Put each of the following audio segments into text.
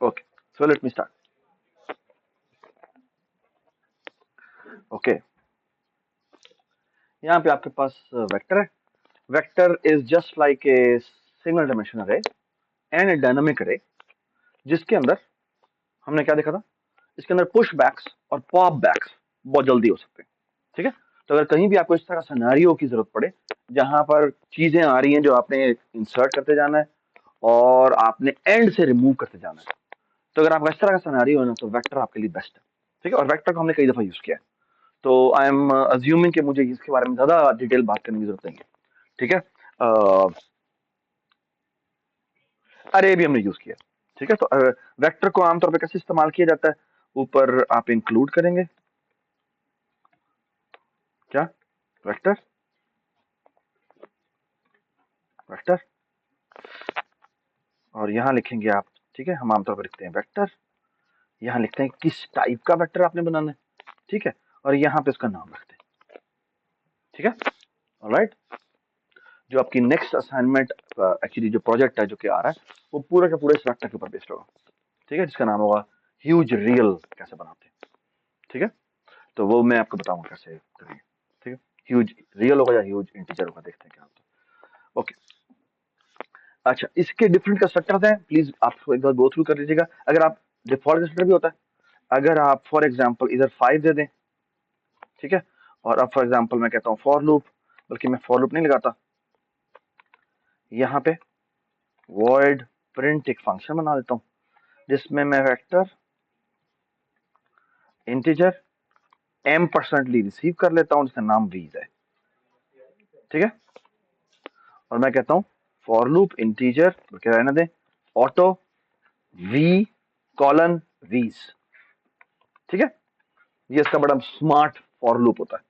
Okay, सो let me start. Okay, यहाँ पे आपके पास वेक्टर है। Vector is just like a single dimensional अरे एंड ए डायनामिक अरे, जिसके अंदर हमने क्या देखा था, इसके अंदर पुश बैक्स और पॉप बैक्स बहुत जल्दी हो सकते हैं। ठीक है, तो अगर कहीं भी आपको इस तरह का सिनेरियो की जरूरत पड़े जहां पर चीजें आ रही हैं जो आपने इंसर्ट करते जाना है और आपने एंड से रिमूव करते जाना है, तो अगर आपका इस तरह का सिनेरियो है ना, तो वेक्टर आपके लिए बेस्ट है। ठीक है, और वेक्टर को हमने कई दफा यूज किया है, तो आई एम अज्यूमिंग कि मुझे इसके बारे में ज्यादा डिटेल बात करने की जरूरत नहीं है। ठीक है, अरे भी हमने यूज किया। ठीक है, तो वेक्टर को आमतौर पे कैसे इस्तेमाल किया जाता है, ऊपर आप इंक्लूड करेंगे क्या, वेक्टर, वेक्टर, और यहाँ लिखेंगे आप। ठीक है, हम आमतौर पर लिखते हैं वेक्टर, यहाँ लिखते हैं किस टाइप का वेक्टर आपने बनाना है। ठीक है, और यहाँ पे उसका नाम रखते हैं। ठीक है, ऑलराइट। जो आपकी नेक्स्ट असाइनमेंट, एक्चुअली जो प्रोजेक्ट है जो कि आ रहा है, वो पूरा का पूरा इस वेक्टर के ऊपर बेस्ड होगा। ठीक है, जिसका नाम होगा ह्यूज रियल कैसे बनाते हैं। ठीक है, तो वो मैं आपको बताऊंगा कैसे करेंगे। ठीक है, ह्यूज रियल होगा या ह्यूज इंटीजर होगा, देखते हैं क्या होता है। ओके, अच्छा, इसके डिफरेंट कंस्ट्रक्टर्स हैं, प्लीज आप एक बार गो थ्रू कर लीजिएगा। अगर आप डिफॉल्ट कंस्ट्रक्टर भी होता है, अगर आप फॉर एग्जांपल इधर 5 दे दें, ठीक है, और अब फॉर एग्जांपल मैं कहता हूँ फॉर लूप, बल्कि मैं फॉर लूप नहीं लगाता, यहाँ पे वॉइड प्रिंट एक फंक्शन बना देता हूँ जिसमें मैं वेक्टर इंटीजर m% रिसीव कर लेता हूँ, जिसका नाम वीज है। ठीक है, और मैं कहता हूँ फॉर लूप इंटीजर क्या रहने दें, ऑटो वी कॉलन वीज। ठीक है, ये इसका बड़ा स्मार्ट फॉर लूप होता है,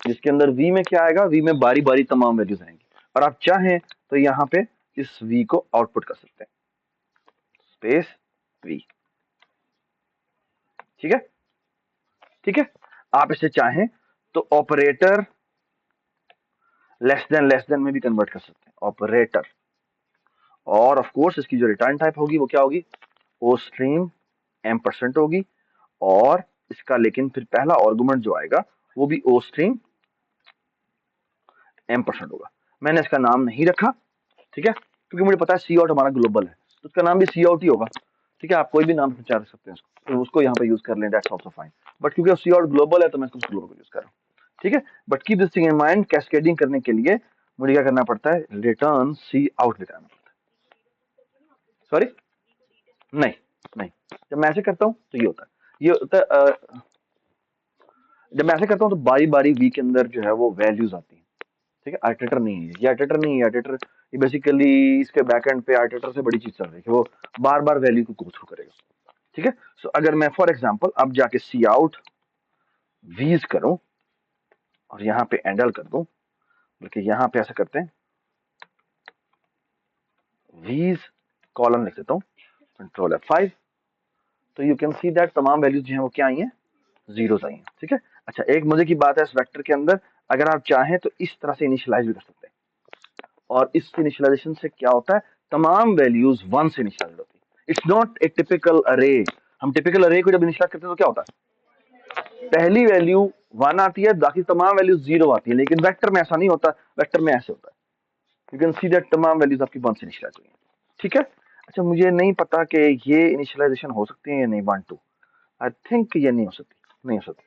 जिसके अंदर वी में क्या आएगा, वी में बारी बारी तमाम वैल्यूज आएंगी, और आप चाहें तो यहाँ पे इस वी को आउटपुट कर सकते हैं, स्पेस वी। ठीक है, ठीक है, आप इसे चाहें तो ऑपरेटर लेस देन में भी कन्वर्ट कर सकते हैं, ऑपरेटर। और ऑफ कोर्स इसकी जो रिटर्न टाइप होगी वो क्या होगी, ओ स्ट्रीम m% होगी, और इसका लेकिन फिर पहला आर्गुमेंट जो आएगा वो भी ओ स्ट्रीम m% होगा। मैंने इसका नाम नहीं रखा, ठीक है, क्योंकि मुझे पता है सी आउट हमारा ग्लोबल है, तो उसका नाम भी सी आउट ही होगा। ठीक है, आप कोई भी नाम विचार सकते हैं उसको, तो उसको यहाँ पे यूज कर लें, दैट्स आल्सो फाइन। बट क्योंकि सी आउट ग्लोबल है तो मैं उसको ग्लोबल यूज कर रहा हूँ। ठीक है, but keep this thing in mind, cascading करने के लिए मुझे क्या करना पड़ता है, रिटर्न सी आउट भी करना पड़ता है। सॉरी, नहीं, नहीं, जब मैं ऐसे करता हूँ तो ये होता है, ये होता है जब मैं ऐसे करता हूँ तो बारी बारी वी के अंदर जो है वो वैल्यूज आती हैं। ठीक है, आर्टिटर नहीं है ये, आर्टिटर नहीं है, आर्टिटर ये बेसिकली इसके बैकएंड पे आर्टिटर से बड़ी चीज चल रही है, वो बार बार वैल्यू को गो थ्रू करेगा। ठीक है, सो अगर मैं फॉर एग्जांपल अब जाके सी आउट वीज करूं और यहाँ पे एंडल कर दूं, बल्कि यहाँ पे ऐसा करते हैं वीज कॉलम लिख देता हूँ, कंट्रोल F5, तो यू कैन सी दैट तमाम वैल्यूज जो है वो क्या आई हैं, जीरोस आई हैं। ठीक है, अच्छा, एक मजे की बात है इस वेक्टर के अंदर, अगर आप चाहें तो इस तरह से इनिशियलाइज भी कर सकते हैं, और इस इनिशियलाइजेशन से क्या होता है, तमाम वैल्यूज 1 से इनिशियलाइज होती है। इट्स नॉट ए टिपिकल अरे। हम टिपिकल अरे को जब इनिशियलाइज करते हैं तो क्या होता है, पहली वैल्यू 1 आती है, बाकी तमाम वैल्यूज 0 आती है, लेकिन वेक्टर में ऐसा नहीं होता, वेक्टर में ऐसे होता है, यू कैन सी दैट तमाम वैल्यूज आपकी 1 से इनिशियलाइज हुई है। ठीक है, अच्छा, मुझे नहीं पता कि ये इनिशियलाइजेशन हो सकती है या नहीं, 1 2, आई थिंक ये नहीं हो सकती, नहीं हो सकती।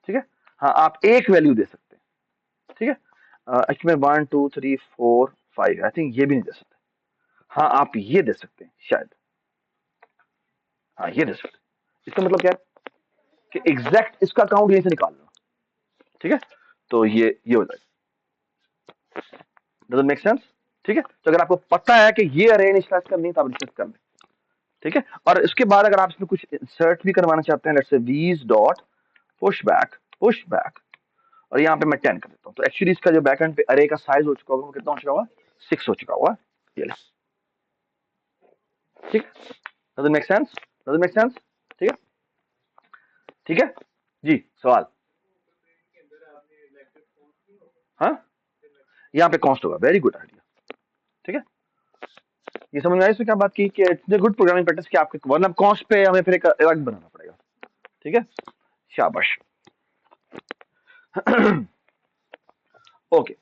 ठीक है, हाँ, आप एक वैल्यू दे सकते हैं। ठीक है, एक्चुअली 1 2 3 4 5, आई थिंक ये भी नहीं दे सकते। हाँ, आप ये दे सकते हैं शायद, हाँ ये दे सकते हैं। इसका मतलब क्या है कि एग्जैक्ट इसका काउंट यहीं से निकाल लो। ठीक है, तो ये हो जाएगा, डज इट मेक सेंस। ठीक है, तो अगर आपको पता है कि ये अरे इनिशियलाइज करनी है तो आप इनिशियलाइज कर लें। ठीक है, और इसके बाद अगर आप इसमें कुछ इंसर्ट भी करवाना चाहते हैं, लेट्स से वीज डॉट पुश बैक, और यहाँ पे मैं 10 कर देता हूँ, तो एक्चुअली इसका जो बैक एंड पे अरे का साइज हो चुका होगा, वो कितना हो चुका होगा, 6 हो चुका होगा, ये ले। ठीक, does it make sense, does it make sense. ठीक है, ठीक है जी, सवाल। हाँ, यहाँ पे कॉन्स्ट होगा, वेरी गुड आइडिया। ठीक है, ये समझ में आई इसमें क्या बात की कि इट्स गुड प्रोग्रामिंग प्रैक्टिस कि आपके वरना कॉस्ट पे हमें फिर एक अलग बनाना पड़ेगा। ठीक है, शाबाश। ओके,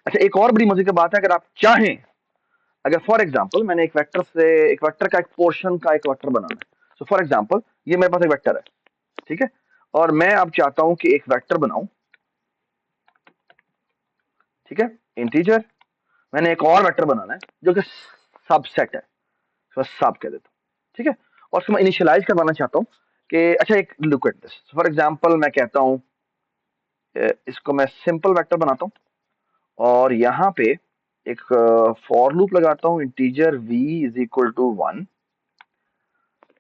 अच्छा एक और बड़ी मजे की बात है, अगर आप चाहें, अगर फॉर एग्जांपल मैंने एक वेक्टर का एक पोर्शन का एक वेक्टर बनाना है, सो फॉर एग्जांपल ये मेरे पास एक वेक्टर है, ठीक है, और मैं अब चाहता हूं कि एक वेक्टर बनाऊं, ठीक है, इंटीजर, मैंने एक और वेक्टर बनाना है जो कि सबसेट है, तो सब कह देता हूं, ठीक है, और उसको मैं इनिशियलाइज करवाना चाहता हूं कि अच्छा एक look at this, for example मैं कहता हूं इसको मैं सिंपल वेक्टर बनाता हूं और यहां पे एक फॉर लूप लगाता हूं, integer v is equal to 1,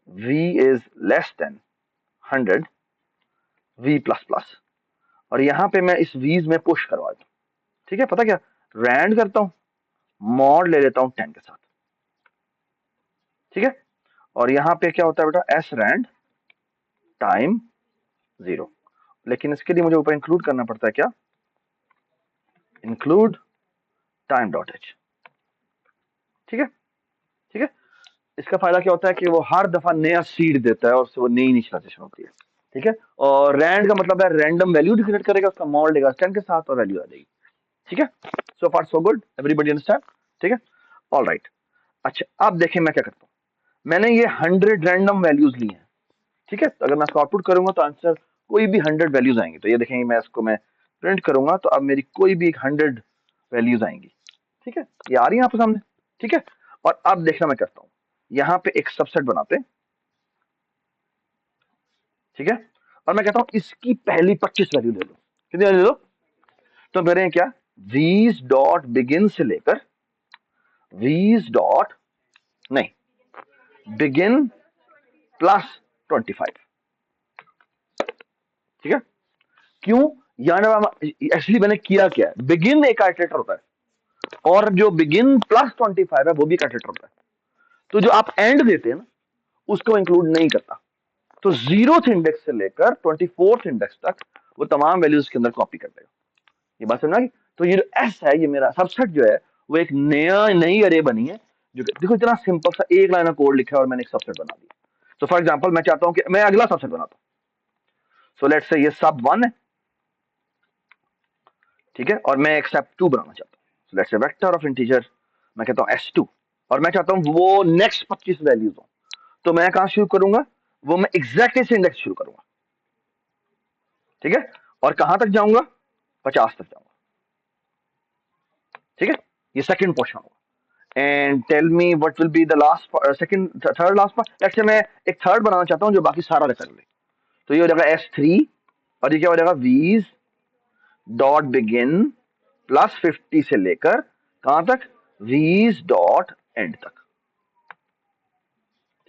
v is less than 100, v plus plus, और यहां पे मैं इस v's में पुश करवा दूं, ठीक है, पता क्या रैंड करता हूं, मॉड ले लेता हूं 10 के साथ, ठीक है, और यहां पे क्या होता है बेटा एस रैंड टाइम 0, लेकिन इसके लिए मुझे ऊपर इंक्लूड करना पड़ता है क्या, इंक्लूड टाइम डॉट एच, ठीक है, ठीक है, इसका फायदा क्या होता है कि वो हर दफा नया सीड देता है और उससे वो नई इनिशियलाइजेशन होती है, ठीक है, और रैंड का मतलब है रैंडम वैल्यू डिक्लेयर करेगा, उसका मॉड लेगा 10 के साथ और वैल्यू आ जाएगी, ठीक है, so far so good, everybody understand, ठीक है, ऑल राइट। अच्छा अब देखें मैं क्या करता हूँ, मैंने ये 100 रैंडम वैल्यूज ली हैं, ठीक है, तो अगर मैं इसको आउटपुट करूंगा तो आंसर कोई भी 100 वैल्यूज आएंगी, तो ये देखेंगे मैं इसको मैं प्रिंट करूंगा तो अब मेरी कोई भी एक 100 वैल्यूज आएंगी, ठीक है, ये आ रही है आपके सामने, ठीक है, और अब देखना मैं करता हूं, यहां पे एक सबसेट बनाते हैं, ठीक है, और मैं कहता हूं इसकी पहली 25 वैल्यू ले लो, कितनी वैल्यू ले लो, तो मेरे हैं क्या वीज डॉट बिगिन से लेकर वीज डॉट नहीं बिगिन प्लस 25, ठीक है, क्यों, यानी एक्चुअली मैंने किया क्या है, बिगिन एक आइटरेटर होता है और जो बिगिन प्लस 25 है वो भी एक आइटरेटर होता है, तो जो आप एंड देते हैं ना उसको इंक्लूड नहीं करता, तो 0th इंडेक्स से लेकर 24th इंडेक्स तक वो तमाम वैल्यूज के अंदर कॉपी कर देगा, ये बात समझना, तो ये जो एस है ये मेरा सबसेट जो है वो एक नई अरे बनी है, जो देखो इतना सिंपल सा एक लाइन का कोड लिखा है और मैंने एक सबसेट बना दिया, तो फॉर एग्जांपल मैं चाहता हूं कि मैं अगला सबसेट बनाता हूं, सो लेट्स से ये सब 1 है, ठीक है, और मैं एक सब 2 बनाना चाहता हूं, सो लेट्स से वेक्टर ऑफ इंटीजर, मैं कहता हूं s2, और मैं चाहता हूं वो नेक्स्ट 25 वैल्यूज हो, तो मैं कहां शुरू करूंगा, वो मैं एग्जैक्टली से इंडेक्स शुरू करूंगा, ठीक है, और कहां तक जाऊंगा 50 तक जाऊंगा, ठीक है, ये सेकंड पोर्शन होगा, and tell me what will be the last second third last part, let's say मैं एक थर्ड बनाना चाहता हूं जो बाकी सारा कर ले, तो ये हो जाएगा s3 और ये क्या हो जाएगा v's डॉट बिगिन प्लस 50 से लेकर कहां तक v's डॉट एंड तक,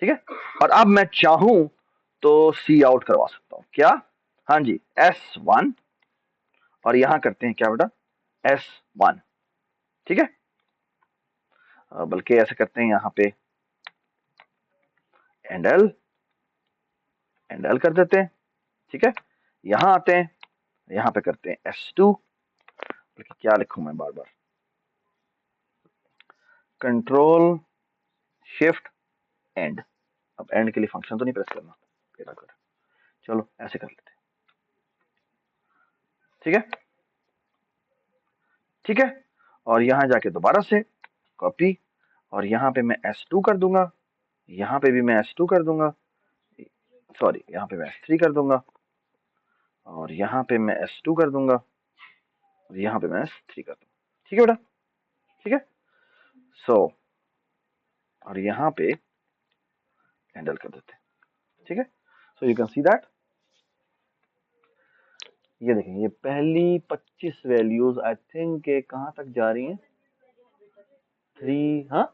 ठीक है, और अब मैं चाहूं तो सी आउट करवा सकता हूं क्या, हाँ जी s1, और यहां करते हैं क्या बेटा s1, ठीक है, बल्कि ऐसे करते हैं यहां पे एंड एल कर देते हैं, ठीक है, यहां आते हैं, यहां पे करते हैं s2, बल्कि क्या लिखूं मैं बार बार, कंट्रोल शिफ्ट एंड, अब एंड के लिए फंक्शन तो नहीं प्रेस करना, चलो ऐसे कर लेते हैं, ठीक है, ठीक है, और यहां जाके दोबारा से कॉपी, और यहां पे मैं s2 कर दूंगा, यहां पे भी मैं s2 कर दूंगा, सॉरी यहां पे मैं s3 कर दूंगा, और यहां पे मैं s2 कर दूंगा, और यहां पे मैं s3 कर दूंगा, ठीक है बेटा, ठीक है, सो और यहां पे हैंडल कर देते हैं, ठीक है, so you can see that, ये देखें ये पहली 25 वैल्यूज आई थिंक कहां तक जा रही हैं, 3 हाँ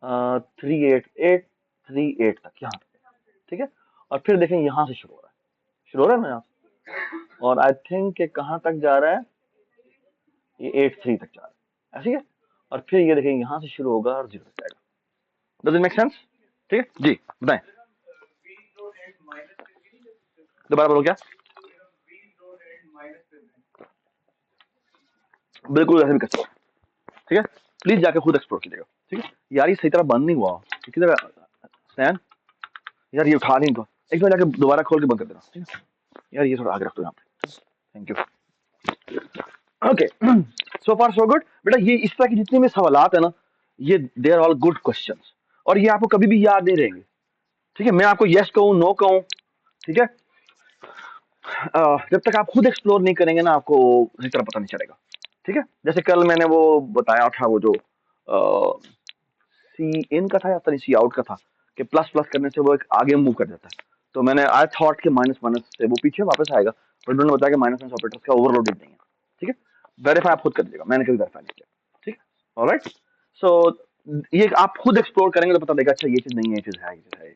38 तक यहाँ तक, ठीक है, और फिर देखें यहां से शुरू हो रहा है ना यहाँ से, और आई थिंक कहां तक जा रहा है, ये 83 तक जा रहा है, ऐसी है, और फिर ये देखें यहां से शुरू होगा और 0 तक जाएगा, डज इट मेक सेंस, ठीक है जी बताएं, दोबारा बोलो क्या, बिल्कुल ऐसे भी कर सकते, ठीक है, प्लीज जाके खुद एक्सप्लोर कीजिएगा। ठीक है यार, ये सही तरह बंद नहीं हुआ, किधर स्नैन यार, ये उठा नहीं तो एक बार जाके दोबारा खोल के बंद कर देना, ठीक है यार, ये थोड़ा आगे रख दो यहाँ पे, thank you. Okay, so far so good बेटा। ये इस तरह की जितने भी सवालात है ना, ये they are all good questions, और ये आपको कभी भी याद नहीं रहेंगे, ठीक है। मैं आपको यस कहूँ नो कहूँ, ठीक है, जब तक आप खुद एक्सप्लोर नहीं करेंगे ना, आपको उसी तरह पता नहीं चलेगा, ठीक है। जैसे कल मैंने वो बताया था, वो जो सी इन का था या पता नहीं सी आउट का था, कि प्लस प्लस करने से वो एक आगे मूव कर जाता है। तो मैंने आई थॉट कि माइनस माइनस से वो पीछे वापस आएगा, बट उन्होंने बताया कि माइनस माइनस ऑपरेटर्स का ओवरलोडेड नहीं है, ठीक है। वेरीफाई आप खुद कर दीजिएगा, मैंने कभी वेरीफाई नहीं किया, ठीक है। ऑलराइट, सो ये आप खुद एक्सप्लोर करेंगे तो पता लगेगा, अच्छा ये चीज नहीं है, ये चीज है, ये चीज है,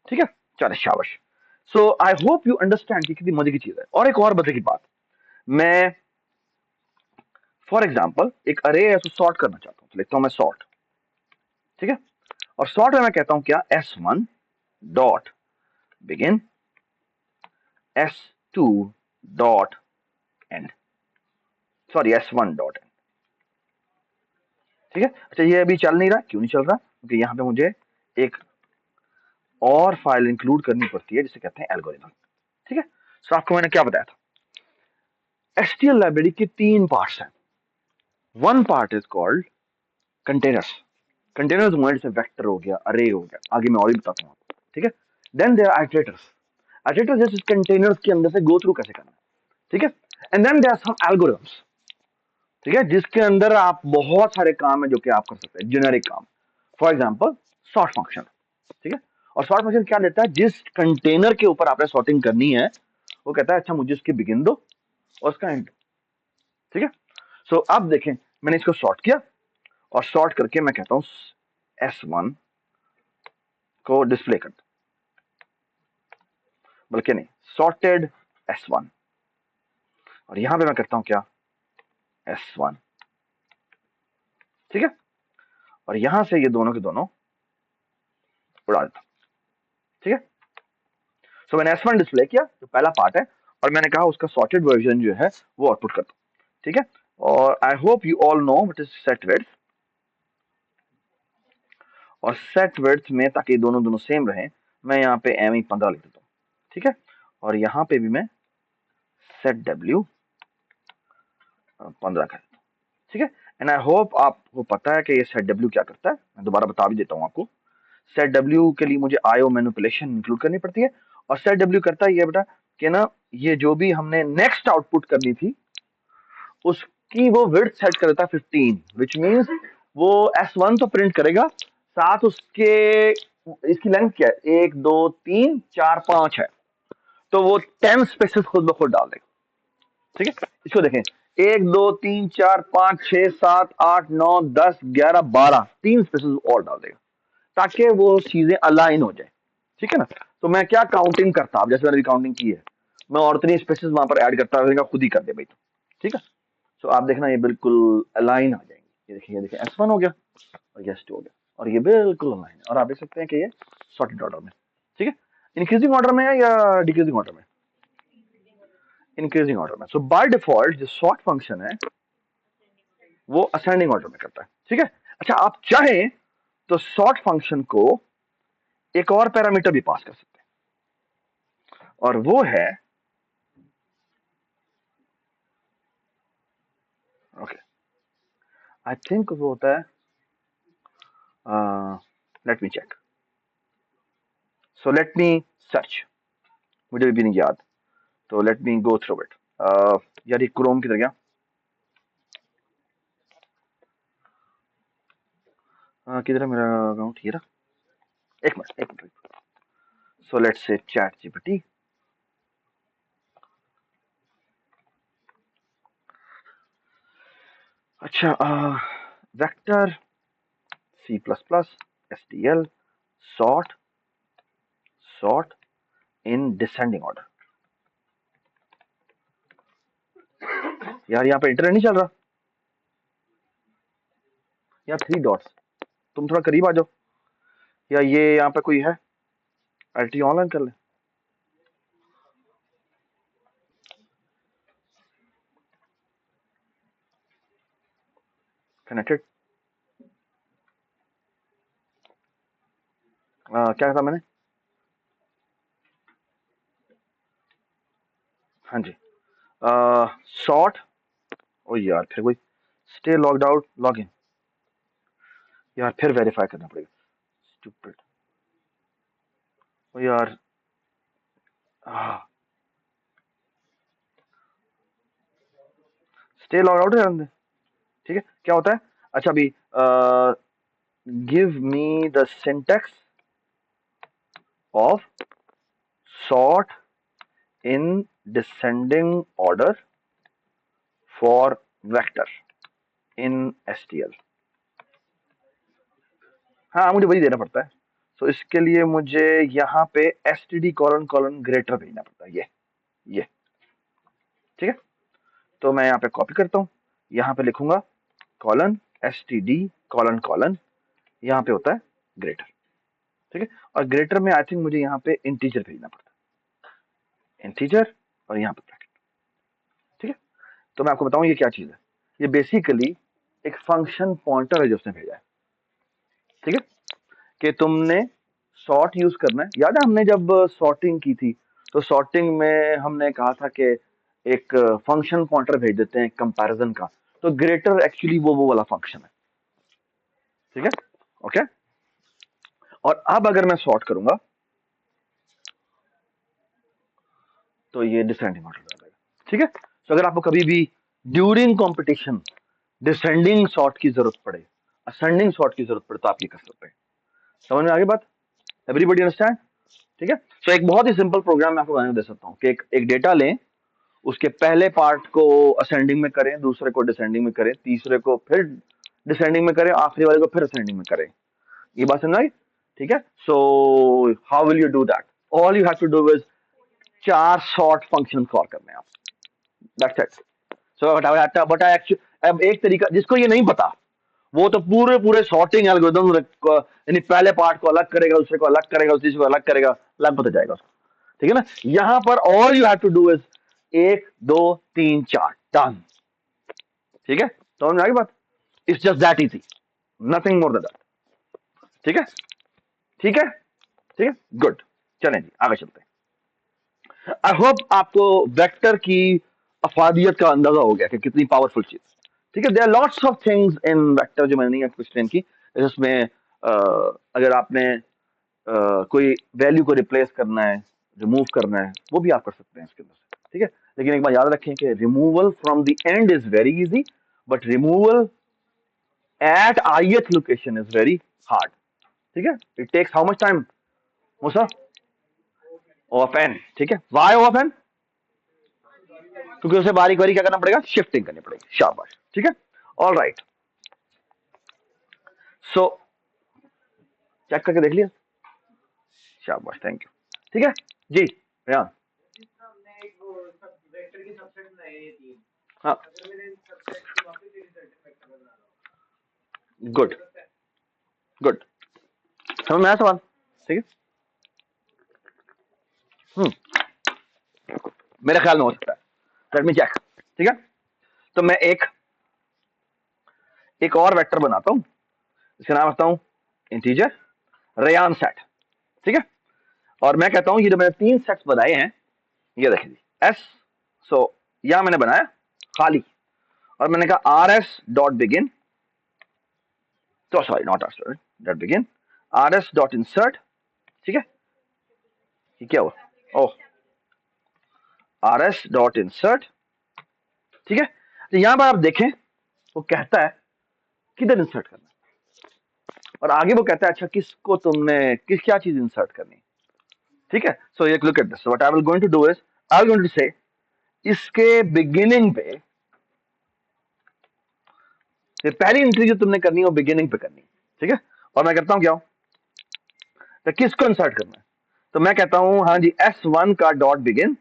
ठीक है। चलो शाबाश। सो आई होप यू अंडरस्टैंड कि कितनी मजे की चीज है। और एक और मजे की बात, मैं फॉर एग्जाम्पल एक अरे है उसको सॉर्ट करना चाहता हूँ, तो लिखता हूँ मैं सॉर्ट, ठीक है। और सॉर्ट में मैं कहता हूं क्या, S1 dot begin, S2 dot and, sorry S1 dot and, ठीक है। अच्छा ये अभी चल नहीं रहा, क्यों नहीं चल रहा, क्योंकि यहां पे मुझे एक और फाइल इंक्लूड करनी पड़ती है जिसे कहते हैं एल्गोरिथम, ठीक है। सो आपको मैंने क्या बताया था, एचटीएल लाइब्रेरी के 3 पार्ट्स हैं। One part is called containers, containers हुए जैसे वेक्टर हो गया, अरे हो गया, आगे मैं और भी बताता हूँ आपको, ठीक है। Then there are iterators, iterators जैसे कंटेनर्स के अंदर से गो थ्रू कैसे करना है, ठीक है। And then there are some algorithms, ठीक है, जिसके अंदर आप बहुत सारे काम है जो कि आप कर सकते हैं, जेनेरिक काम। फॉर एग्जाम्पल सॉर्ट फंक्शन, ठीक है। और सॉर्ट फंक्शन क्या देता है, जिस कंटेनर के ऊपर आपने सॉर्टिंग करनी है, वो कहता है अच्छा मुझे इसकी बिगिन दो और उसका एंड, ठीक है। सो अब देखें, मैंने इसको सॉर्ट किया, और सॉर्ट करके मैं कहता हूं S1 को डिस्प्ले कर दो, बल्कि नहीं, सॉर्टेड S1, और यहां पे मैं करता हूं क्या, S1, ठीक है। और यहां से ये दोनों के दोनों उड़ा देता हूं, ठीक है। सो मैंने S1 डिस्प्ले किया जो पहला पार्ट है, और मैंने कहा उसका सॉर्टेड वर्जन जो है वो आउटपुट कर दो, ठीक है। और आई hope you all know what is set width, और सेट विड्थ में ताकि दोनों दोनों सेम रहे, मैं यहाँ पे एम 15 लिख देता हूँ, ठीक है। और यहाँ पे भी मैं सेट डब्ल्यू 15 कर देता हूँ, ठीक है। एंड आई होप आपको पता है कि ये सेट डब्ल्यू क्या करता है, मैं दोबारा बता भी देता हूँ आपको। सेट डब्ल्यू के लिए मुझे आईओ मैनिपुलेशन इंक्लूड करनी पड़ती है, और सेट डब्ल्यू करता है ये बेटा कि ना, ये जो भी हमने नेक्स्ट आउटपुट करनी थी उसकी वो विड्थ सेट कर देता है 15, विच मीन्स वो S1 तो प्रिंट करेगा, साथ उसके इसकी लेंथ क्या है, 1 2 3 4 5 है, तो वो 10 स्पेसेस खुद ब खुद डाल देगा, ठीक है। इसको देखें, 1 2 3 4 5 6 7 8 9 10 11 12, 3 स्पेसेस और डाल देगा, ताकि वो चीजें अलाइन हो जाए, ठीक है ना। तो मैं क्या काउंटिंग करता, अब जैसे मैंने काउंटिंग की है, मैं और 3 स्पेसेस वहां पर ऐड करता रहेगा, खुद ही कर दे भाई, तो ठीक है। तो आप देखना ये बिल्कुल अलाइन आ जाएंगे, ये देखिए S1 हो गया और ये S2 हो गया, और ये बिल्कुल अलाइन है, और आप देख सकते हैं कि ये सॉर्टेड ऑर्डर में, ठीक है। इंक्रीजिंग ऑर्डर में है या डिक्रीजिंग ऑर्डर में, इंक्रीजिंग ऑर्डर में। सो बाय डिफॉल्ट जो सॉर्ट फंक्शन है वो असेंडिंग ऑर्डर में करता है, ठीक है। अच्छा आप चाहें तो सॉर्ट फंक्शन को एक और पैरामीटर भी पास कर सकते हैं, और वो है, ओके, आई थिंक वो होता है, let me check, so let me search, मुझे भी नहीं याद, तो let me go through it. यार ये क्रोम किधर गया, किधर है मेरा अकाउंट, ये रहा, एक minute, so let's say chat GPT, अच्छा vector C plus plus STL sort, sort in descending order, यार यहाँ पे इंटरनेट नहीं चल रहा यार, 3 डॉट्स, तुम थोड़ा करीब आ जाओ, या ये यहाँ पे कोई है, एलटी ऑनलाइन कर ले, कनेक्टेड, क्या कहा मैंने? हाँ जी, सॉर्ट। ओ यार फिर कोई stay logged out log in, यार फिर वेरीफाई करना पड़ेगा। स्टूपिड। ओ यार, स्टे लॉग आउट है। ठीक है, क्या होता है? अच्छा अभी give me the syntax of sort in descending order for vector in STL। हाँ मुझे वही देना पड़ता है। तो इसके लिए मुझे यहाँ पे std कॉलन कॉलन ग्रेटर भेजना पड़ता है, ये ठीक है। तो मैं यहाँ पे कॉपी करता हूँ, यहाँ पे लिखूंगा कॉलन std कॉलन कॉलन, यहाँ पे होता है ग्रेटर। ठीक है, और ग्रेटर में आई थिंक मुझे यहाँ पे इंटीजर भेजना पड़ता है, इंटीजर, और यहाँ पे ब्रैकेट। ठीक है, तो मैं आपको बताऊं ये क्या चीज है। ये बेसिकली एक फंक्शन पॉइंटर है जो उसने भेजा है। ठीक है, कि तुमने सॉर्ट यूज करना है। याद है हमने जब सॉर्टिंग की थी, तो सॉर्टिंग में हमने कहा था कि एक फंक्शन पॉइंटर भेज देते हैं कंपैरिजन का। तो ग्रेटर एक्चुअली वो वाला फंक्शन है। ठीक है, ओके। और अब अगर मैं सॉर्ट करूंगा तो ये डिसेंडिंग ऑर्डर में आ जाएगा। ठीक है, तो अगर आपको कभी भी ड्यूरिंग कंपटीशन डिसेंडिंग सॉर्ट की जरूरत पड़े, असेंडिंग सॉर्ट की जरूरत पड़े, तो आप ये कर सकते हैं। समझ में आ गई बात? Everybody understand? ठीक है, तो एक बहुत ही सिंपल प्रोग्राम मैं आपको बनाने दे सकता हूँ कि एक डेटा लें, उसके पहले पार्ट को असेंडिंग में करें, दूसरे को डिसेंडिंग में करें, तीसरे को फिर डिसेंडिंग में करें, आखिरी वाले को फिर असेंडिंग में करें। ये बात समझ आई? ठीक है, so how will you do that? All you have to do is 4 sort function call करने हैं आप, that's it. So but I actually अब एक तरीका जिसको ये नहीं पता, वो तो पूरे पूरे सॉर्टिंग एल्गोरिथम, यानी पहले पार्ट को अलग करेगा, दूसरे को अलग करेगा, तीसरे को अलग करेगा, अलग पता जाएगा उसको। ठीक है ना, यहां पर all you have to do is 1 2 3 4 done. ठीक है, तो समझ आ गई बात? It's just that easy, nothing more than that. ठीक है, ठीक है, ठीक है, गुड। चलें जी आगे चलते हैं। आई होप आपको वेक्टर की अफादियत का अंदाजा हो गया कि कितनी पावरफुल चीज। ठीक है, there are lots of things in vector जो मैंने नहीं आपको एक्सप्लेन की। इसमें अगर आपने कोई वैल्यू को रिप्लेस करना है, रिमूव करना है, वो भी आप कर सकते हैं इसके अंदर से। ठीक है, लेकिन एक बात याद रखें कि removal from the end is very easy, but removal at ith location is very hard. ठीक है, it takes how much time मूसा? Of n. ठीक है, वाई ऑफ एन? क्योंकि उसे बारीक बारीक क्या करना पड़ेगा, शिफ्टिंग करनी पड़ेगी। शाबाश। ठीक है, ऑल राइट। सो चेक करके देख लिया? शाबाश, थैंक यू। ठीक है जी रेहान। हाँ, गुड गुड, समझ में आया सवाल? ठीक है, मेरे ख्याल में हो सकता है। Let me check. ठीक है, तो मैं एक एक और वेक्टर बनाता हूं, इसका नाम रखता हूं इंटीजर रेयान सेट। ठीक है, और मैं कहता हूं ये जो मैंने 3 सेट्स बनाए हैं, ये देखिए जी एस। सो यहां मैंने बनाया खाली, और मैंने कहा आर एस डॉट बिगिन, तो sorry not R dot begin, are S dot insert. ठीक है, ये क्या हुआ? ओह, आर एस डॉट इंसर्ट। ठीक है, तो यहां पर आप देखें वो कहता है किधर इंसर्ट करना है, और आगे वो कहता है अच्छा किसको तुमने किस क्या चीज इंसर्ट करनी है। ठीक है, सो एक look at this, what I will going to do is I will going to say इसके बिगिनिंग पे, ये पहली एंट्री जो तुमने करनी है वो बिगिनिंग पे करनी है। ठीक है, और मैं कहता हूं क्या, तो किसको इंसर्ट करना है, तो मैं कहता हूं हाँ जी S1 का डॉट बिगिन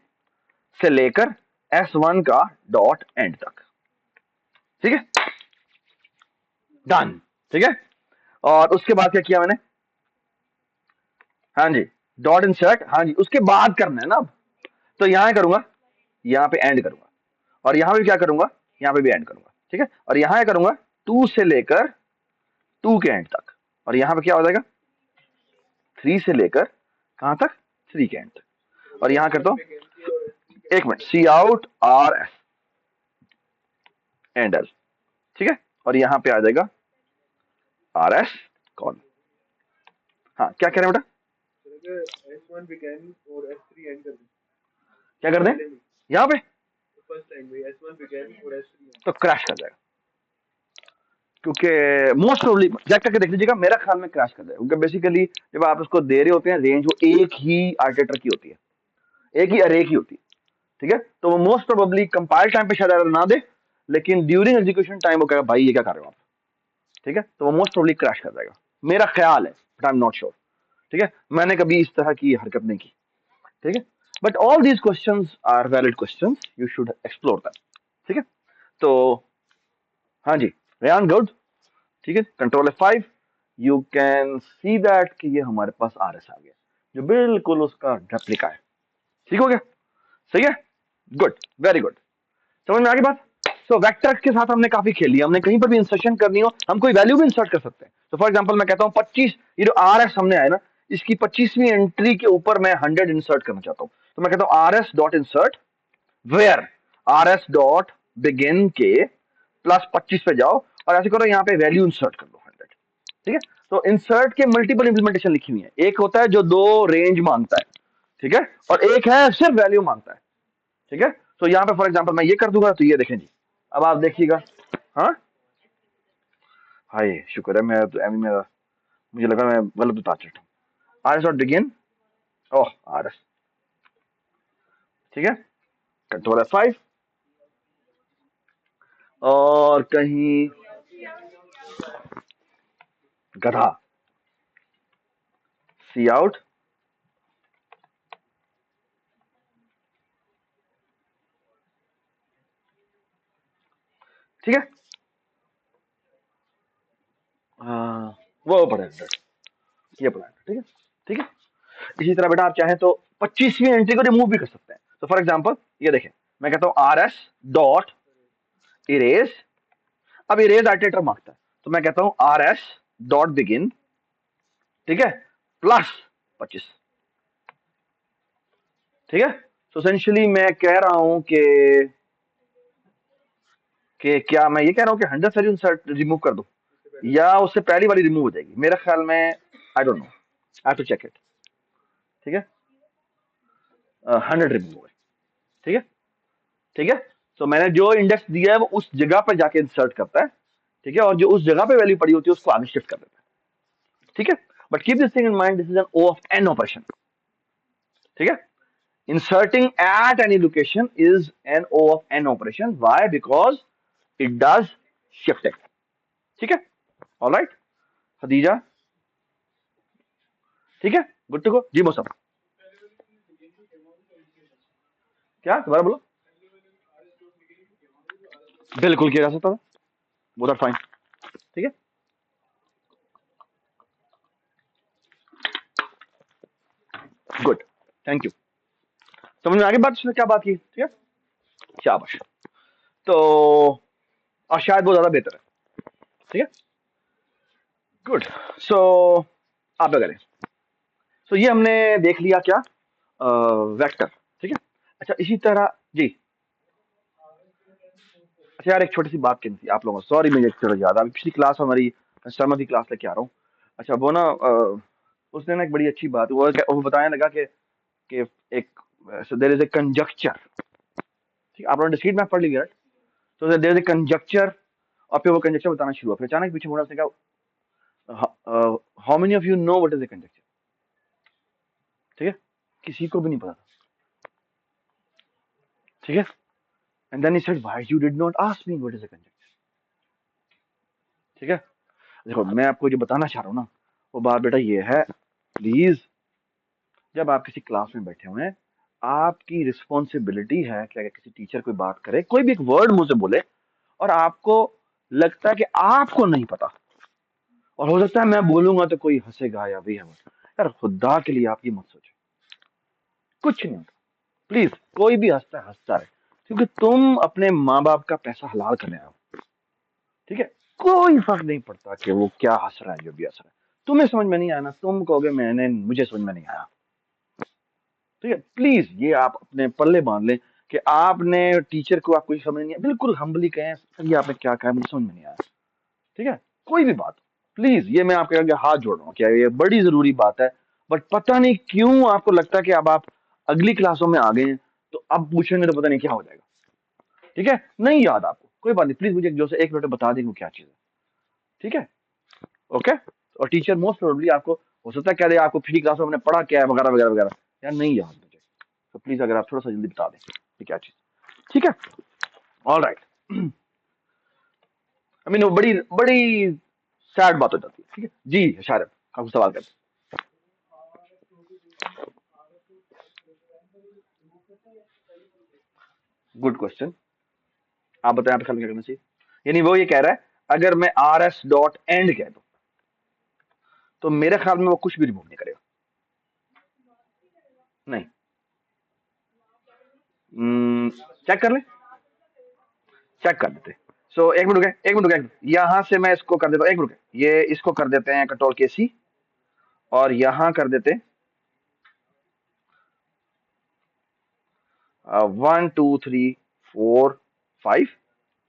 से लेकर S1 का डॉट एंड तक। ठीक है, डन। ठीक है, और उसके बाद क्या किया मैंने, हाँ जी डॉट इंसर्ट, हाँ जी उसके बाद करना है ना अब, तो यहां करूंगा, यहां पे एंड करूंगा, और यहां पे क्या करूंगा, यहां पे भी एंड करूंगा। ठीक है, और यहां करूंगा 2 से लेकर 2 के एंड तक, और यहां पे क्या हो जाएगा 3 से लेकर कहां तक, 3 के एंड तक। और यहां करता हूं, एक minute, cout R S endl, ठीक है। और यहां पे आ जाएगा आर एस कॉल। हाँ क्या कह रहे हैं बेटा, क्या कर दें यहाँ पे, तो क्रैश कर जाएगा, क्योंकि मोस्ट प्रोबेबली चेक करके देख लीजिएगा, मेरा ख्याल में क्रैश कर जाएगा, क्योंकि बेसिकली जब आप उसको दे रहे होते हैं रेंज, वो एक ही आर्किटेक्चर की होती है, एक ही अरे की होती है, ठीक है। तो वो मोस्ट प्रोबेबली कंपाइल टाइम पे शायद एरर ना दे, लेकिन ड्यूरिंग एग्जीक्यूशन टाइम वो कहेगा भाई ये क्या कर रहे हो आप, ठीक है। तो वो मोस्ट प्रोबेबली क्रैश कर जाएगा, मेरा ख्याल है, but I am not sure, ठीक है। मैंने कभी इस तरह की हरकत नहीं की, ठीक है। But all these questions are valid questions, you should explore that, ठीक है। तो हाँ जी, रेयान गुड, ठीक है। Control F5, you can see that कि ये हमारे पास आर एस आ गया, जो बिल्कुल उसका रेप्लिका है, ठीक हो गया, सही है, गुड, वेरी गुड, समझ में आ गई बात। सो वेक्टर्स के साथ हमने काफी खेल लिया, हमने कहीं पर भी इंसर्शन करनी हो हम कोई वैल्यू भी इंसर्ट कर सकते हैं। तो फॉर एग्जांपल मैं कहता हूं 25, ये जो आर एस हमने आया ना, इसकी 25वीं एंट्री के ऊपर मैं 100 इंसर्ट करना चाहता हूं, तो मैं कहता हूं R S dot insert where R S dot begin के प्लस 25 पे जाओ, और ऐसे करो यहाँ पे वैल्यू इंसर्ट कर दो 100, ठीक है। तो इंसर्ट के मल्टीपल इंप्लीमेंटेशन लिखी हुई है, एक होता है जो 2 रेंज मांगता है, ठीक है, और एक है सिर्फ वैल्यू मांगता है, ठीक है। तो यहाँ पे फॉर एग्जांपल मैं ये कर दूंगा, तो ये देखें जी, अब आप देखिएगा, हाँ हाय शुक्र है, मैं तो एमी मेरा, मुझे लगा मैं गलत बता चुका हूँ, are S dot begin, oh R S, ठीक है, कंट्रोल F5, और कहीं गधा, सी आउट, ठीक है, वो पढ़े, ये पढ़ा, ठीक है, ठीक है। इसी तरह बेटा आप चाहें तो 25वीं एंट्री को रिमूव भी कर सकते हैं। तो फॉर एग्जांपल ये देखें, मैं कहता हूं आर एस डॉट इरेज, अब इरेज आर्टिटेटर मांगता है, तो मैं कहता हूं आर एस डॉट बिगिन, ठीक है, प्लस 25, ठीक है। तो एसेंशियली मैं कह रहा हूं कि क्या मैं ये कह रहा हूं कि 100 वैल्यू रिमूव कर दूं, या उससे पहली वाली रिमूव हो जाएगी, मेरा ख्याल में, I don't know, I have to check it, ठीक है, 100 रिमूव हो गए, ठीक है, ठीक है। तो मैंने जो इंडेक्स दिया है वो उस जगह पर जाके इंसर्ट करता है, ठीक है, और जो उस जगह पे वैल्यू पड़ी होती है उसको आगे शिफ्ट कर देता है, ठीक है। But keep this thing in mind, this is an O of n operation, ठीक है। Inserting at any location is an O of n operation, why, because it does shifting, ठीक है, ऑलराइट खदीजा, ठीक है, गुड टू गो जी मौसम, क्या दोबारा बोलो, बिल्कुल किया जा सकता था, बोथ आर फाइन, ठीक है, गुड, थैंक यू, समझ में आगे बात, इसने क्या बात की, ठीक है, शाबाश। तो और शायद बहुत ज्यादा बेहतर है, ठीक है, गुड। सो आप क्या करें, सो ये हमने देख लिया क्या, वेक्टर, ठीक है। अच्छा इसी तरह जी, अच्छा यार एक छोटी सी बात कहनी थी आप लोगों को, सॉरी मुझे चलो याद, अभी पिछली क्लास हमारी समझ की क्लास लेके आ रहा हूँ। अच्छा वो ना उसने ना एक बड़ी अच्छी बात, वो बताने लगा कि एक, देयर इज ए कंजक्चर, ठीक है, आप लोगों ने डिस्क्रीट मैथ पढ़ लिया, तो देयर इज ए कंजक्चर, और फिर वो कंजक्चर बताना शुरू हुआ, फिर अचानक पीछे मुड़ा, उसने कहा how many of you know what is a conjecture, ठीक है, किसी को भी नहीं पता था, ठीक है। And then he said why you did not ask me what is a conjecture, ठीक है। देखो मैं आपको जो बताना चाह रहा हूँ ना, वो बात बेटा ये है, प्लीज जब आप किसी क्लास में बैठे हुए हैं, आपकी रिस्पॉन्सिबिलिटी है कि अगर किसी टीचर कोई बात करे, कोई भी एक वर्ड मुंह से बोले, और आपको लगता है कि आपको नहीं पता, और हो सकता है मैं बोलूंगा तो कोई हंसेगा या भी है, यार खुदा के लिए आप ये मत सोचो, कुछ नहीं होता, प्लीज, कोई भी हंसता है हंसता है, क्योंकि तुम अपने माँ बाप का पैसा हलाल करने आओ, ठीक है, कोई फर्क नहीं पड़ता कि वो क्या हंस रहा है, जो भी हंस रहा है, तुम्हें समझ में नहीं आया ना, तुम कहोगे मुझे समझ में नहीं आया। ठीक है, प्लीज ये आप अपने पल्ले बांध लें कि आपने टीचर को आपको समझ नहीं आया, बिल्कुल हम्बली कहें सर ये आपने क्या कहा मुझे समझ में नहीं आया। ठीक है, कोई भी बात, प्लीज ये मैं आपके आगे हाथ जोड़ रहा हूँ, क्या ये बड़ी जरूरी बात है, बट पता नहीं क्यों आपको लगता है कि अब आप अगली क्लासों में आ गए हैं तो अब पूछेंगे तो पता नहीं क्या हो जाएगा। ठीक है, नहीं याद आपको, कोई बात नहीं, प्लीज मुझे जो से 1 मिनट में बता देंगे वो क्या चीज है। ठीक है, ओके। और टीचर मोस्ट प्रोबेबली आपको हो सकता है कह दे आपको पिछली क्लास में हमने पढ़ा क्या है वगैरह वगैरह वगैरह, यार नहीं याद मुझे, तो प्लीज अगर आप थोड़ा सा जल्दी बता दें ये क्या चीज। ठीक है, ऑल राइट। आई मीन वो बड़ी बड़ी सैड बात हो जाती है। ठीक है जी, शायद आपको सवाल करते गुड क्वेश्चन, आप बताएं आप ख्याल क्या करना चाहिए। यानी वो ये कह रहा है अगर मैं आर एस डॉट एंड कह दूं तो मेरे ख्याल में वो कुछ भी रिमूव नहीं करेगा। नहीं, चेक कर ले, चेक कर देते। सो एक मिनट रुके, एक मिनट रुके, यहां से मैं इसको कर देता हूँ, एक मिनट रुके, ये इसको कर देते हैं कंट्रोल के सी, और यहां कर देते 1 2 3 4 5।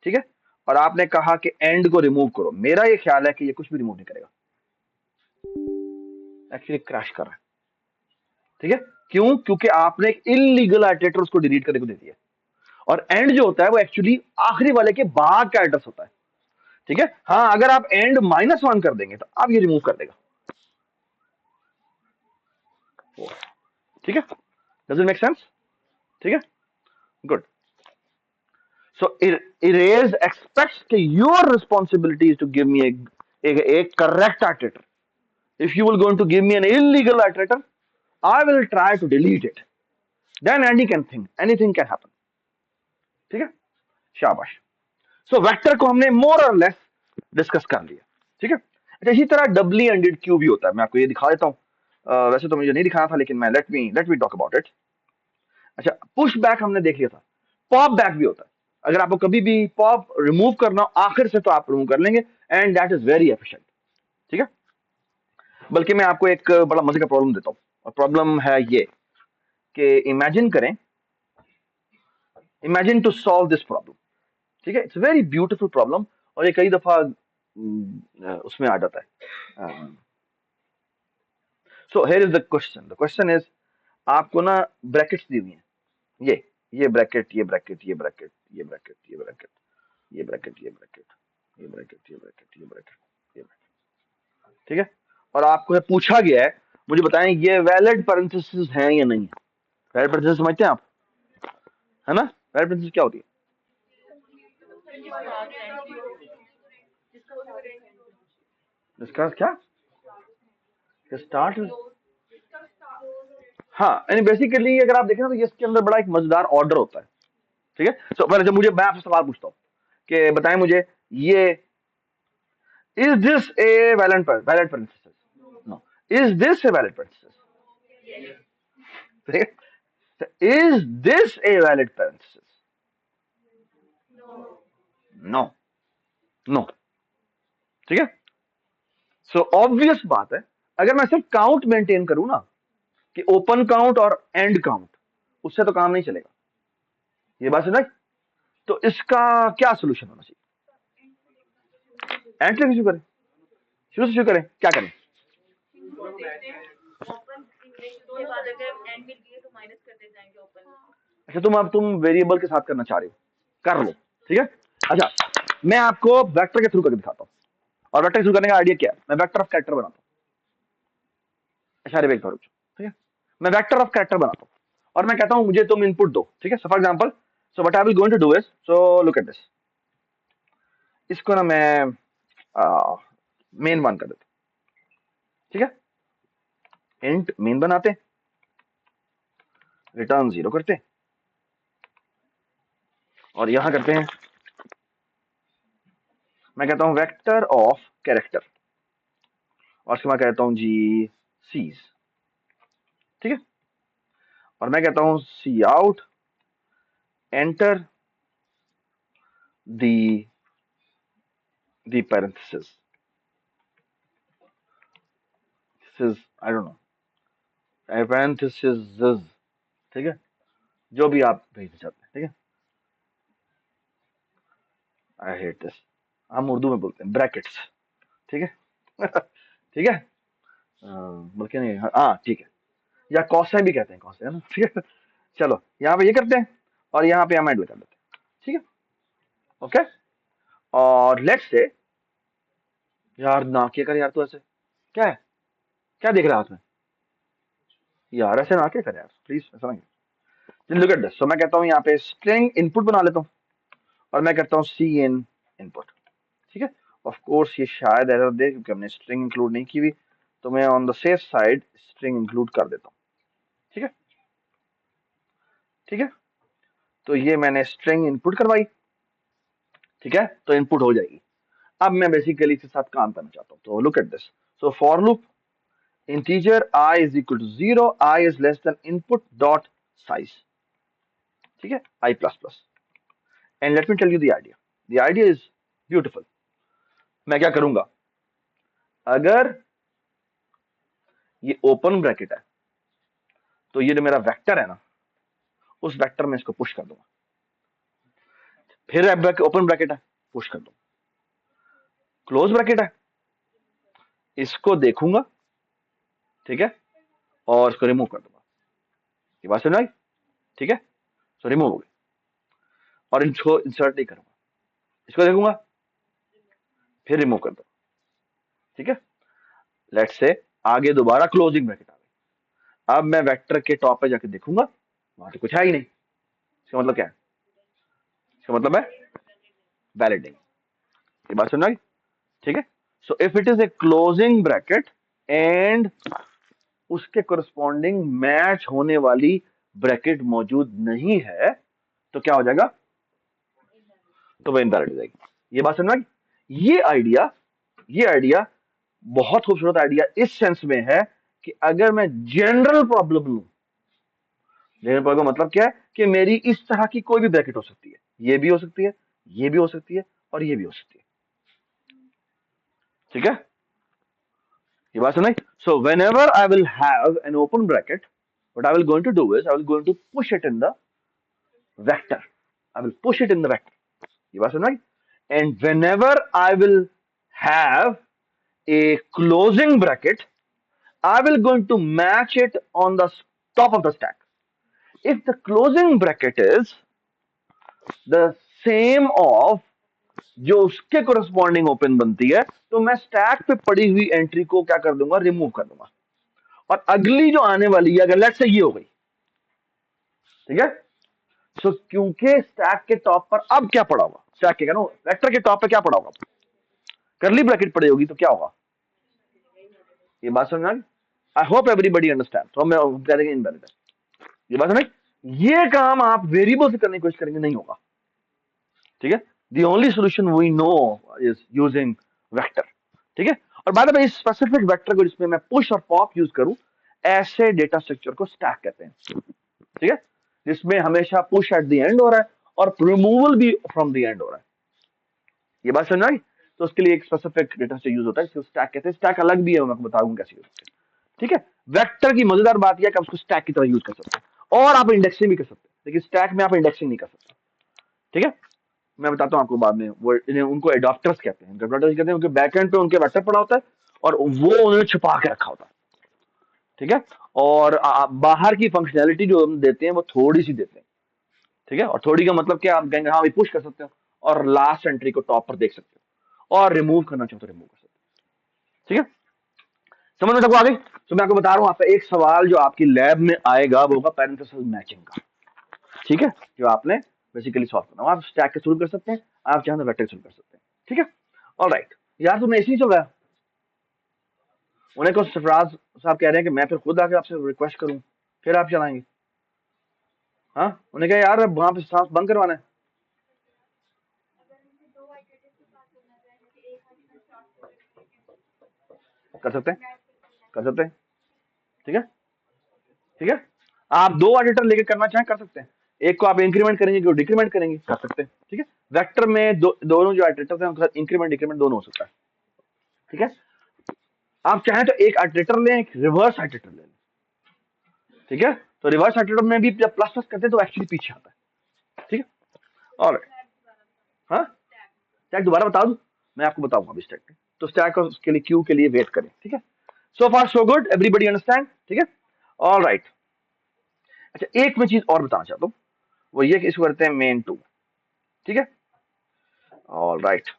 ठीक है, और आपने कहा कि एंड को रिमूव करो, मेरा ये ख्याल है कि ये कुछ भी रिमूव नहीं करेगा, एक्चुअली क्रैश कर रहा है। ठीक है, क्यों? क्योंकि आपने एक इलीगल आइटरेटर उसको डिलीट करने को दे दिया, और एंड जो होता है वो एक्चुअली आखिरी वाले के बाद का एड्रेस होता है। ठीक है, हाँ अगर आप एंड -1 कर देंगे तो आप ये रिमूव कर देगा। ठीक है, डज इट मेक सेंस? ठीक है, good. So erase expects that your responsibility is to give me a correct iterator. If you will going to give me an illegal iterator, I will try to delete it. Then Andy can think, anything can happen. ठीक है, शाबाश। So vector को हमने मोर और less discuss कर लिया। ठीक है, अच्छा इसी तरह डबली एंडेड क्यू भी होता है, मैं आपको ये दिखा देता हूँ। वैसे तो मुझे नहीं दिखाना था लेकिन मैं let me talk about it. अच्छा, पुश बैक हमने देख लिया था, पॉप बैक भी होता है। अगर आपको कभी भी पॉप रिमूव करना हो आखिर से तो आप रिमूव कर लेंगे, and that is very efficient. ठीक है, बल्कि मैं आपको एक बड़ा मजे का प्रॉब्लम देता हूँ, और प्रॉब्लम है ये कि इमेजिन करें, imagine to solve this problem. ठीक है, इट्स वेरी ब्यूटीफुल प्रॉब्लम, और ये कई दफा उसमें आ जाता है। So here is the question is, आपको ना ब्रैकेट्स दी हुई हैं, ये ब्रैकेट, ये ब्रैकेट, ये ब्रैकेट, ये ब्रैकेट, ये ब्रैकेट, ये ब्रैकेट, ये ब्रैकेट, ये ब्रैकेट, ये ब्रैकेट, ये ब्रैकेट, ये ब्रैकेट। ठीक है, और आपको ये पूछा गया है मुझे बताएं ये वैलिड पैरेंथेसिस हैं या नहीं। वैलिड पैरेंथेसिस समझते हैं आप, है ना? वैलिड पैरेंथेसिस क्या होती है? इसका क्या स्टार्ट, हाँ यानी बेसिकली अगर आप देखें ना तो ये इसके अंदर बड़ा एक मजेदार ऑर्डर होता है। ठीक है, सो पहले जब मुझे मैं आपसे सवाल पूछता हूँ कि बताएं मुझे ये is this a valid parenthesis, no, is this a valid parenthesis? ठीक है, is this a valid parenthesis? No, no. ठीक है, सो ऑब्वियस बात है, अगर मैं सिर्फ काउंट मेंटेन करूं ना कि ओपन काउंट और एंड काउंट, उससे तो काम नहीं चलेगा। ये बात समझ? तो इसका क्या सोल्यूशन होना चाहिए? एंड से शुरू करें, शुरू से शुरू करें, क्या करें? अच्छा, तुम वेरिएबल के साथ करना चाह रहे हो, कर लो। ठीक है, अच्छा मैं आपको वेक्टर के थ्रू करके दिखाता हूँ, और वेक्टर शुरू करने का आइडिया क्या है, मैं वेक्टर ऑफ कैरेक्टर बनाता हूँ। अच्छा अरे रुक, ठीक है, मैं वेक्टर ऑफ कैरेक्टर बनाता हूँ और मैं कहता हूँ मुझे तुम इनपुट दो। ठीक है, so for example, so what I will going to do is, so look at this, इसको ना मैं मेन वन कर देता हूँ। ठीक है, इंट मेन बनाते हैं, रिटर्न 0 करते हैं, और यहां करते हैं, मैं कहता हूं वेक्टर ऑफ कैरेक्टर, और उसके बाद कहता हूं जी सीज। ठीक है, और मैं कहता हूं C out enter the parenthesis. I don't know, parenthesis, ठीक है, जो भी आप भेजना चाहते हैं, ठीक है। आई हेट दिस, हम उर्दू में बोलते हैं ब्रैकेट्स, ठीक है। ठीक है, बल्कि नहीं, हाँ ठीक है, या कौसे भी कहते हैं, कौसे, है ना, ठीक है। चलो यहाँ पे ये करते हैं और यहाँ पे हम एड कर देते हैं, ठीक है, ओके। और लेट्स से, यार ना क्या कर यार, तू ऐसे क्या है, क्या देख रहा है हाथ में, यार ऐसे ना क्या कर यार, प्लीज ऐसा नहीं। लुक एट दिस, सो मैं कहता हूँ यहाँ पे स्ट्रिंग इनपुट बना लेता हूँ और मैं करता हूँ सी इन इनपुट, ठीक है। ऑफ कोर्स ये शायद एरर दे क्योंकि हमने स्ट्रिंग इंक्लूड नहीं की हुई, तो मैं on the safe side string include कर देता हूँ, ठीक है, ठीक है। तो ये मैंने स्ट्रिंग इनपुट करवाई, ठीक है, तो इनपुट हो जाएगी। अब मैं बेसिकली इसके साथ काम करना चाहता हूँ, तो look at this, so for loop integer I is equal to 0, I is less than input dot size, ठीक है, I plus plus, and let me tell you the idea is beautiful। मैं क्या करूंगा, अगर ये ओपन ब्रैकेट है तो ये जो मेरा वेक्टर है ना, उस वेक्टर में इसको पुश कर दूंगा, फिर ओपन ब्रैकेट है, पुश कर दूंगा, क्लोज ब्रैकेट है, इसको देखूंगा, ठीक है, और इसको रिमूव कर दूंगा, ये बात समझ आई, ठीक है। सो रिमूव हो गई, और इसको इंसर्ट नहीं करूंगा, इसको देखूंगा, फिर रिमूव कर दूंगा, ठीक है। लेट्स से आगे दोबारा क्लोजिंग ब्रैकेट आ गई, अब मैं वेक्टर के टॉप पे जाके देखूंगा, वहां तो कुछ है ही नहीं, इसका मतलब क्या है, इसका मतलब है वैलिड नहीं, ये बात सुन रहा है, ठीक है। So if it is a closing bracket and उसके कोरस्पॉन्डिंग मैच होने वाली ब्रैकेट मौजूद नहीं है, तो क्या हो जाएगा, तो वह इनवैलिड हो जाएगी, ये बात समझ में। ये आइडिया बहुत खूबसूरत आइडिया इस सेंस में है कि अगर मैं जनरल प्रॉब्लम लूं, जनरल प्रॉब्लम मतलब क्या है कि मेरी इस तरह की कोई भी ब्रैकेट हो सकती है, ये भी हो सकती है, ये भी हो सकती है, और ये भी हो सकती है, ठीक है, ये बात सुनाई। So when ever I will have an open bracket, what I will going to do is I will going to push it in the vector, I will push it in the vector, ये बात सुनाई। and whenever I will have a closing bracket, I will going to match it on the top of the stack, if the closing bracket is the same of जो उसके corresponding open बनती है, तो मैं stack पे पड़ी हुई entry को क्या कर दूंगा, रिमूव कर दूंगा, और अगली जो आने वाली है, अगर लेट्स से ये हो गई, ठीक है। सो क्योंकि स्टैक के टॉप पर अब क्या पड़ा होगा, स्टैक के ना वेक्टर के टॉप पे क्या पड़ा होगा, करली ब्रैकेट पड़ी होगी, तो क्या होगा, ये बात समझ में। आई होप एवरीबडी अंडरस्टैंड, तो हम कह देंगे इनवैलिड है, ये बात समझ। ये काम आप वेरिएबल से करने की कोशिश करेंगे, नहीं होगा, ठीक है। The only solution we know is using vector, ठीक है। और बाद में इस स्पेसिफिक वेक्टर को जिसमें मैं पुश और पॉप यूज करूं, ऐसे डेटा स्ट्रक्चर को स्टैक कहते हैं, ठीक है, जिसमें हमेशा पुश एट द एंड हो रहा है और रिमूवल भी फ्रॉम द एंड हो रहा है, ये बात समझ आई। तो उसके लिए एक स्पेसिफिक डेटा स्ट्रक्चर यूज होता है, इसको स्टैक कहते हैं। स्टैक अलग भी है, मैं आपको बताऊंगा कैसे यूज करते हैं, ठीक है। वेक्टर की मजेदार बात यह है कि आप उसको स्टैक की तरह यूज कर सकते हैं और आप इंडेक्सिंग भी कर सकते हैं, लेकिन स्टैक में आप इंडेक्सिंग नहीं कर सकते, ठीक है। मैं बताता हूँ आपको बाद में, वो इन्हें उनको एडॉप्टर्स कहते हैं, एडॉप्टर्स कहते हैं उनके बैकएंड पे उनके वेक्टर पड़ा होता है और वो उन्होंने छुपा के रखा होता है, ठीक है। और बाहर की फंक्शनैलिटी जो हम देते हैं वो थोड़ी सी देते हैं, ठीक है। और थोड़ी का मतलब क्या, आप कहेंगे हाँ भाई पुश कर सकते हो और लास्ट एंट्री को टॉप पर देख सकते हो और रिमूव करना चाहो तो रिमूव कर सकते हो, ठीक है। समझ में तक आ गई। तो मैं आपको बता रहा हूँ, आपका एक सवाल जो आपकी लैब में आएगा वो होगा पैरेंथेसिस मैचिंग का, ठीक है, जो आपने बेसिकली सॉल्व करना, आप स्टैक के थ्रू कर सकते हैं, आप चाहें तो वेक्टर के थ्रू कर सकते हैं, ठीक है। ऑलराइट, यार तुम्हें ऐसे ही चल रहा है, उन्हें को सरफराज साहब कह रहे हैं कि मैं फिर खुद आके आपसे रिक्वेस्ट करूं, फिर आप चलाएंगे, हाँ, उन्हें कहा यार वहां पे सांस बंद करवाना है, कर सकते हैं, कर सकते हैं, ठीक है, ठीक है। आप दो ऑडिटर लेके करना चाहें कर सकते हैं, एक को आप इंक्रीमेंट करेंगे, को डिक्रीमेंट करेंगे, कर सकते हैं, ठीक है। वेक्टर में दोनों जो ऑडिटर हैं उनके साथ इंक्रीमेंट डिक्रीमेंट दोनों हो सकता है, ठीक है। आप चाहें तो एक आइटरेटर लें, एक रिवर्स आइटरेटर ले लें, ठीक है। तो रिवर्स आइटरेटर में भी जब प्लस प्लस करते हैं तो एक्चुअली पीछे आता है, ठीक है। और हाँ, स्टैक दोबारा बता दूं, मैं आपको बताऊंगा अभी स्टैक। तो स्टैक और उसके लिए क्यू के लिए वेट करें, ठीक है। So far so good, everybody understand, ठीक है। All right. अच्छा, एक मैं चीज और बताना चाहता हूँ, वो ये कि इसको करते हैं मेन टू, ठीक है। All right.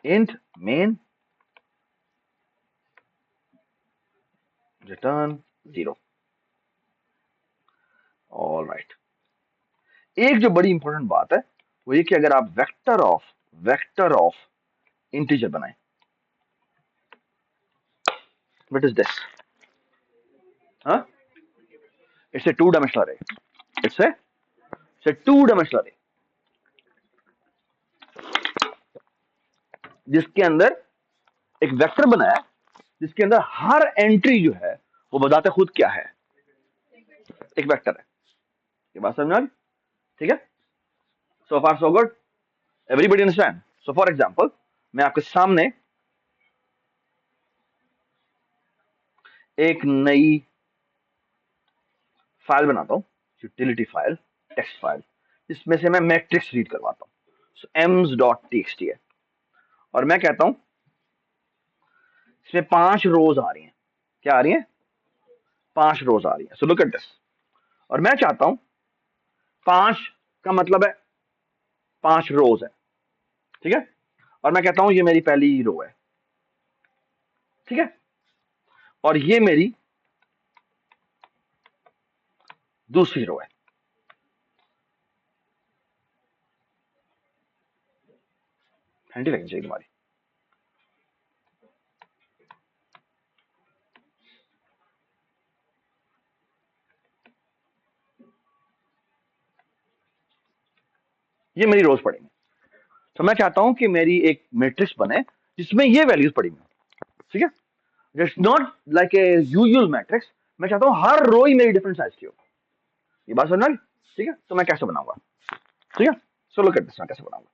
Int main return 0। All right. एक जो बड़ी इंपॉर्टेंट बात है वो ये कि अगर आप वेक्टर ऑफ इंटीजर बनाएं, व्हाट इज दिस? हाँ, इट्स ए टू डायमेंशनल अरे। इट्स ए टू डायमेंशनल अरे जिसके अंदर एक वेक्टर बनाया, जिसके अंदर हर एंट्री जो है वो बताते खुद क्या है, एक वेक्टर है। ये बात समझ आ रही? ठीक है। So far so good, everybody understand. So for example, मैं आपके सामने एक नई फाइल बनाता हूं, यूटिलिटी फाइल, टेक्स्ट फाइल, जिसमें से मैं मैट्रिक्स रीड करवाता हूं। ems.txt है, और मैं कहता हूं इसमें 5 रोज आ रही हैं। क्या आ रही हैं? 5 रोज आ रही हैं। सो लुक एट दिस। और मैं चाहता हूं 5 का मतलब है 5 रोज है, ठीक है। और मैं कहता हूं ये मेरी पहली रो है, ठीक है। और ये मेरी दूसरी रो है। ठंडी लगनी चाहिए तुम्हारी। ये मेरी रोज पड़ेंगी। तो मैं चाहता हूं कि मेरी एक मैट्रिक्स बने जिसमें ये वैल्यूज पड़ी हुई, ठीक है। It's not like a usual matrix. मैं चाहता हूं हर रो ही मेरी डिफरेंट साइज की हो। ये बात समझ, ठीक है। तो मैं कैसे बनाऊंगा, ठीक है। सो लुक एट दिस, मैं कैसे बनाऊंगा।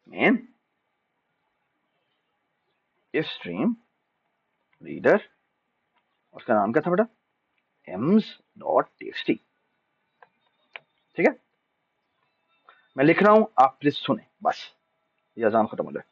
मेन इफ स्ट्रीम रीडर, उसका नाम क्या था बेटा? ems.txt, ठीक है। मैं लिख रहा हूं, आप प्लीज सुने बस, ये अजान खत्म हो जाए।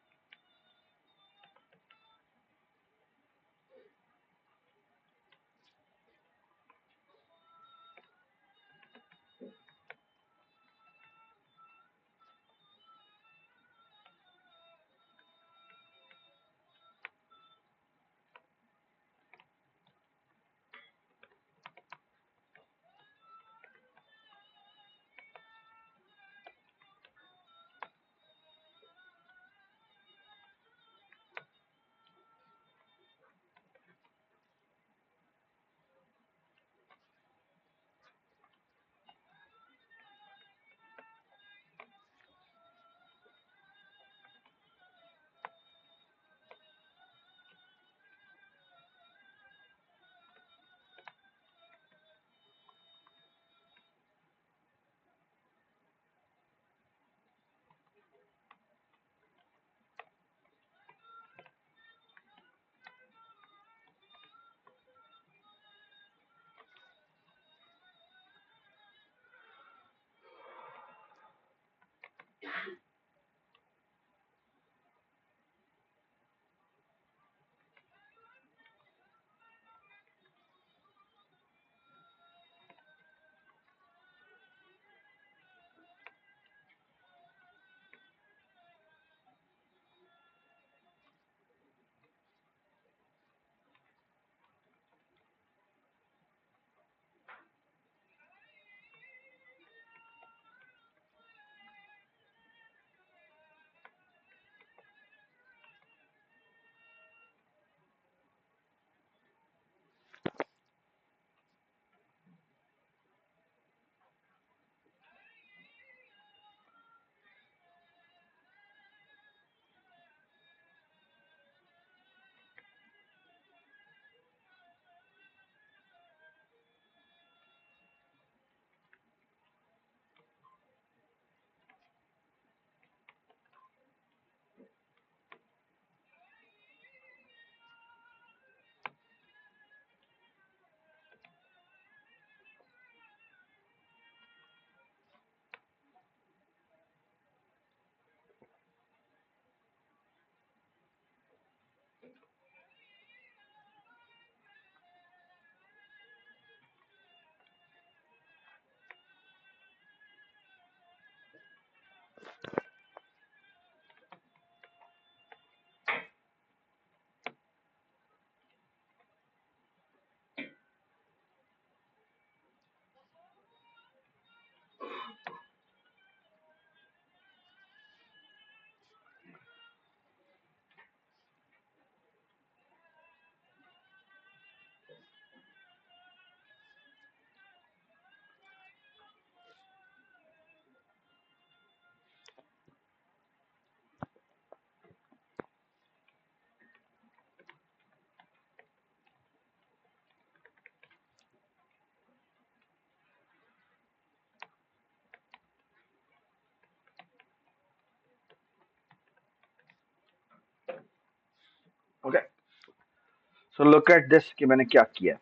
सो लुक एट दिस कि मैंने क्या किया।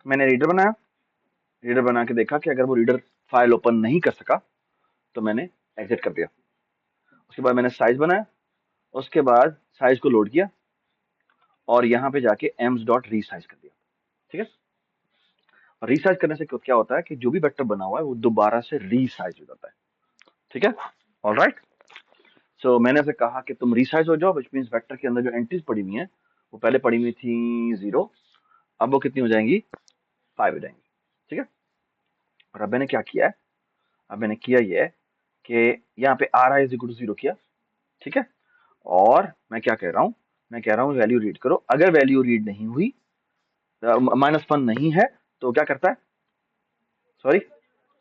मैंने रीडर बनाया, रीडर बना के देखा कि अगर वो रीडर फाइल ओपन नहीं कर सका तो मैंने एग्जिट कर दिया। उसके बाद मैंने साइज बनाया, उसके बाद साइज को लोड किया और यहाँ पे जाके एम्स डॉट रीसाइज कर दिया। ठीक है, और रीसाइज करने से क्या होता है कि जो भी वेक्टर बना हुआ है वो दोबारा से रीसाइज हो जाता है। ठीक है, ऑलराइट। सो मैंने से कहा कि तुम रीसाइज हो जाओ, विच मींस वेक्टर के अंदर जो एंट्रीज पड़ी हुई हैं वो पहले पड़ी हुई थी 0, अब वो कितनी हो जाएंगी, 5 हो जाएंगी। ठीक है, और अब मैंने क्या किया है, अब मैंने किया ये है कि यहाँ पे R I is equal to 0 किया। ठीक है, और मैं क्या कह रहा हूँ, मैं कह रहा हूँ वैल्यू रीड करो। अगर वैल्यू रीड नहीं हुई, -1 नहीं है, तो क्या करता है, सॉरी,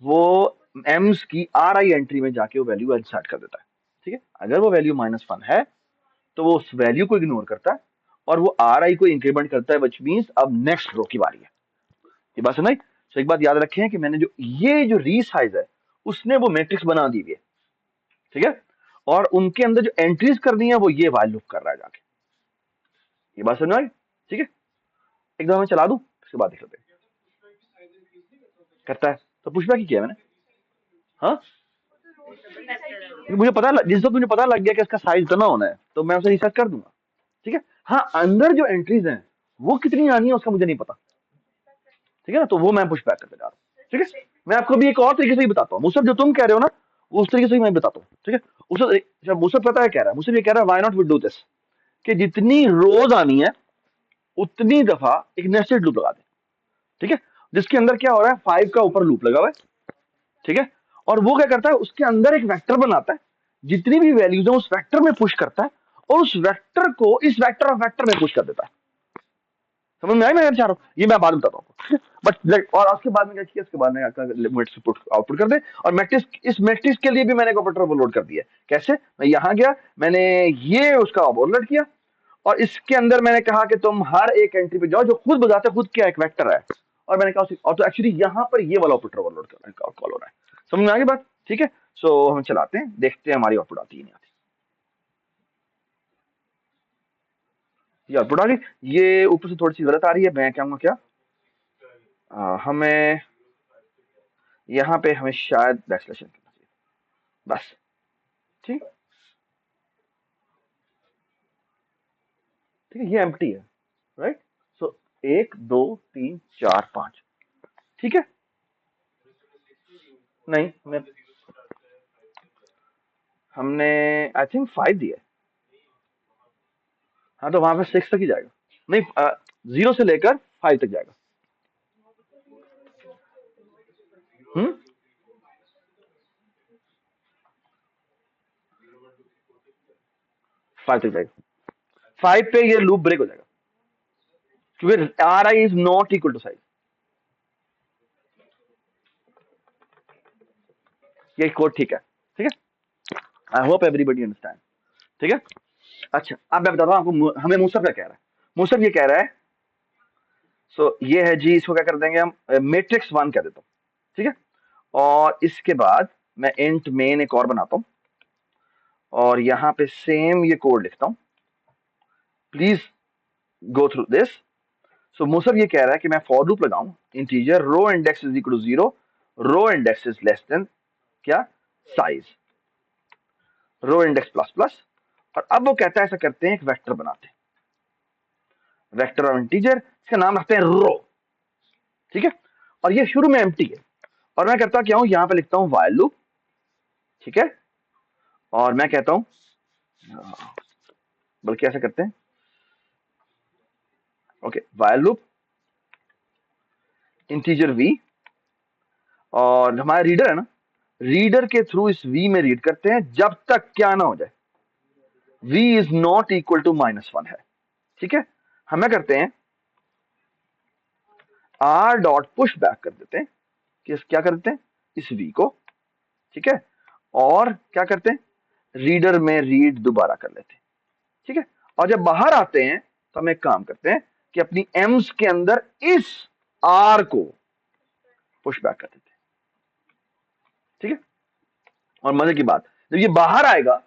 वो एम्स की आर आई एंट्री में जाके वो वैल्यू इंसर्ट कर देता है। ठीक है, अगर वो वैल्यू -1 है तो वो उस वैल्यू को इग्नोर करता है और वो आर आई को इंक्रीमेंट करता है, विच मींस अब नेक्स्ट रो की बारी है। ये बात सुनाई। तो एक बात याद रखें कि मैंने जो ये जो रीसाइज है उसने वो मैट्रिक्स बना दी है। ठीक है, और उनके अंदर जो एंट्रीज करनी है वो ये वाइल लूप कर रहा है जाके। ये बात समझ में आई। ठीक है, एक दफा मैं चला दूं, उसके बाद देख लेते हैं। करता है तो पुशबैक ही किया मैंने। हाँ, मुझे पता, जिस वक्त मुझे पता लग गया कि इसका साइज इतना होना है तो मैं उसे रिसर्च कर दूंगा। ठीक है, हाँ, अंदर जो एंट्रीज हैं वो कितनी आनी है उसका मुझे नहीं पता। ठीक है ना, तो वो मैं पुशबैक करके जा रहा हूँ। ठीक है, मैं आपको भी एक और तरीके से ही बताता हूँ। मुझसे जो तुम कह रहे हो ना उस तरीके से ही मैं बताता हूँ। ठीक है, उसे मुझसे पता है कह रहा है, मुझसे ये कह रहा है why not we do this, कि जितनी रोज आनी है उतनी दफा एक नेस्टेड लूप लगा दे। ठीक है, जिसके अंदर क्या हो रहा है, 5 का ऊपर लूप लगा हुआ है। ठीक है, और वो क्या करता है, उसके अंदर एक वेक्टर बनाता है, जितनी भी वैल्यूज है उस वेक्टर में पुश करता है और उस वेक्टर को इस वेक्टर ऑफ वेक्टर में पुश कर देता है। समझ में आई मैं चाह रहा हूँ, ये मैं बाद में बताता हूँ। बट और उसके बाद में क्या किया, उसके बाद में आउटपुट कर दे। और मैट्रिक्स, इस मैट्रिक्स के लिए भी मैंने ऑपरेटर ओवरलोड कर दिया। कैसे, मैं यहाँ गया, मैंने ये उसका ओवरलोड किया और इसके अंदर मैंने कहा कि तुम हर एक एंट्री पे जाओ जो खुद बजाते खुद क्या एक वेक्टर है, और मैंने कहा और तो एक्चुअली यहाँ पर ये वाला ऑपरेटर ओवरलोड कॉल हो रहा है। समझ में आ गई बात। ठीक है, सो हम चलाते हैं, देखते हैं हमारी आउटपुट आती है नहीं आती। ये आउटपुट आ गई। ये ऊपर से थोड़ी सी गलत आ रही है, मैं कहूँगा क्या, हमें यहाँ पे हमें शायद बैकस्लैश करना चाहिए बस। ठीक, ठीक है, ये एम्प्टी है, राइट। सो 1 2 3 4 5, ठीक है। नहीं, हमने आई थिंक 5 दिया है। हाँ, तो वहां पे 6 तक ही जाएगा। नहीं, 0 से लेकर 5 तक जाएगा। हम्म, 5 तक जाएगा। 5 पे ये लूप ब्रेक हो जाएगा क्योंकि R I is not equal to size. ये कोड ठीक है। ठीक है, आई होप एवरीबडी अंडरस्टैंड। ठीक है, अच्छा, अब मैं बताता हूँ आपको हमें मूसर क्या कह रहा है। मूसर ये कह रहा है, सो ये है जी, इसको क्या कर देंगे हम, मैट्रिक्स 1 कह देता हूँ। ठीक है, और इसके बाद मैं इंट मेन एक और बनाता हूँ और यहाँ पे सेम ये कोड लिखता हूँ। Please go through this. So मूसर ये कह रहा है कि मैं फॉर लूप लगाऊं, integer row index is equal to 0, row index is less than क्या, size, row index plus plus. और अब वो कहता है ऐसा करते हैं, एक वेक्टर बनाते हैं, वेक्टर और इंटीजर, इसका नाम रखते हैं रो। ठीक है, और ये शुरू में एम्प्टी है और मैं करता क्या हूं, यहां पे लिखता हूं वाइल लूप। ठीक है, और मैं कहता हूं, बल्कि ऐसा करते हैं, okay, while loop integer V, और हमारा रीडर है ना, रीडर के थ्रू इस वी में रीड करते हैं जब तक क्या ना हो जाए, v is not equal to -1 है। ठीक है, हम क्या करते हैं, r डॉट पुश बैक कर देते हैं, कि क्या कर देते हैं इस v को। ठीक है, और क्या करते हैं, रीडर में रीड दोबारा कर लेते हैं। ठीक है, और जब बाहर आते हैं तो हम एक काम करते हैं कि अपनी एम्स के अंदर इस r को पुश बैक कर देते हैं। ठीक है, और मजे की बात, जब ये बाहर आएगा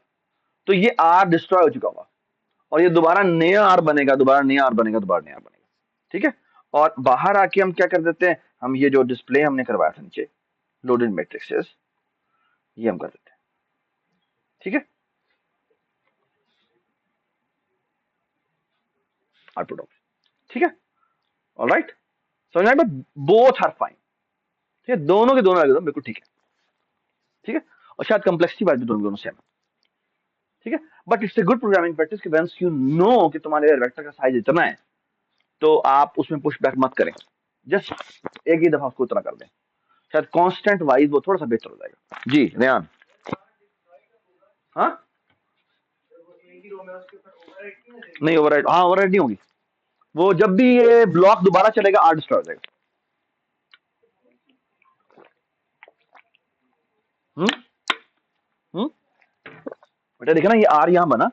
तो ये r डिस्ट्रॉय हो चुका होगा और ये दोबारा नया आर बनेगा, दोबारा नया आर बनेगा, दोबारा नया आर बनेगा, ठीक है। और बाहर आके हम क्या कर देते हैं, हम ये जो डिस्प्ले हमने करवाया था नीचे लोडेड मैट्रिक्सेस, ये हम कर देते हैं, ठीक है। आउटपुट ऑफ, ठीक है, ऑलराइट, समझ में आया? बोथ आर फाइन, ठीक है, दोनों के दोनों एकदम बिल्कुल ठीक है, ठीक है। और शायद कॉम्प्लेक्सिटी वाइज भी दोनों दोनों सेम है, ठीक है। But it's a good programming practice कि वंस यू नो कि तुम्हारे वेक्टर का साइज इतना है, तो आप उसमें पुश बैक मत करें, जस्ट एक ही दफा उसको उतना कर दें, शायद कांस्टेंट वाइज वो थोड़ा सा बेहतर हो जाएगा। जी रेयान, हाँ नहीं ओवरराइड, हाँ ओवरराइड नहीं होगी, वो जब भी ये ब्लॉक दोबारा चलेगा आर डिस्ट्रॉय हो जाएगा। हम्म बेटा देखा ना, ये आर यहां बना,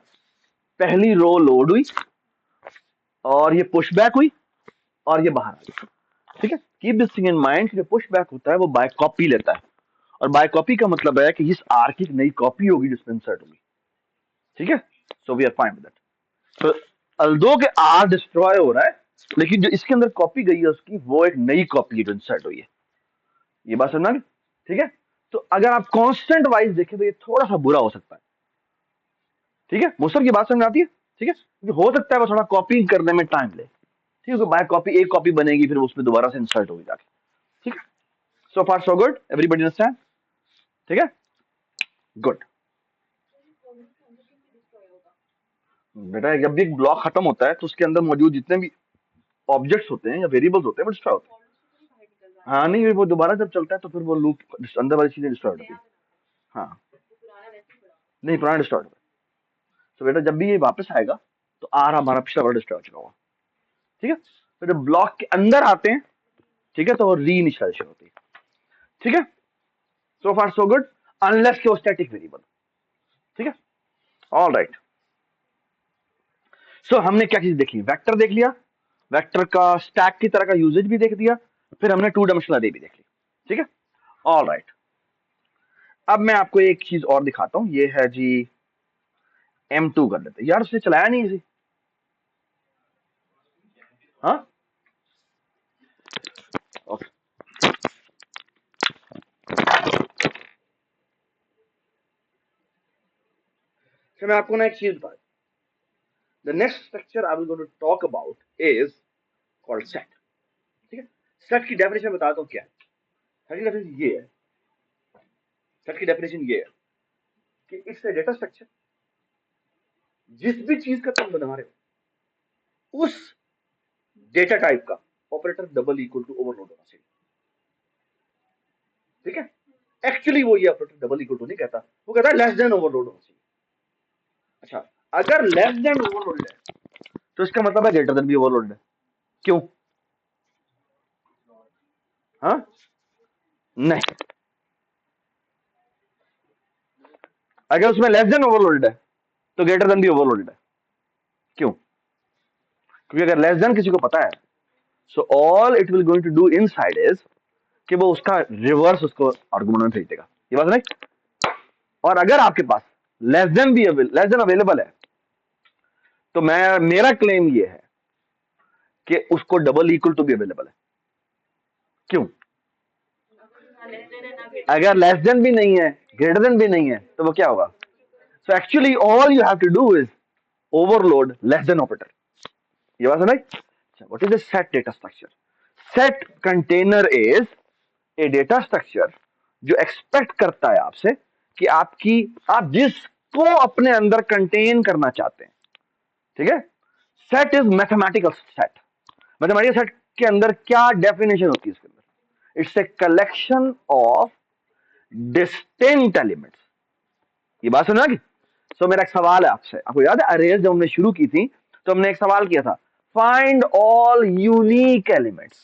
पहली रो लोड हुई और ये पुश बैक हुई और ये बाहर आ गई, ठीक है। Keep this thing in mind, जो पुश बैक होता है वो बाय कॉपी लेता है, और बाय कॉपी का मतलब है कि इस आर की एक नई कॉपी होगी जिसमें इंसर्ट होगी, ठीक है। So we are fine with that. तो अल्दो के आर डिस्ट्रॉय हो रहा है, लेकिन जो इसके अंदर कॉपी गई है उसकी, वो एक नई कॉपी है जो इंसर्ट हुई है, ये बात समझना, ठीक है। तो अगर आप कांस्टेंट वाइज देखें तो ये थोड़ा सा बुरा हो सकता है, ठीक है। मुसर की बात समझ आती है, ठीक है, क्योंकि हो सकता है वो थोड़ा कॉपी करने में टाइम ले, ठीक है, बाय कॉपी एक कॉपी बनेगी फिर उसमें दोबारा से इंसर्ट होगी जाके, ठीक है। So far so good, everybody understand, ठीक है, गुड। बेटा जब भी एक ब्लॉक खत्म होता है तो उसके अंदर मौजूद जितने भी ऑब्जेक्ट्स होते हैं या वेरिएबल्स होते हैं वो डिस्ट्रॉय होते हैं। हाँ नहीं, वो दोबारा जब चलता है तो फिर वो लूप अंदर वाली चीजें डिस्ट्रॉय होती है। हाँ नहीं, पुराना डिस्ट्रॉय होता है। तो बेटा जब भी ये वापस आएगा तो आर हमारा पिछला वाला डिस्ट्रॉय हो चुका होगा, ठीक है। तो जब ब्लॉक के अंदर आते हैं, ठीक है, तो वो री इनिशियलाइजेशन होती है, ठीक है। So far so good, unless के वो स्टैटिक वेरिएबल, ठीक है, ऑल राइट। सो हमने क्या चीज देख ली, वेक्टर देख लिया, वेक्टर का स्टैक की तरह का यूजेज भी देख दिया, फिर हमने टू डायमेंशनल अरे भी देख ली, ठीक है, ऑल राइट। अब मैं आपको एक चीज और दिखाता हूं, ये है जी M2 कर लेते यार, उसने चलाया नहीं इसे, हाँ ओके। तो मैं आपको ना एक चीज बता, the next structure I will going to talk about is called set, ठीक है। सेट की डेफिनेशन बताता हूं क्या है। सेट की डेफिनेशन ये है, सेट की डेफिनेशन ये है कि इट्स ए डेटा स्ट्रक्चर, जिस भी चीज का तुम बना रहे हो उस डेटा टाइप का operator double equal to overload होना चाहिए, ठीक है। एक्चुअली वो ये ऑपरेटर डबल इक्वल टू नहीं कहता, वो कहता है लेस देन ओवरलोड होना चाहिए। अच्छा, अगर लेस देन ओवरलोड है तो इसका मतलब है ग्रेटर देन भी ओवरलोड है, क्यों? हाँ नहीं, अगर उसमें लेस देन ओवरलोडेड है तो ग्रेटर देन भी ओवरलोडेड है, क्यों? क्योंकि अगर लेस देन किसी को पता है, so all it will going to do inside is कि वो उसका रिवर्स उसको आर्गुमेंट में भेज देगा, ये बात नहीं। और अगर आपके पास लेस देन भी लेस देन अवेलेबल है, तो मैं मेरा क्लेम ये है कि उसको डबल इक्वल टू भी अवेलेबल है, क्यों? अगर लेस देन भी नहीं है ग्रेटर देन भी नहीं है तो वो क्या होगा? So actually all you have to do is overload less than operator, ये बात है। What is a set data structure? Set container is a data structure जो एक्सपेक्ट करता है आपसे कि आप जिसको अपने अंदर कंटेन करना चाहते हैं, ठीक है। Set is mathematical set, mathematical set के अंदर क्या डेफिनेशन होती है इसके अंदर? It's a collection of distinct elements, ये बात समझा कि? सो मेरा एक सवाल है आपसे, आपको याद है अरेज जब हमने शुरू की थी तो हमने एक सवाल किया था, फाइंड ऑल यूनिक एलिमेंट्स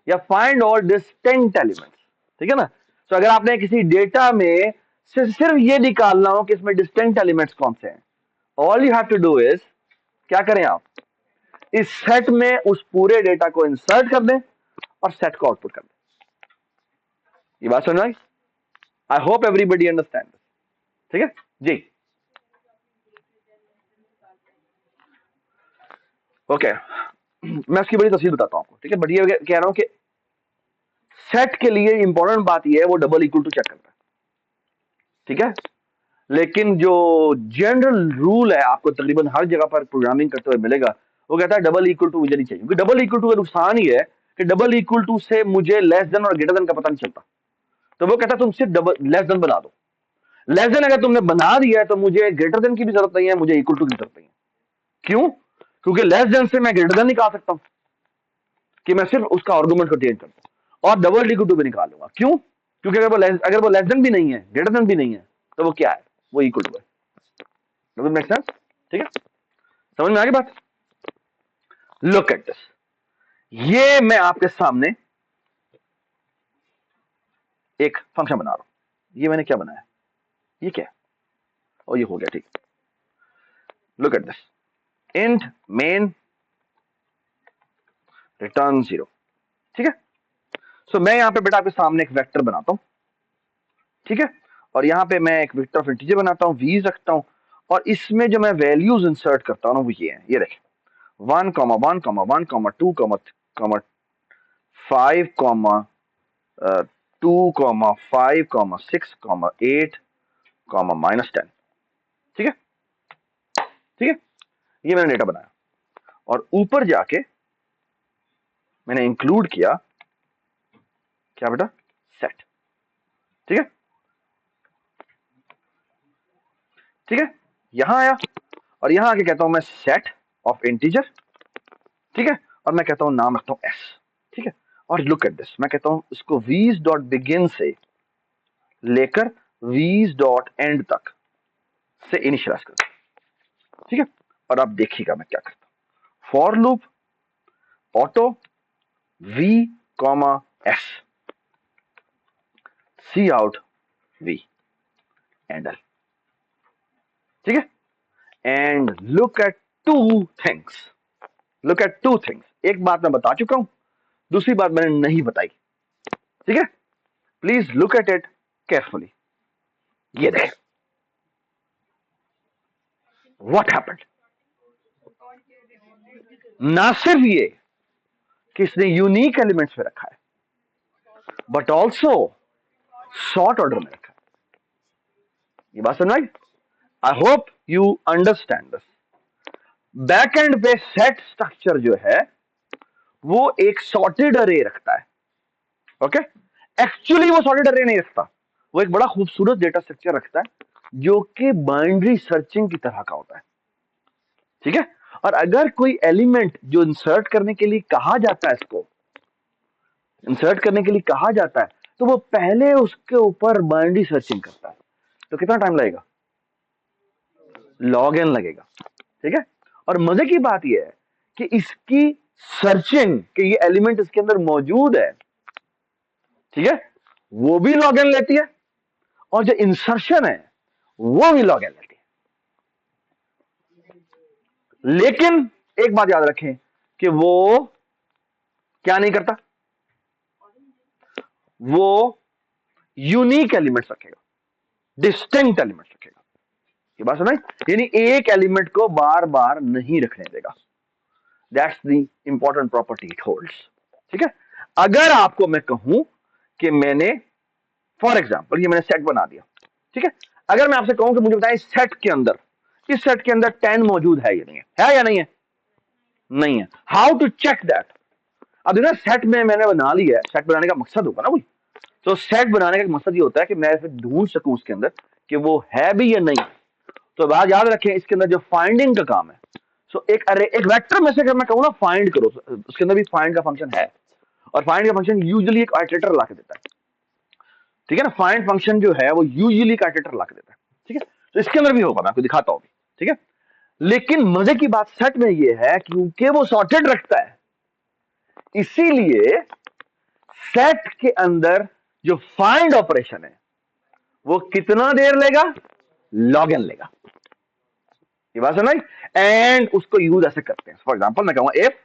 या फाइंड ऑल डिस्टिंक्ट एलिमेंट्स, ठीक है ना। तो अगर आपने किसी डेटा में सिर्फ ये निकालना हो कि इसमें डिस्टिंक्ट एलिमेंट्स कौन से हैं, all you have to do is, क्या करें आप, इस सेट में उस पूरे डेटा को इंसर्ट कर दें और सेट को आउटपुट कर दें, ये बात समझ आई? आई होप एवरीबडी अंडरस्टैंड, ठीक है जी। ओके, मैं इसकी बड़ी तफसील बताता हूँ आपको, ठीक है। बट ये कह रहा हूं कि सेट के लिए इंपॉर्टेंट बात ये है वो डबल इक्वल टू चेक करता है, ठीक है। लेकिन जो जनरल रूल है आपको तकरीबन हर जगह पर प्रोग्रामिंग करते हुए मिलेगा, वो कहता है डबल इक्वल टू मुझे नहीं चाहिए, क्योंकि डबल इक्वल टू का नुकसान ये है कि डबल इक्वल टू से मुझे लेस देन और ग्रेटर देन का पता नहीं चलता। तो वो कहता है तुम सिर्फ डबल लेस देन बना दो। लेस देन अगर तुमने बना दिया है तो मुझे ग्रेटर देन की भी जरूरत नहीं है, मुझे इक्वल टू की जरूरत नहीं है। क्यों? क्योंकि लेस देन से मैं ग्रेटर देन निकाल सकता हूं कि मैं सिर्फ उसका आर्गुमेंट को चेंज कर दूं, और डबल इक्वल टू भी निकाल लूंगा। क्यों? क्योंकि अगर वो लेस देन भी नहीं है ग्रेटर देन भी नहीं है तो वो क्या है, वो इक्वल टू है। Does it make sense? ठीक है, समझ में आ गई बात? लुक एट दिस, ये मैं आपके सामने एक फंक्शन बना रहा हूं। ये मैंने क्या बनाया, ये क्या है? और ये हो गया, ठीक। Look at this, int main return 0, ठीक है। सो मैं यहां पे बेटा आपके सामने एक वेक्टर बनाता हूं, ठीक है। और यहां पे मैं एक वेक्टर ऑफ इंटीजर बनाता हूं, वीज रखता हूं, और इसमें जो मैं वैल्यूज इंसर्ट करता हूं ना वो ये है, ये देखें 1 1 1 2 5 2 5 6 8 -10, ठीक है, ठीक है। ये मैंने डेटा बनाया और ऊपर जाके मैंने इंक्लूड किया क्या बेटा, सेट, ठीक है, ठीक है। यहां आया और यहां आके कहता हूं मैं सेट ऑफ इंटीजर, ठीक है, और मैं कहता हूं नाम रखता हूं एस, ठीक है। और लुक एट दिस, मैं कहता हूं इसको वीज डॉट बिगिन से लेकर वीज डॉट एंड तक से इनिशियलाइज कर, ठीक है। और आप देखिएगा मैं क्या करता हूं, for loop auto V comma S cout V endl, ठीक है। And look at two things, look at two things. एक बात मैं बता चुका हूं, दूसरी बात मैंने नहीं बताई, ठीक है। Please look at it carefully. ये देख व्हाट हैपेंड, ना सिर्फ ये कि इसने यूनिक एलिमेंट्स में रखा है बट ऑल्सो शॉर्ट ऑर्डर में रखा है। ये बात समझ आई? I hope you understand this. Back end पे सेट स्ट्रक्चर जो है वो एक सॉर्टेड अरे रखता है, ओके। एक्चुअली वो सॉर्टेड अरे नहीं रखता, वो एक बड़ा खूबसूरत डेटा स्ट्रक्चर रखता है जो कि बाइनरी सर्चिंग की तरह का होता है, ठीक है। और अगर कोई एलिमेंट जो इंसर्ट करने के लिए कहा जाता है, इसको इंसर्ट करने के लिए कहा जाता है, तो वो पहले उसके ऊपर बाइनरी सर्चिंग करता है। तो कितना टाइम लगेगा, लॉग एन लगेगा, ठीक है। और मजे की बात यह है कि इसकी सर्चिंग कि ये एलिमेंट इसके अंदर मौजूद है, ठीक है, वो भी लॉग एन लेती है, और जो इंसर्शन है वो भी लॉग एन लेती है। लेकिन एक बात याद रखें कि वो क्या नहीं करता, वो यूनिक एलिमेंट्स रखेगा, डिस्टिंक्ट एलिमेंट्स रखेगा। ये बात सुनाई, यानी एक एलिमेंट को बार बार नहीं रखने देगा। That's the important property it holds, ठीक है। अगर आपको मैं कहूं कि मैंने फॉर एग्जाम्पल ये मैंने सेट बना दिया, ठीक है। अगर मैं आपसे कहूं कि मुझे बताएं सेट के अंदर, इस सेट के अंदर 10 मौजूद है या नहीं है या नहीं है? नहीं है। How to check that? अब देखना, सेट में मैंने बना लिया है, सेट बनाने का मकसद होगा ना कोई, तो सेट बनाने का मकसद ये होता है कि मैं फिर ढूंढ सकूं उसके अंदर कि वो है भी या नहीं। तो बात याद रखें, इसके अंदर जो फाइंडिंग का काम है, सो एक अरे एक वेक्टर में से अगर मैं कहूं ना फाइंड करो, उसके अंदर भी फाइंड का फंक्शन है, और फाइंड का फंक्शन यूजुअली एक आइटरेटर ला के देता है, ठीक है ना। फाइंड फंक्शन जो है वो यूजुअली एक आइटरेटर ला के देता है, ठीक है। तो इसके अंदर भी होगा, मैं आपको दिखाता हूं, ठीक है। लेकिन मजे की बात सेट में ये है क्योंकि वो सॉर्टेड रखता है, इसीलिए सेट के अंदर जो फाइंड ऑपरेशन है वो कितना देर लेगा, लॉग एन लेगा। ये बात समझ? एंड उसको यूज ऐसे करते हैं, फॉर एग्जांपल मैं कहूंगा इफ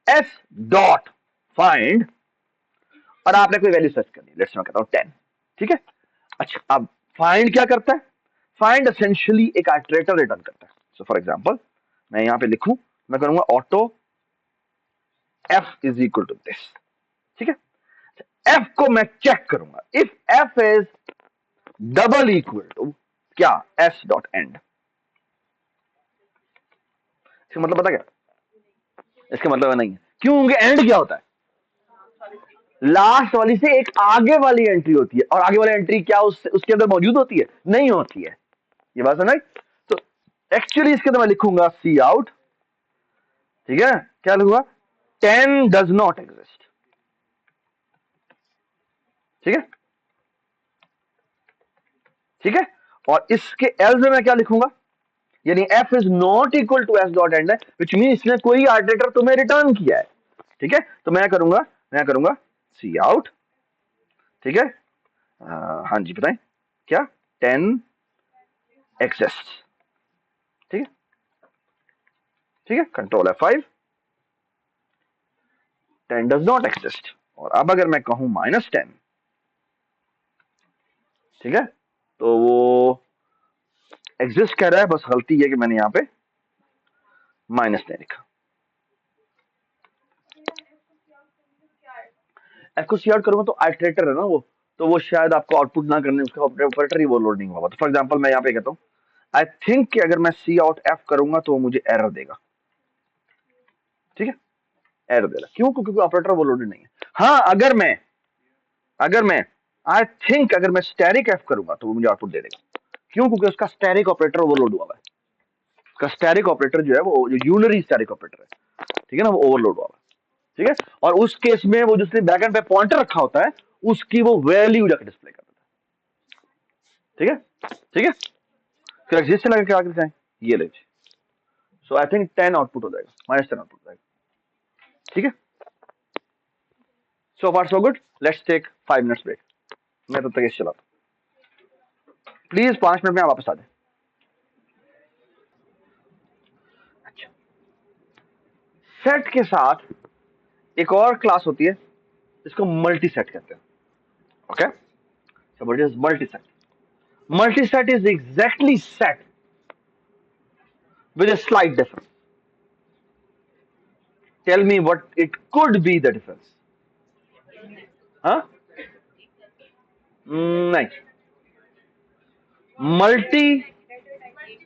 एस डॉट फाइंड, और आपने कोई वैल्यू सर्च करनी है, लेट्स मैं कहता हूं 10, ठीक है। अच्छा, अब फाइंड क्या करता है? फाइंड एसेंशियली एक आइटरेटर रिटर्न करता है। सो फॉर एग्जांपल मैं यहां पे लिखूं मैं करूंगा auto F is equal to this, ठीक है। एफ को मैं चेक करूंगा, if F is double equal to क्या, एस डॉट एंड। इसका मतलब पता क्या, इसका मतलब नहीं है, क्यों, क्योंकि एंड क्या होता है, लास्ट वाली से एक आगे वाली एंट्री होती है, और आगे वाली एंट्री क्या उसके अंदर मौजूद होती है, नहीं होती है। ये बात समझ। तो एक्चुअली इसके अंदर मैं लिखूंगा सी आउट, ठीक है, क्या लिखूंगा, 10 डज नॉट एग्जिस्ट, ठीक है, ठीक है। और इसके एल्स में मैं क्या लिखूंगा, यानी F is not equal to S dot end है, विच मीन इसने कोई आर्टिटर तुम्हें रिटर्न किया है, ठीक है। तो मैं करूंगा सी आउट, ठीक है, हाँ जी बताएं क्या, 10 एग्जिस्ट, ठीक है, ठीक है, control F5, 10 does not exist. और अब अगर मैं कहूं -10, ठीक है, तो वो एग्जिस्ट कह रहा है, बस गलती है कि मैंने यहां पे -10 लिखा। एफ को सी आउट करूंगा तो आइटरेटर है ना वो, तो वो शायद आपको आउटपुट ना करने, उसका ऑपरेटर ही वो लोड नहीं होगा। तो फॉर एग्जांपल मैं यहाँ पे कहता हूँ आई थिंक कि अगर मैं सी आउट एफ करूंगा तो वो मुझे एरर देगा, ठीक है, एरर देगा, क्यों, क्योंकि ऑपरेटर वो लोडेड नहीं है। हाँ, अगर मैं आई थिंक अगर मैं स्टैटिक एफ करूंगा तो वो मुझे आउटपुट दे देगा, क्यों, क्योंकि उसका स्टैटिक ऑपरेटर ओवरलोड हुआ है, उसका स्टैटिक ऑपरेटर जो है वो जो यूनरी स्टैटिक ऑपरेटर है, ठीक है ना, वो ओवरलोड हुआ है, ठीक है। और उस केस में वो जिसने बैकएंड पे पॉइंटर रखा होता है उसकी वो वैल्यू जाकर डिस्प्ले कर देता है, ठीक है, ठीक है। फिर एग्जिस्ट से लगा क्या करते हैं, ये ले, सो आई थिंक 10 आउटपुट हो जाएगा, -10 आउटपुट हो जाएगा, ठीक है। So far so good, let's take 5 minutes break, मैं तब तक इस चलाता हूं, प्लीज 5 मिनट में आप वापस आ जाए। अच्छा, सेट के साथ एक और क्लास होती है, इसको मल्टी सेट कहते हैं, okay. So what is multi set, multi set is exactly set with a slight difference. Tell me what it could be the difference. हाँ, नहीं, मल्टी,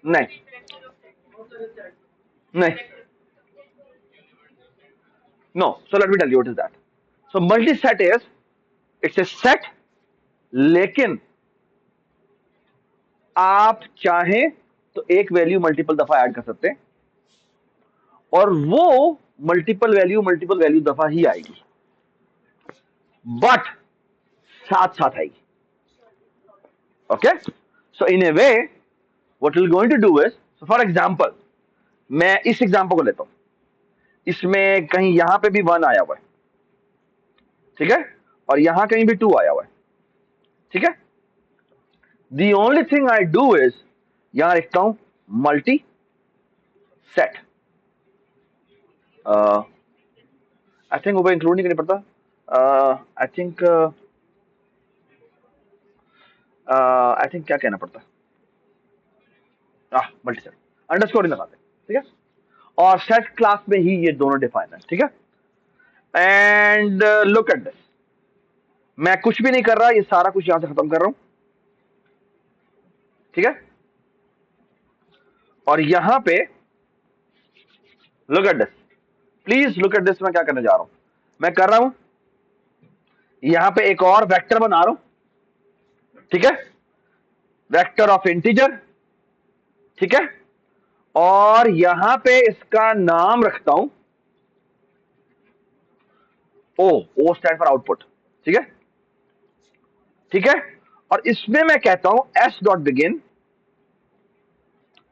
नहीं, नहीं, no. So let me tell you what is that. So multi set is, it's a set, लेकिन आप चाहें तो एक value multiple दफा ऐड कर सकते हैं, और वो मल्टीपल वैल्यू दफा ही आएगी, बट साथ साथ आएगी, okay. So in a way what will going to do is, so for example मैं इस एग्जांपल को लेता हूं, इसमें कहीं यहां पे भी 1 आया हुआ है, ठीक है, और यहां कहीं भी 2 आया हुआ है, ठीक है। The only thing I do is, यहां लिखता हूं मल्टी सेट, आई थिंक वो इंक्लूड नहीं करना पड़ता, आई थिंक क्या कहना पड़ता है, मल्टी सेट, अंडरस्कोर ही लगाते, ठीक है, और सेट क्लास में ही ये दोनों डिफाइन है, ठीक है। एंड लुक एट दिस, मैं कुछ भी नहीं कर रहा, ये सारा कुछ यहां से खत्म कर रहा हूं, ठीक है। और यहां पे look at this, please look at this, मैं क्या करने जा रहा हूं, मैं कर रहा हूं यहां पे एक और वेक्टर बना रहा हूं, ठीक है, वेक्टर ऑफ इंटीजर, ठीक है, और यहां पे इसका नाम रखता हूं ओ स्टैंड फॉर आउटपुट, ठीक है, ठीक है। और इसमें मैं कहता हूं एस डॉट बिगिन,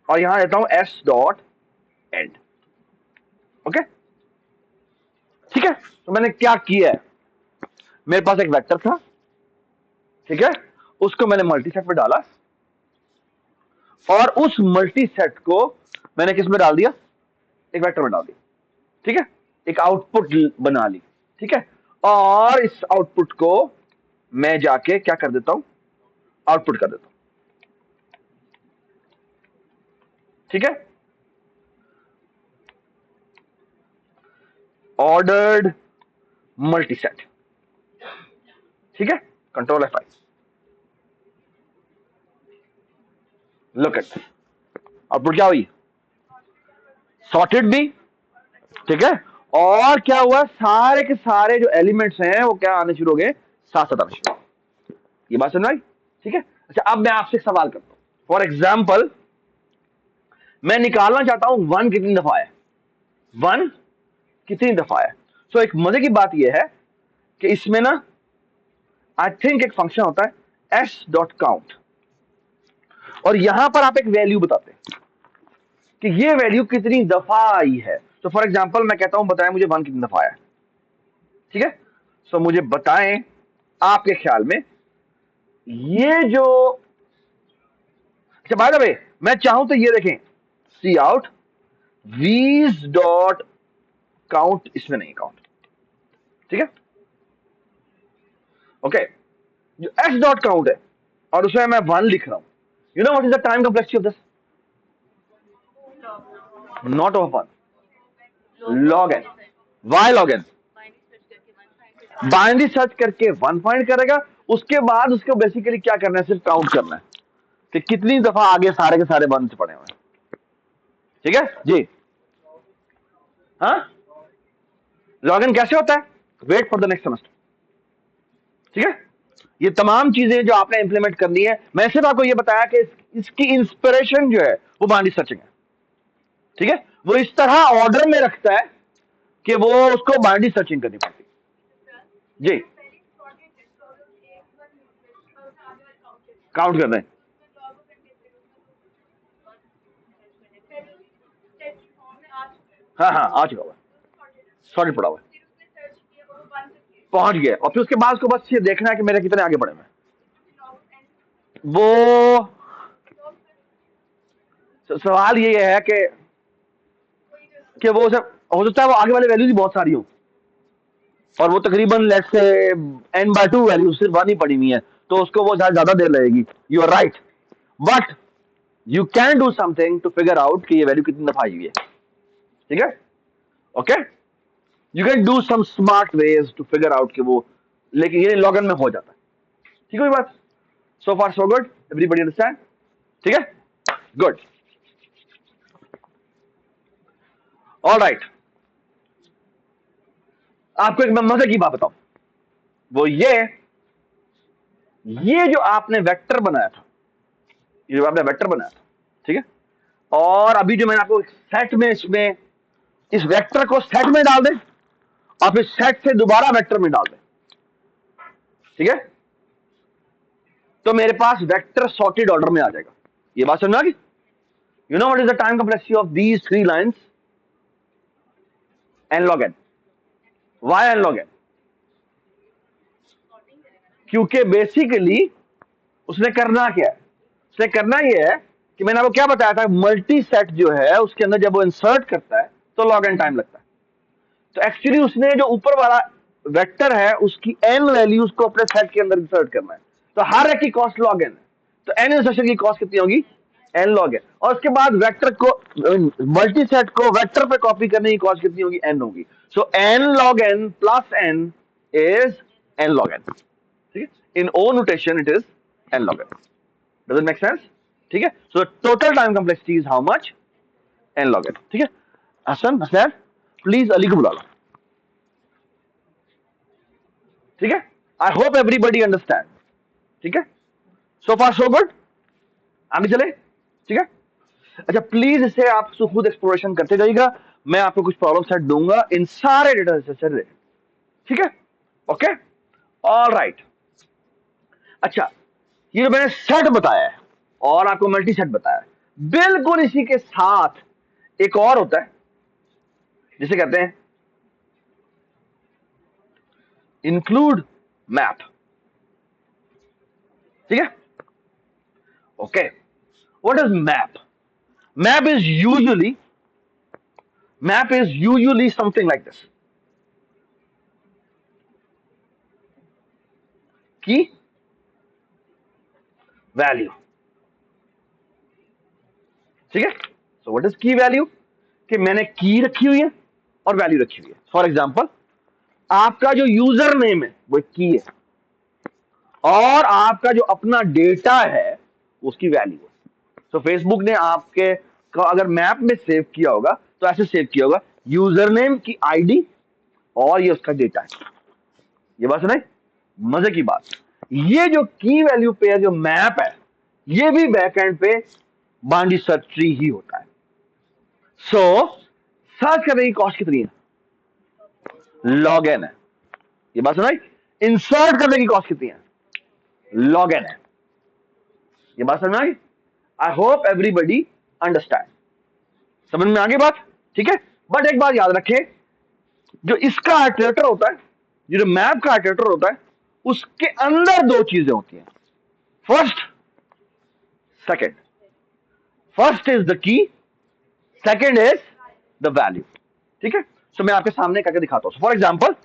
और यहां देता हूं एस डॉट एंड, ओके, ठीक है। तो मैंने क्या किया है, मेरे पास एक वेक्टर था, ठीक है, उसको मैंने मल्टी सेट में डाला, और उस मल्टी सेट को मैंने किस में डाल दिया, एक वेक्टर में डाल दिया, ठीक है, एक आउटपुट बना ली, ठीक है। और इस आउटपुट को मैं जाके क्या कर देता हूं, आउटपुट कर देता हूं, ठीक है। ऑर्डर्ड मल्टीसेट, ठीक है, control F5, look at output क्या हुई, सॉर्टेड भी, ठीक है, और क्या हुआ, सारे के सारे जो एलिमेंट्स हैं वो क्या आने शुरू हो गए, साथ साथ आने शुरू हो गए। ये बात समझ आई, ठीक है। अच्छा अब मैं आपसे एक सवाल करता हूं, फॉर एग्जाम्पल मैं निकालना चाहता हूं वन कितनी दफा है, वन कितनी दफा है। सो एक मजे की बात यह है कि इसमें ना आई थिंक एक फंक्शन होता है s.count, और यहां पर आप एक वैल्यू बताते हैं कि ये वैल्यू कितनी दफा आई है। तो फॉर एग्जाम्पल मैं कहता हूं बताएं मुझे वन कितनी दफा आया, ठीक है। सो मुझे बताएं आपके ख्याल में ये जो, अच्छा बाय द वे मैं चाहूं तो ये देखें, सी आउट वीज डॉट काउंट, इसमें नहीं काउंट, ठीक है, ओके। जो एस डॉट काउंट है और उसमें मैं वन लिख रहा हूं, you know what is the time complexity of this, not of one, log n, why log n, binary search करके वन फाइंड करेगा, उसके बाद उसको बेसिकली क्या करना है, सिर्फ काउंट करना है कि कितनी दफा आगे सारे के सारे वन पड़े हुए हैं, ठीक है जी। हाँ, लॉग इन कैसे होता है, wait for the next semester, ठीक है। ये तमाम चीजें जो आपने इंप्लीमेंट करनी है, मैं सिर्फ आपको ये बताया कि इसकी इंस्पिरेशन जो है वो बाइनरी सर्चिंग है, ठीक है। वो इस तरह ऑर्डर में रखता है कि वो उसको बाइनरी सर्चिंग करनी पड़ती है जी, काउंट कर रहे हैं, हाँ हाँ आ चुका हुआ, सॉरी पड़ा हुआ है, पहुंच गया, और फिर उसके बाद उसको बस ये देखना है कि मेरे कितने आगे बढ़े हुए हैं। वो सवाल ये है कि वो सब हो सकता है वो आगे वाले वैल्यूज बहुत सारी हो, और वो तकरीबन लेट्स से n/2 वैल्यू सिर्फ वन ही पड़ी हुई है, तो उसको वो ज्यादा देर लगेगी, you are right, but you can do something to figure out कि ये वैल्यू कितनी दफा आई हुई है, ठीक है, okay. You can do some smart ways to figure out कि वो, लेकिन ये लॉगन में हो जाता है, ठीक है बात, सो far so good, everybody understand, ठीक है, गुड, ऑल राइट। आपको एक मैं मजे की बात बताऊं, वो ये जो आपने वेक्टर बनाया था, ये जो आपने वेक्टर बनाया था, ठीक है, और अभी जो मैंने आपको सेट में, इसमें इस वेक्टर को सेट में डाल दें और फिर सेट से दोबारा वेक्टर में डाल दें, ठीक है, तो मेरे पास वेक्टर सॉर्टेड ऑर्डर में आ जाएगा। ये बात समझ आ गई, you know what is the time complexity of these three lines, n log n, why n log n, क्योंकि बेसिकली उसने करना क्या है, उसने करना यह है कि मैंने आपको क्या बताया था, मल्टी सेट जो है उसके अंदर जब वो इंसर्ट करता है तो लॉग एन टाइम लगता है, तो एक्चुअली उसने जो ऊपर वाला वेक्टर है उसकी एन वैल्यूज को अपने सेट के अंदर इंसर्ट करना है, तो हर एक की कॉस्ट लॉग एन है, तो एन इंसर्शन की कॉस्ट कितनी होगी, एन लॉग एन, और उसके बाद वेक्टर को, मल्टी सेट को वेक्टर पे कॉपी करने की कॉस्ट कितनी होगी, एन होगी, so n log n plus n is n log n, ठीक है, in O notation it is n log n, does it make sense, ठीक है। So total time complexity is how much, n log n, ठीक है। Hasan Hasnain please Ali को बुला लो, ठीक है, आई होप एवरीबडी अंडरस्टैंड, ठीक है, सो फार सो गुड, आगे चले, ठीक है। अच्छा प्लीज इसे आप खुद एक्सप्लोरेशन करते जाइएगा, मैं आपको कुछ प्रॉब्लम सेट दूंगा इन सारे डेटा से रिलेटेड, ठीक है, ओके, ऑल राइट। अच्छा ये जो मैंने सेट बताया है और आपको मल्टी सेट बताया है, बिल्कुल इसी के साथ एक और होता है जिसे कहते हैं इंक्लूड मैप, ठीक है, okay. What is map, map is usually something like this, की वैल्यू, ठीक है, सो व्हाट इज की वैल्यू, कि मैंने की रखी हुई है और वैल्यू रखी हुई है। फॉर एग्जाम्पल आपका जो यूजर नेम है वो की है और आपका जो अपना डेटा है उसकी वैल्यू है। तो फेसबुक ने आपके का अगर मैप में सेव किया होगा तो ऐसे सेव किया होगा, यूजर नेम की आईडी और ये उसका डेटा है। ये बात सुनाई, मजे की बात। ये जो की वैल्यू पेयर जो मैप है ये भी बैकएंड पे बाइनरी सर्च ट्री ही होता है। सो सर्च करने की कॉस्ट कितनी है? लॉग एन है। ये बात सुनाई। इंसर्ट करने की कॉस्ट कितनी है? लॉग एन है। ये बात समझ में आ गई? I hope everybody understand. समझ में आ गई बात? ठीक है। बट एक बात याद रखें, जो इसका इटरेटर होता है, जो मैप का इटरेटर होता है, उसके अंदर दो चीजें होती हैं। First, second. First is the key, second is the value. ठीक है। सो मैं आपके सामने करके दिखाता हूं। For example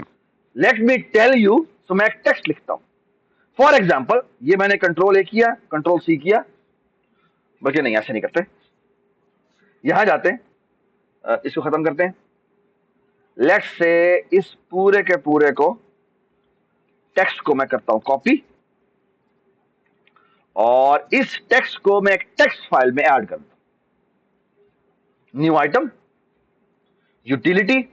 let me tell you, so मैं एक टेक्स्ट लिखता हूं। फॉर एग्जाम्पल ये मैंने कंट्रोल ए किया, कंट्रोल सी किया, बल्कि नहीं ऐसे नहीं करते, यहां जाते हैं, इसको खत्म करते हैं। लेट्स से इस पूरे के पूरे को टेक्स्ट को मैं करता हूं कॉपी और इस टेक्स्ट को मैं एक टेक्स्ट फाइल में ऐड कर दूं। New item, utility.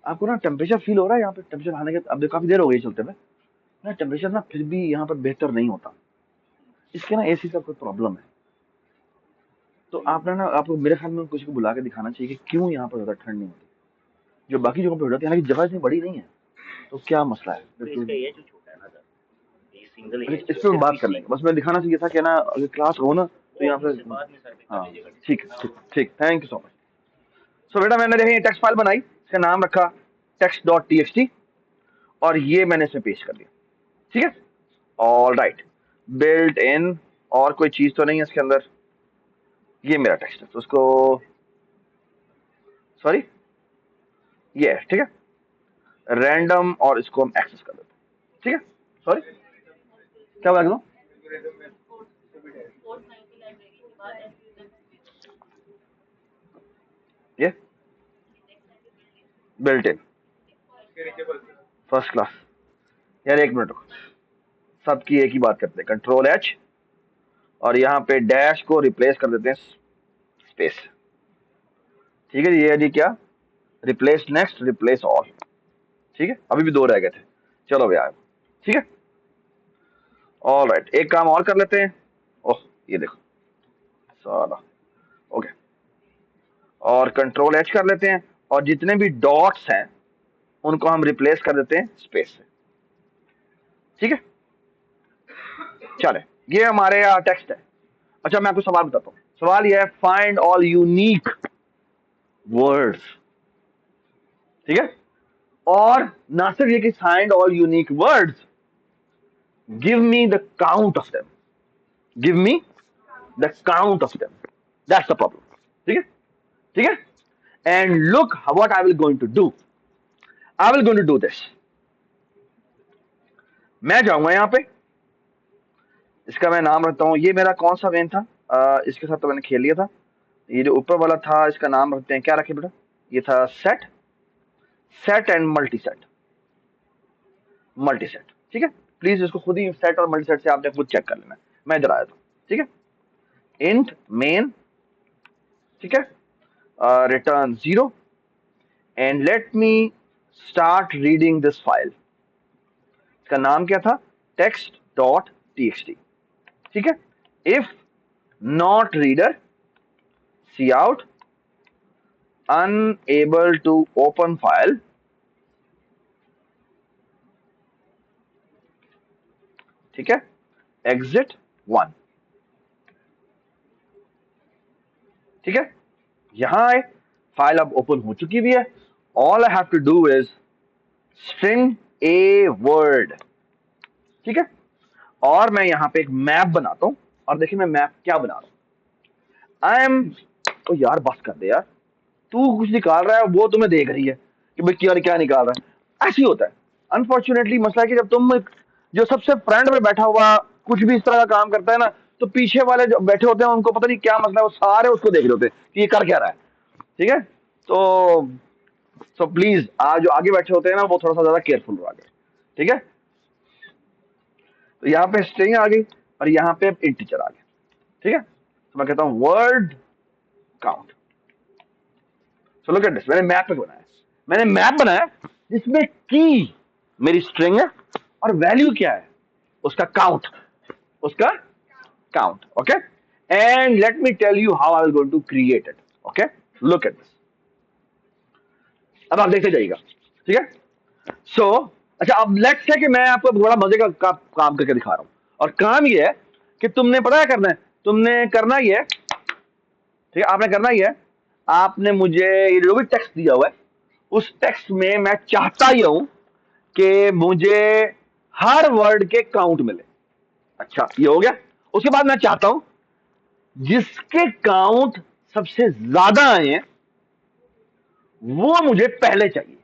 आपको ना टेम्परेचर फील हो रहा है यहाँ पे? टेम्परेचर आने के अब काफी देर हो गई चलते हुए ना, टेम्परेचर ना फिर भी यहाँ पर बेहतर नहीं होता। इसके ना एसी का कोई प्रॉब्लम है। तो आपने ना, आपको मेरे ख्याल में किसी को बुला के दिखाना चाहिए कि क्यों यहाँ पर ज्यादा ठंड नहीं होती, जो बाकी जगहों पर हो जाती है। हालांकि जगह इतनी बड़ी नहीं है, तो क्या मसला है? इस पर बात कर लेंगे। बस मैं दिखाना चाहिए था कि ना अगर क्लास हो ना तो यहाँ पे। हाँ ठीक ठीक ठीक, थैंक यू सो मच। सो बेटा मैंने देखिए टेक्स्ट फाइल बनाई, इसका नाम रखा text.txt और ये मैंने इसे पेश कर दिया। ठीक है, ऑल राइट। बिल्ट इन और कोई चीज तो नहीं है इसके अंदर। ये मेरा टेक्स्ट है तो उसको, सॉरी ये है, ठीक है, रैंडम, और इसको हम एक्सेस कर देते हैं। ठीक है, सॉरी क्या बोला एकदम? ये बिल्ट इन फर्स्ट क्लास। यार एक मिनट रुको, सबकी एक ही बात करते हैं, कंट्रोल एच और यहाँ पे डैश को रिप्लेस कर देते हैं स्पेस। ठीक है, ये क्या, रिप्लेस नेक्स्ट, रिप्लेस ऑल। ठीक है, अभी भी दो रह गए थे, चलो भैया। ठीक है, ऑल राइट। एक काम और कर लेते हैं। ओह ये देखो साला, ओके, और कंट्रोल एच कर लेते हैं और जितने भी डॉट्स हैं उनको हम रिप्लेस कर देते हैं स्पेस से। ठीक है, चले, ये हमारे यहाँ टेक्स्ट है। अच्छा मैं आपको सवाल बताता हूँ। सवाल यह है, फाइंड ऑल यूनिक वर्ड्स। ठीक है, और ना सिर्फ ये कि find all unique words, give me the count of them, give me the count of them, that's the problem. ठीक है, ठीक है, and look what I will going to do, I will going to do this. मैं जाऊंगा यहाँ पे, इसका मैं नाम रखता हूँ, ये मेरा कौन सा वेन था, इसके साथ तो मैंने खेल लिया था। ये जो ऊपर वाला था इसका नाम रखते हैं, क्या रखे बेटा? ये था set, set and multi set, multi set. ठीक है, प्लीज इसको खुद ही सेट और मल्टी सेट से आपने खुद चेक कर लेना। मैं इधर आया था। ठीक है, इंट मेन, ठीक है, return 0 and let me start reading this file. इसका नाम क्या था? text.txt। ठीक है, if not reader cout, unable to open file, ठीक है, exit 1। ठीक है, यहां आए, फाइल अब ओपन हो चुकी भी है। All I have to do is string a word. ठीक है, और मैं यहां पे एक मैप बनाता हूं, और देखिए मैं मैप क्या बना रहा हूं। आई एम, ओ यार बस कर दे यार, तू कुछ निकाल रहा है वो तुम्हें देख रही है कि भाई क्या क्या निकाल रहा है। ऐसे ही होता है अनफॉर्चुनेटली। मसला है कि जब तुम जो सबसे फ्रंट में बैठा हुआ कुछ भी इस तरह का काम करता है ना, तो पीछे वाले जो बैठे होते हैं उनको पता नहीं क्या मसला है, वो सारे उसको देख रहे होते हैं कि ये कर क्या रहा है। ठीक है, तो प्लीज आज जो आगे बैठे होते हैं ना वो थोड़ा सा ज्यादा केयरफुल हो आगे। ठीक है, तो यहाँ पे स्ट्रिंग आ गई और यहाँ पे इंटीजर आ गया। ठीक है, तो मैं कहता हूँ word count. So look at this, मैंने मैप बनाया, मैंने मैप बनाया जिसमें की मेरी स्ट्रिंग है और वैल्यू क्या है उसका काउंट, उसका count. Okay, and let me tell you how I will going to create it. Okay, look at this, अब आप देखते जाइएगा। ठीक है, सो अच्छा, अब लेट्स से कि मैं आपको बड़ा मजे का काम करके दिखा रहा हूं, और काम ये है कि तुमने पता है करना है, तुमने करना ही है। ठीक है, आपने करना ही है, आपने मुझे ये जो भी टेक्स्ट दिया हुआ है उस टेक्स्ट में मैं चाहता ही हूं कि मुझे हर वर्ड के काउंट मिले। अच्छा, ये हो गया। उसके बाद मैं चाहता हूं जिसके काउंट सबसे ज्यादा आए हैं वो मुझे पहले चाहिए।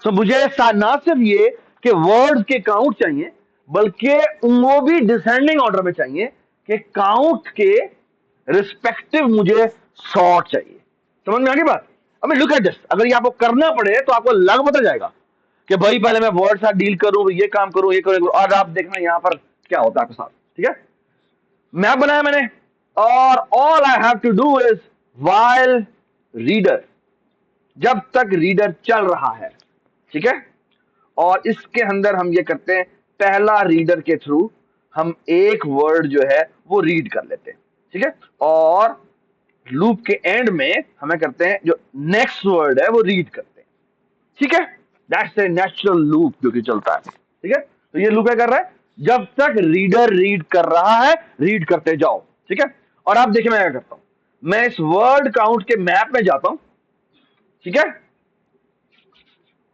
तो मुझे ना सिर्फ ये कि वर्ड्स के काउंट चाहिए, बल्कि वो भी डिसेंडिंग ऑर्डर में चाहिए कि काउंट के रिस्पेक्टिव मुझे सॉर्ट चाहिए। समझ में आ गई बात? अब लुक एट दिस, अगर ये आपको करना पड़े तो आपको लग पता जाएगा कि भाई पहले मैं वर्ड साथ डील करूं, ये काम करूं, ये करूं, और आप देखना यहां पर क्या होता है आपके साथ। ठीक है, मैप बनाया मैंने, और all I have to do is while reader, जब तक रीडर चल रहा है। ठीक है, और इसके अंदर हम ये करते हैं, पहला रीडर के थ्रू हम एक वर्ड जो है वो रीड कर लेते हैं। ठीक है, और लूप के एंड में हमें करते हैं जो नेक्स्ट वर्ड है वो रीड करते हैं। ठीक है, दैट्स ए नेचुरल लूप जो कि चलता है। ठीक है, तो ये लूप क्या कर रहा है, जब तक रीडर रीड कर रहा है रीड करते जाओ। ठीक है, और आप देखिए मैं क्या करता हूं, मैं इस वर्ड काउंट के मैप में जाता हूं। ठीक है,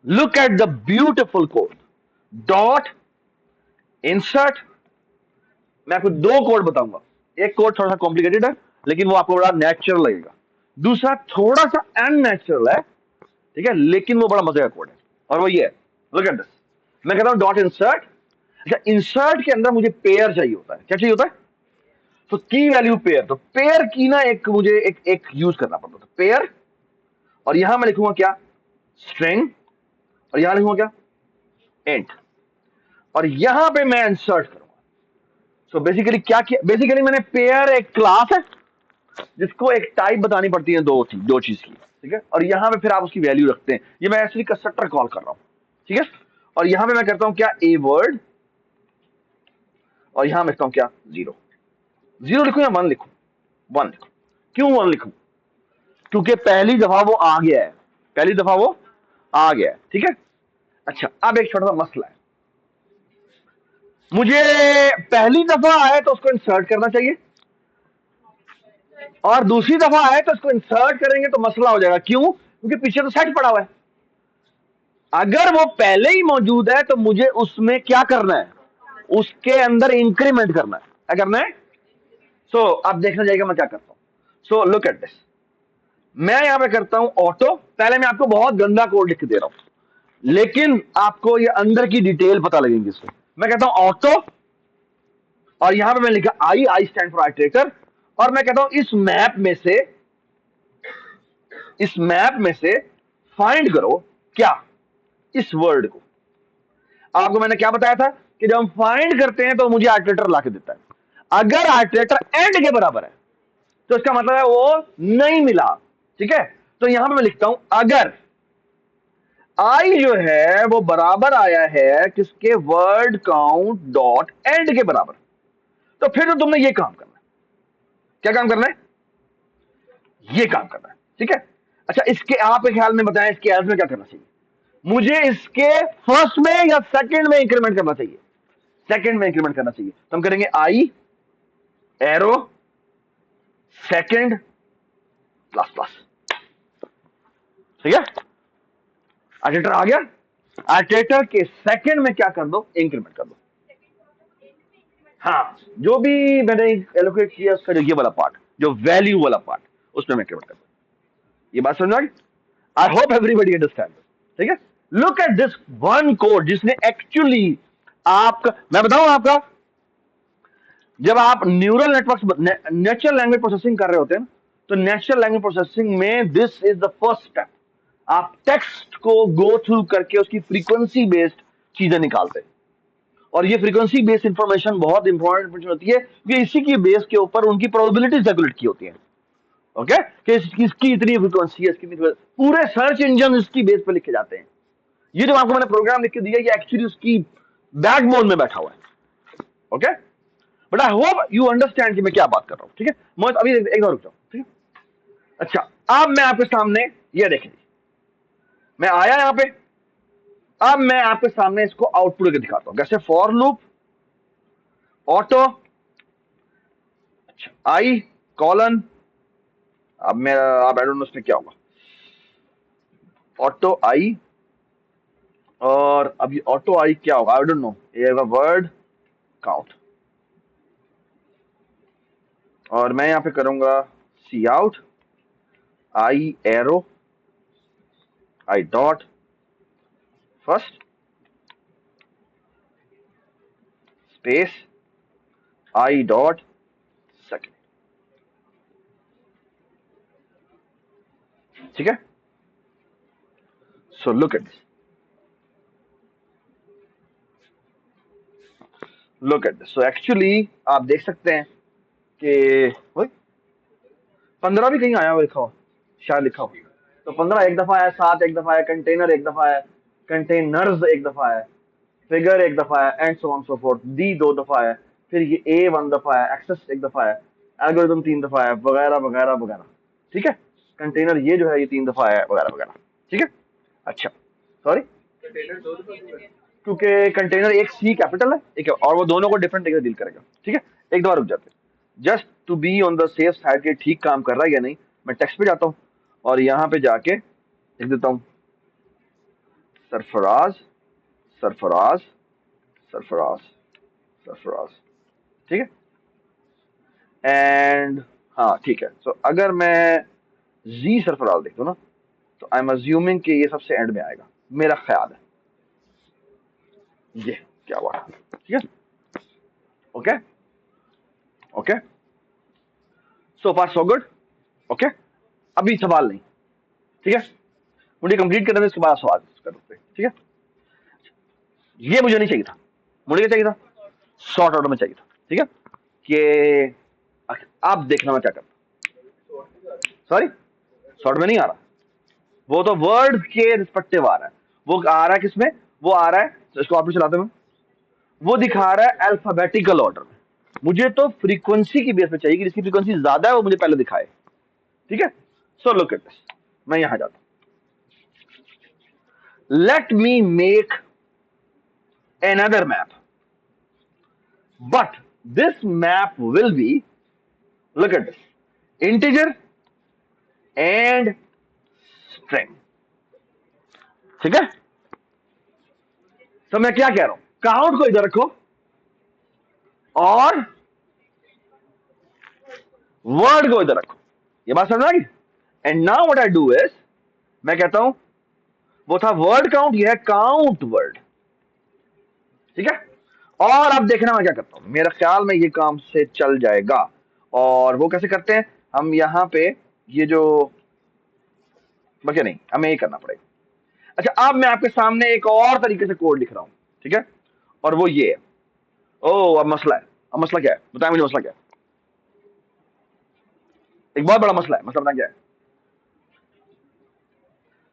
look at the beautiful code, dot insert. मैं आपको दो कोड बताऊंगा, एक कोड थोड़ा सा कॉम्प्लिकेटेड है लेकिन वो आपको बड़ा नेचुरल लगेगा, दूसरा थोड़ा सा अननेचुरल है। ठीक है, लेकिन वो बड़ा मजे का कोड है, और वो ये है, लुक एट दिस। मैं कहता हूं डॉट इंसर्ट। अच्छा, इंसर्ट के अंदर मुझे पेयर चाहिए होता है। क्या चाहिए होता है? तो की वैल्यू पेयर, तो पेयर की ना एक मुझे एक यूज करना पड़ता है, पेयर। और यहां मैं लिखूंगा क्या, स्ट्रिंग, और यहां लिखूंगा क्या, इंट, और यहां पे मैं इंसर्ट करूंगा। सो बेसिकली क्या किया, बेसिकली मैंने पेयर एक क्लास है जिसको एक टाइप बतानी पड़ती है दो चीज की। ठीक है, और यहां पे फिर आप उसकी वैल्यू रखते हैं, ये मैं एक्चुअली कंस्ट्रक्टर कॉल कर रहा हूं। ठीक है, और यहां पे मैं करता हूं क्या, ए वर्ड, और यहां मैं लिखता हूं क्या, 0। 0 लिखूं या 1 लिखूं? 1 लिखूं। क्यों 1 लिखूं? क्योंकि पहली दफा वो आ गया है, पहली दफा वो आ गया है। ठीक है, अच्छा, अब एक छोटा सा मसला है, मुझे पहली दफा आए तो उसको इंसर्ट करना चाहिए, और दूसरी दफा आए तो उसको इंसर्ट करेंगे तो मसला हो जाएगा। क्यों? क्योंकि पीछे तो सेट पड़ा हुआ है। अगर वो पहले ही मौजूद है तो मुझे उसमें क्या करना है, उसके अंदर इंक्रीमेंट करना है। क्या करना है? सो अब देखना जाएगा मैं क्या करता हूं। सो लुक एट दिस, मैं यहां पे करता हूं ऑटो। पहले मैं आपको बहुत गंदा कोड लिख के दे रहा हूं, लेकिन आपको ये अंदर की डिटेल पता लगेगी इससे। मैं कहता हूं ऑटो, और यहां पे मैं लिखा आई स्टैंड फॉर आइटरेटर, और मैं कहता हूं इस मैप में से फाइंड करो क्या, इस वर्ड को। आपको मैंने क्या बताया था कि जब हम फाइंड करते हैं तो मुझे आइटरेटर ला के देता है। अगर आइटरेटर एंड के बराबर है तो इसका मतलब है वो नहीं मिला। ठीक है, तो यहां पे मैं लिखता हूं अगर आई जो है वो बराबर आया है किसके, वर्ड काउंट डॉट एंड के बराबर, तो फिर तो तुमने ये काम करना है। क्या काम करना है? ये काम करना है। ठीक है, अच्छा, इसके आपके ख्याल में बताएं, इसके एज में क्या करना चाहिए? मुझे इसके फर्स्ट में या सेकंड में इंक्रीमेंट करना चाहिए? सेकंड में इंक्रीमेंट करना चाहिए, तो हम करेंगे आई एरो सेकंड प्लस प्लस। ठीक है, आर्टिटर आ गया, आर्टिटर के सेकंड में क्या कर दो, इंक्रीमेंट कर दो। हाँ, जो भी मैंने एलोकेट किया उसका जो ये वाला पार्ट, जो वैल्यू वाला पार्ट, उसमें मैं इंक्रीमेंट कर दो। ये बात समझ में? I hope everybody understand. ठीक है, look at this one code जिसने एक्चुअली आपका, मैं बताऊं आपका, जब आप neural network natural language processing कर रहे होते हैं तो नेचुरल लैंग्वेज प्रोसेसिंग में this is the first step. आप टेक्स्ट को गो थ्रू करके उसकी फ्रीक्वेंसी बेस्ड चीजें निकालते हैं, और ये फ्रीक्वेंसी बेस्ड इंफॉर्मेशन बहुत इंपॉर्टेंट इंफॉर्मेशन होती है क्योंकि इसी की बेस के ऊपर उनकी प्रोबेबिलिटी कैलकुलेट की होती है। ओके, कि इसकी इतनी फ्रीक्वेंसी है, इसकी पूरे सर्च इंजन इसकी बेस पे लिखे जाते हैं। ये जो आपको मैंने प्रोग्राम लिख के दिया ये एक्चुअली उसकी बैकबोन में बैठा हुआ है। Okay, but I hope you understand कि मैं क्या बात कर रहा हूं। ठीक है, मैं अभी एक बार रुक जाऊं। ठीक है, अच्छा, अब मैं आपके सामने ये देखें, मैं आया यहां पे, अब मैं आपके सामने इसको आउटपुट करके दिखाता हूं कैसे। फॉर लूप ऑटो, अच्छा, आई कॉलन, अब मैं अब आई डोंट नो इसमें क्या होगा, ऑटो आई, और अब ये ऑटो आई क्या होगा, आई डोंट नो, ये वर्ड काउंट, और मैं यहां पे करूंगा C out, i arrow, i dot first space i dot second. ठीक है, so look at this, look at this. So actually आप देख सकते हैं कि 15 भी कहीं आया हुआ लिखा हो, शायद लिखा हो, तो 15 एक दफा है, 7 एक दफा है, कंटेनर एक दफा है, कंटेनर्स एक दफा है, फिगर एक दफा है, and so on so fourth. D 2 दफा है, फिर ये ए 1 दफा है, एक्सेस एक दफा है, एल्गोरिथम 3 दफा है, वगैरह वगैरह वगैरह। ठीक है, कंटेनर ये जो है ये 3 दफा है, वगैरह वगैरह। ठीक है, अच्छा, सॉरी, क्योंकि कंटेनर एक सी कैपिटल है, एक है, और वो दोनों को डिफरेंट तरीके से डील करेगा। ठीक है, एक दो बार रुक जाते हैं just to be on the safe side के ठीक काम कर रहा है या नहीं। मैं टेक्स्ट पे जाता हूँ और यहाँ पे जाके लिख देता हूँ सरफराज, सरफराज, सरफराज, सरफराज। ठीक है, एंड हाँ ठीक है, सो अगर मैं जी सरफराज लिख दूँ ना तो आई एम अज्यूमिंग कि ये सबसे एंड में आएगा, मेरा ख्याल है। ये क्या हुआ, ठीक है, ओके, ओके, सो फार सो गुड। ओके, अभी सवाल नहीं। ठीक है, मुझे कंप्लीट करने में इसके बाद सवाल कर सकते हैं। ठीक है, ये मुझे नहीं चाहिए था, मुझे क्या चाहिए था, शॉर्ट ऑर्डर में चाहिए था। ठीक है, कि आप देखना मैं क्या करता, सॉरी शॉर्ट में नहीं आ रहा, वो तो वर्ड के रिस्पेक्टिव आ रहा है, वो आ रहा है किसमें, वो आ रहा है, तो इसको आप चलाते हैं, वो दिखा रहा है अल्फाबेटिकल ऑर्डर में। मुझे तो फ्रीक्वेंसी की बेस पे चाहिए कि जिसकी फ्रीक्वेंसी ज्यादा है वो मुझे पहले दिखाए। ठीक है, सो लुक एट दिस, मैं यहां जाता हूं, let me make another map, but this map will be, look at this, integer and string। ठीक है, तो मैं क्या कह रहा हूं, काउंट को इधर रखो और वर्ड को इधर रखो, ये बात समझ आ गई। And now what I do is, मैं कहता हूं वो था वर्ड काउंट, ये है काउंट वर्ड। ठीक है, और अब देखना मैं क्या करता हूं, मेरा ख्याल में ये काम से चल जाएगा। और वो कैसे करते हैं, हम यहां पे ये जो बचे नहीं, हमें ये करना पड़ेगा। अच्छा, अब मैं आपके सामने एक और तरीके से कोड लिख रहा हूं। ठीक है, और वो ये है, ओ अब मसला है, अब मसला क्या है बताएं मुझे, मसला क्या है, एक बहुत बड़ा मसला है, मसला बताएं क्या है।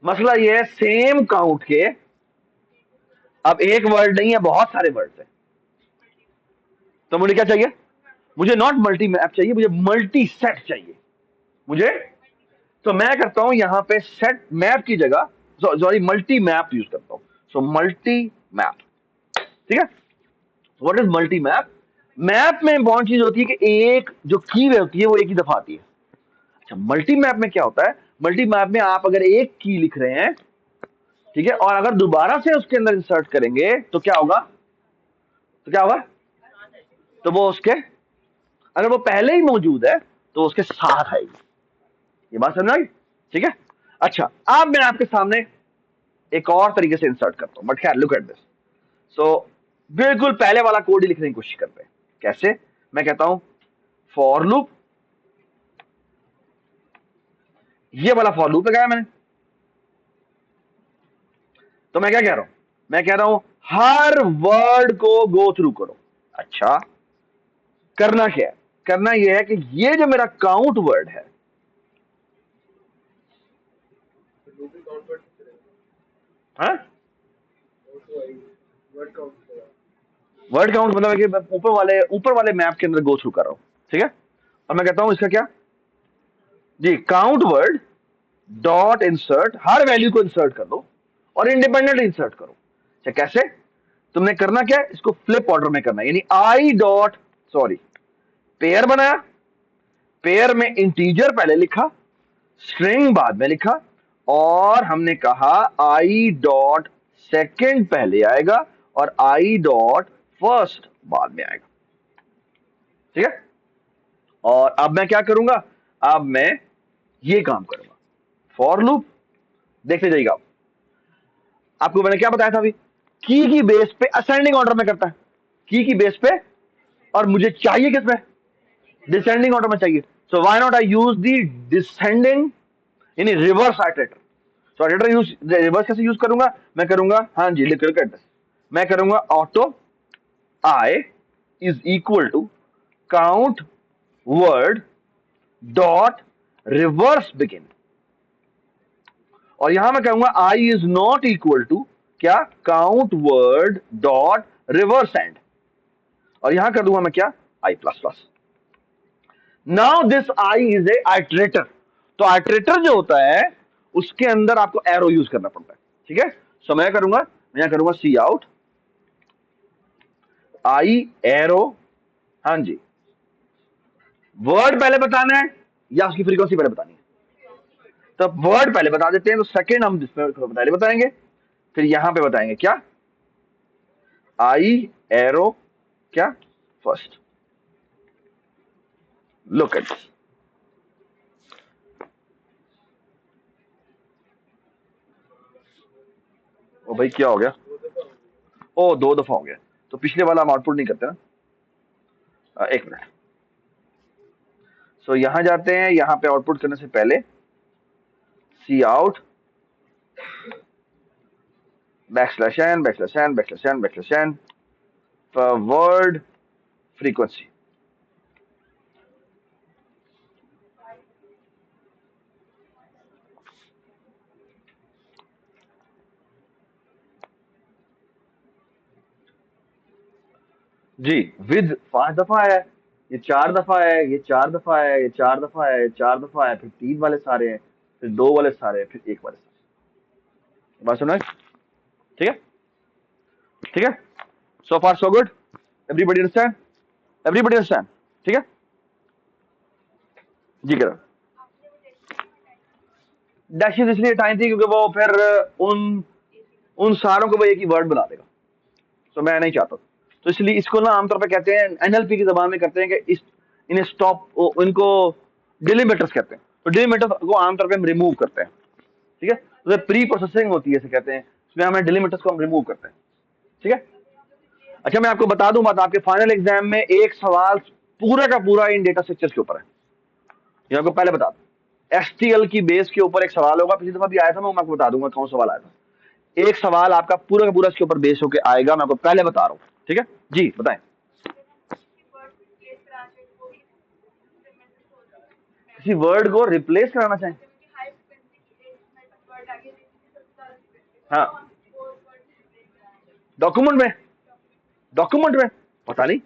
मसला ये है सेम काउंट के अब एक वर्ड नहीं है, बहुत सारे वर्ड है, तो मुझे क्या चाहिए, मुझे नॉट मल्टी मैप चाहिए, मुझे मल्टी सेट चाहिए मुझे। तो मैं करता हूं यहां पे सेट मैप की जगह, सॉरी मल्टी मैप यूज करता हूं। सो मल्टी मैप, ठीक है, what is multi map, map में इंपॉर्टेंट चीज होती है कि एक जो की होती है वो एक ही दफा आती है। अच्छा, मल्टी मैप में क्या होता है, मल्टी मैप में आप अगर एक की लिख रहे हैं, ठीक है, और अगर दोबारा से उसके अंदर इंसर्ट करेंगे तो क्या होगा, तो क्या होगा, तो वो उसके, अगर वो पहले ही मौजूद है तो उसके साथ आएगी। ये बात समझ आई, ठीक है। अच्छा, अब मैं आपके सामने एक और तरीके से इंसर्ट करता हूं, बट खैर लुक एट दिस। सो बिल्कुल पहले वाला कोड ही लिखने की कोशिश करते हैं, कैसे, मैं कहता हूं फॉर लूप, ये वाला फॉर लूप लगाया मैंने, तो मैं क्या कह रहा हूं, मैं कह रहा हूं हर वर्ड को गो थ्रू करो। अच्छा, करना क्या है, करना यह है कि ये जो मेरा काउंट वर्ड है, हाँ? वर्ड काउंट मतलब है कि मैं ऊपर वाले मैप के अंदर गो थ्रू कर रहा हूं, ठीक है। और मैं कहता हूं इसका क्या जी, काउंट वर्ड डॉट इंसर्ट, हर वैल्यू को इंसर्ट कर दो और इंडिपेंडेंट इंसर्ट करो। अच्छा, कैसे, तुमने करना क्या है, इसको फ्लिप ऑर्डर में करना है, यानी आई डॉट सॉरी पेयर बनाया, पेयर में इंटीजर पहले लिखा, स्ट्रिंग बाद में लिखा, और हमने कहा आई डॉट सेकेंड पहले आएगा और आई डॉट फर्स्ट बाद में आएगा, ठीक है। और अब मैं क्या करूंगा, अब मैं ये काम करूंगा, फॉर लूप, देखते जाइएगा आप। आपको मैंने क्या बताया था अभी, की बेस पे असेंडिंग ऑर्डर में करता है, की बेस पे, और मुझे चाहिए किस पे, डिसेंडिंग ऑर्डर में चाहिए। So why not I use the descending, यानी रिवर्स आइटरेटर। तो आइटरेटर यूज, रिवर्स कैसे यूज करूंगा, मैं करूंगा, हाँ जी लिख कर, मैं करूंगा auto i is equal to count word dot reverse begin, और यहां मैं कहूंगा i is not equal to क्या, count word dot reverse end, और यहां कर दूंगा मैं क्या, i plus plus. Now this i is a iterator, तो आइटरेटर जो होता है उसके अंदर आपको एरो यूज करना पड़ता है, ठीक है। सो मैं करूंगा, मैं यहां करूंगा सी आउट आई एरो, हाँ जी, वर्ड पहले बताना है या उसकी फ्रीक्वेंसी पहले बतानी है, तो वर्ड पहले बता देते हैं, तो सेकेंड हम जिसमें पहले बताएंगे, फिर यहां पे बताएंगे क्या, आई एरो क्या फर्स्ट। लुक एट, ओ भाई क्या हो गया, ओ 2 दफा हो गया, तो पिछले वाला हम आउटपुट नहीं करते ना, एक मिनट। सो यहां जाते हैं, यहां पे आउटपुट करने से पहले C out backslash n backslash n backslash n backslash n word frequency. जी, विद 5 दफा है, ये 4 दफा है, ये 4 दफा है, ये 4 दफा है, 4 दफा है, फिर 3 वाले सारे हैं, फिर 2 वाले सारे हैं, फिर 1 वाले सारे। बात सुना है? ठीक है, ठीक है, so far so good, everybody understand, everybody understand, ठीक है जी। करो, डैशेज इसलिए हटाई थी क्योंकि वो फिर उन उन सारों को वो एक ही वर्ड बना देगा, तो मैं नहीं चाहता, तो इसलिए इसको ना आमतौर पर कहते हैं, एनएलपी की जबान में कहते हैं कि इस इन्हें स्टॉप, इनको डिलीमिटर्स कहते हैं, तो डिलीमिटर्स को आमतौर पर हम रिमूव करते हैं, ठीक है, तो प्री प्रोसेसिंग होती है इसे कहते हैं, इसमें हमें डिलीमिटर्स को हम रिमूव करते हैं, ठीक है। अच्छा, मैं आपको बता दूं बात, आपके फाइनल एग्जाम में एक सवाल पूरा का पूरा इन डेटा स्ट्रक्चर्स के ऊपर है, ये आपको पहले बता दूं, एसटीएल की बेस के ऊपर एक सवाल होगा, पिछली दफा भी आया था, मैं आपको बता दूंगा कौन सवाल आया था, एक सवाल आपका पूरा का पूरा इसके ऊपर बेस होकर आएगा, मैं आपको पहले बता रहा हूँ, ठीक है जी, बताएं। किसी वर्ड को रिप्लेस कराना चाहें, हाँ, डॉक्यूमेंट में, डॉक्यूमेंट में पता नहीं,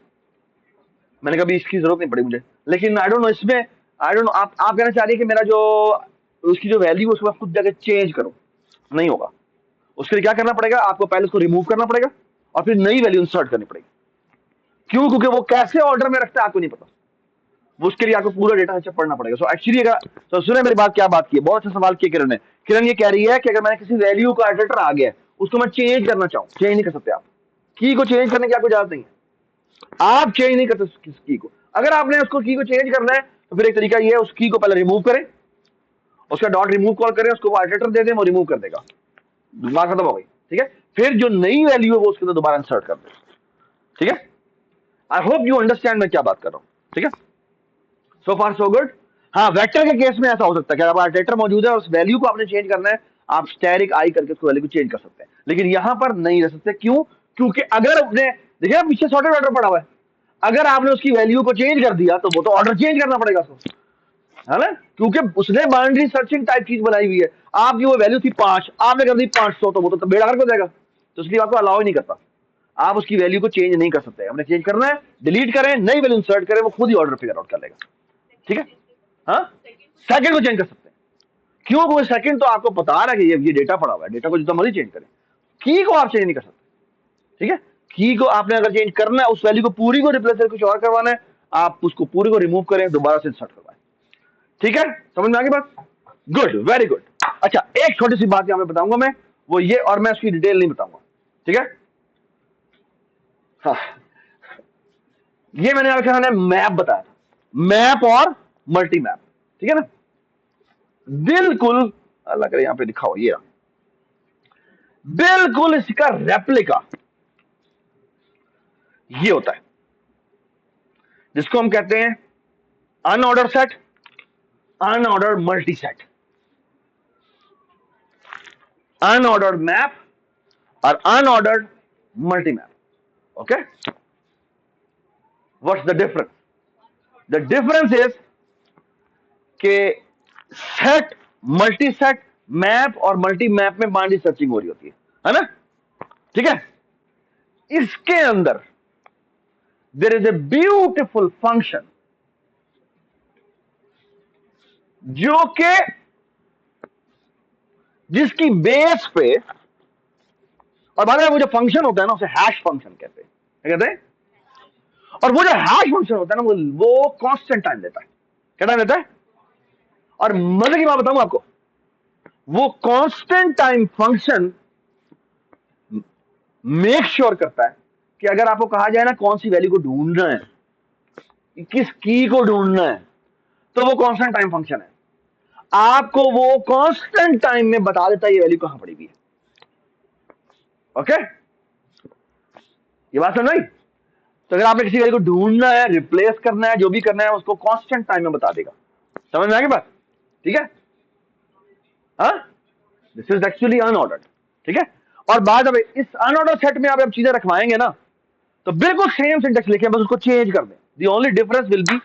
मैंने कभी इसकी जरूरत नहीं पड़ी मुझे, लेकिन आई डोंट नो इसमें, आई डोंट नो, आप कहना चाह रही है कि मेरा जो उसकी जो वैल्यू है उसको खुद जाके चेंज करो, नहीं होगा, उसके लिए क्या करना पड़ेगा, आपको पहले उसको रिमूव करना पड़ेगा और फिर नई वैल्यू इंसर्ट करनी पड़ेगी। क्यों, क्योंकि वो कैसे ऑर्डर में रखता है आपको नहीं पता, वो उसके लिए आपको पूरा डेटा स्ट्रक्चर पढ़ना पड़ेगा। सो एक्चुअली अगर, तो सुने मेरी बात, क्या बात की है, बहुत अच्छा सवाल किया किरण ने। किरण ये कह रही है कि अगर मैंने किसी वैल्यू का एडिटर आ गया, उसको मैं चेंज करना चाहूँ, चेंज नहीं कर सकते आप, की को चेंज करने की आपको इजाजत नहीं है, आप चेंज नहीं करते उस की को। अगर आपने उसको की को चेंज करना है तो फिर एक तरीका ये है, उस की को पहले रिमूव करें, उसका डॉट रिमूव कॉल करें, उसको वो एडिटर दे दें, वो रिमूव कर देगा, बात खत्म हो गई, ठीक है। फिर जो नई वैल्यू है वो उसके अंदर दोबारा इंसर्ट कर दे, ठीक है। आई होप यू अंडरस्टैंड मैं क्या बात कर रहा हूं, ठीक है। So far so good. हाँ, वेक्टर के केस में ऐसा हो सकता है कि अगर इटरेटर मौजूद है और उस वैल्यू को आपने चेंज करना है, आप स्टैरिक आई करके उस वैल्यू को चेंज कर सकते हैं, लेकिन यहां पर नहीं रह सकते। क्यों? क्योंकि अगर आपने देखिए पीछे सॉर्टेड ऑर्डर पड़ा हुआ है, अगर आपने उसकी वैल्यू को चेंज कर दिया तो वो तो ऑर्डर चेंज करना पड़ेगा उसको, है ना, क्योंकि उसने बाउंड्री सर्चिंग टाइप चीज बनाई हुई है। आपकी वो वैल्यू थी 5, आपने कर दी 500, तो वो तो बेड़ा गर्क हो जाएगा, तो इसलिए आपको अलाउ ही नहीं करता। आप उसकी वैल्यू को चेंज नहीं कर सकते। हमने चेंज करना है, डिलीट करें, नई वैल्यू इंसर्ट करें, वो खुद ही ऑर्डर फिगर आउट कर लेगा, ठीक है। हाँ, सेकंड को चेंज कर सकते हैं। क्यों? क्योंकि सेकंड तो आपको बता रहा है कि ये डेटा पड़ा हुआ है, डेटा को जितना मर्जी चेंज करें, की को आप चेंज नहीं कर सकते, ठीक है। की को आपने अगर चेंज करना है, उस वैल्यू को पूरी को रिप्लेस करके कुछ और करवाना है, आप उसको पूरी को रिमूव करें, दोबारा से इंसर्ट करवाएं, ठीक है। समझ में आ गई बात? Good, very good. अच्छा, एक छोटी सी बात यहां पे बताऊंगा मैं, वो ये, और मैं उसकी डिटेल नहीं बताऊंगा, ठीक है। हाँ, ये मैंने आपके सामने मैप बताया था, मैप और मल्टी मैप, ठीक है ना। बिल्कुल अल्लाह करे यहां पे लिखा हो, ये बिल्कुल इसका रेप्लिका ये होता है, जिसको हम कहते हैं unorder set, unorder multi set, unordered map और unordered multi map. Okay, what's the difference? The difference is के सेट, मल्टी सेट, मैप और मल्टी मैप में बाउंड्री सर्चिंग हो रही होती है ना, ठीक है। इसके अंदर there is a beautiful function जो कि जिसकी बेस पे, और बाद में वो जो फंक्शन होता है ना, उसे हैश फंक्शन कहते हैं, क्या कहते हैं? और वो जो हैश फंक्शन होता है ना, वो कांस्टेंट टाइम देता है। क्या टाइम देता है? और मजे की बात बताऊं आपको, वो constant time function make sure करता है कि अगर आपको कहा जाए ना कौन सी वैल्यू को ढूंढना है, किस की को ढूंढना है, तो वो कांस्टेंट टाइम फंक्शन है, आपको वो कांस्टेंट टाइम में बता देता है ये वैल्यू कहां पड़ी हुई है। ओके, ये बात समझ आई? तो अगर आपने किसी वैल्यू को ढूंढना है, रिप्लेस करना है, जो भी करना है, उसको कांस्टेंट टाइम में बता देगा। समझ में आ गई बात? ठीक है। हाँ, दिस इज एक्चुअली अनऑर्डर्ड, ठीक है। और बाद अब इस अनऑर्डर सेट में आप चीजें रखवाएंगे ना, तो बिल्कुल सेम सिंटेक्स लिखे, बस उसको चेंज कर दें। The only difference will be,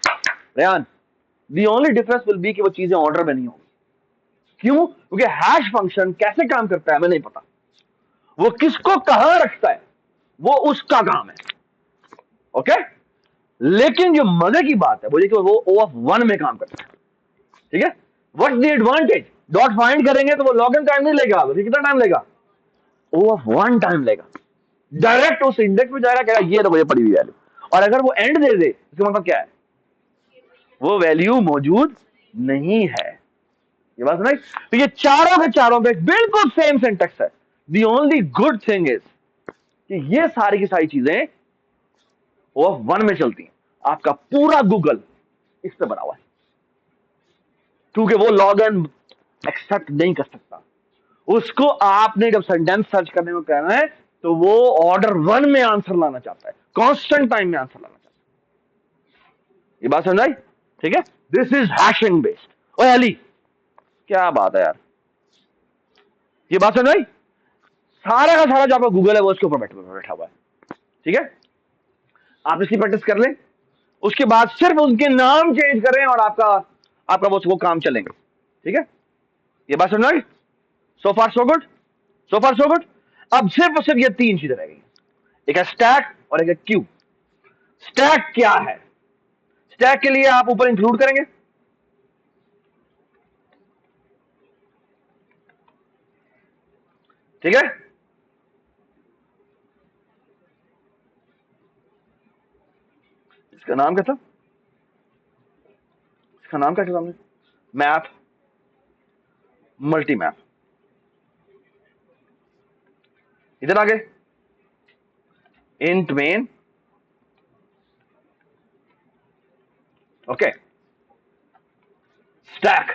Rehan, the only difference will be कि वो चीजें ऑर्डर में नहीं होंगी। क्यों? क्योंकि हैश फंक्शन कैसे काम करता है हमें नहीं पता, वो किसको कहां रखता है वो उसका काम है। ओके, लेकिन जो मजे की बात है वो देखिए, वो O ऑफ 1 में काम करता है, ठीक है। What's the advantage? Dot find करेंगे तो वो लॉगिन टाइम नहीं लेगा, कितना टाइम लेगा? O ऑफ 1 टाइम लेगा। डायरेक्ट उस इंडेक्स में जाएगा, कहेगा ये तो मुझे पड़ी हुई वैल्यू, और अगर वो एंड दे दे, इसका मतलब क्या है? वो वैल्यू मौजूद नहीं है। ये बात सुनाई? तो ये चारों के चारों पे बिल्कुल सेम सिंटेक्स है। The only good thing is कि ये सारी की सारी चीजें O ऑफ 1 में चलती हैं। आपका पूरा गूगल इस पे बना हुआ है, क्योंकि वो लॉग इन एक्सेप्ट नहीं कर सकता। उसको आपने जब सेंटेंस सर्च करने में कहना है, तो वो ऑर्डर 1 में आंसर लाना चाहता है, कांस्टेंट टाइम में आंसर लाना चाहता है। ये बात समझ आई? ठीक है, दिस इज हैशिंग बेस्ड। ओए अली, क्या बात है यार, ये बात समझ आई? सारा का सारा जो आपका गूगल है वो उसके ऊपर बैठा हुआ है, ठीक है। आप इसकी प्रैक्टिस कर लें, उसके बाद सिर्फ उनके नाम चेंज करें और आपका आपका वो काम चलेंगे, ठीक है। ये बात समझ आई? सो फार सो गुड, सो फार सो गुड। अब सिर्फ और सिर्फ ये तीन चीजें रह गई, एक है स्टैक और एक है क्यू। स्टैक क्या है? स्टैक के लिए आप ऊपर इंक्लूड करेंगे, ठीक है। इसका नाम क्या था? इसका नाम क्या था सामने? Map, multi map. इधर आगे int main, okay. Stack,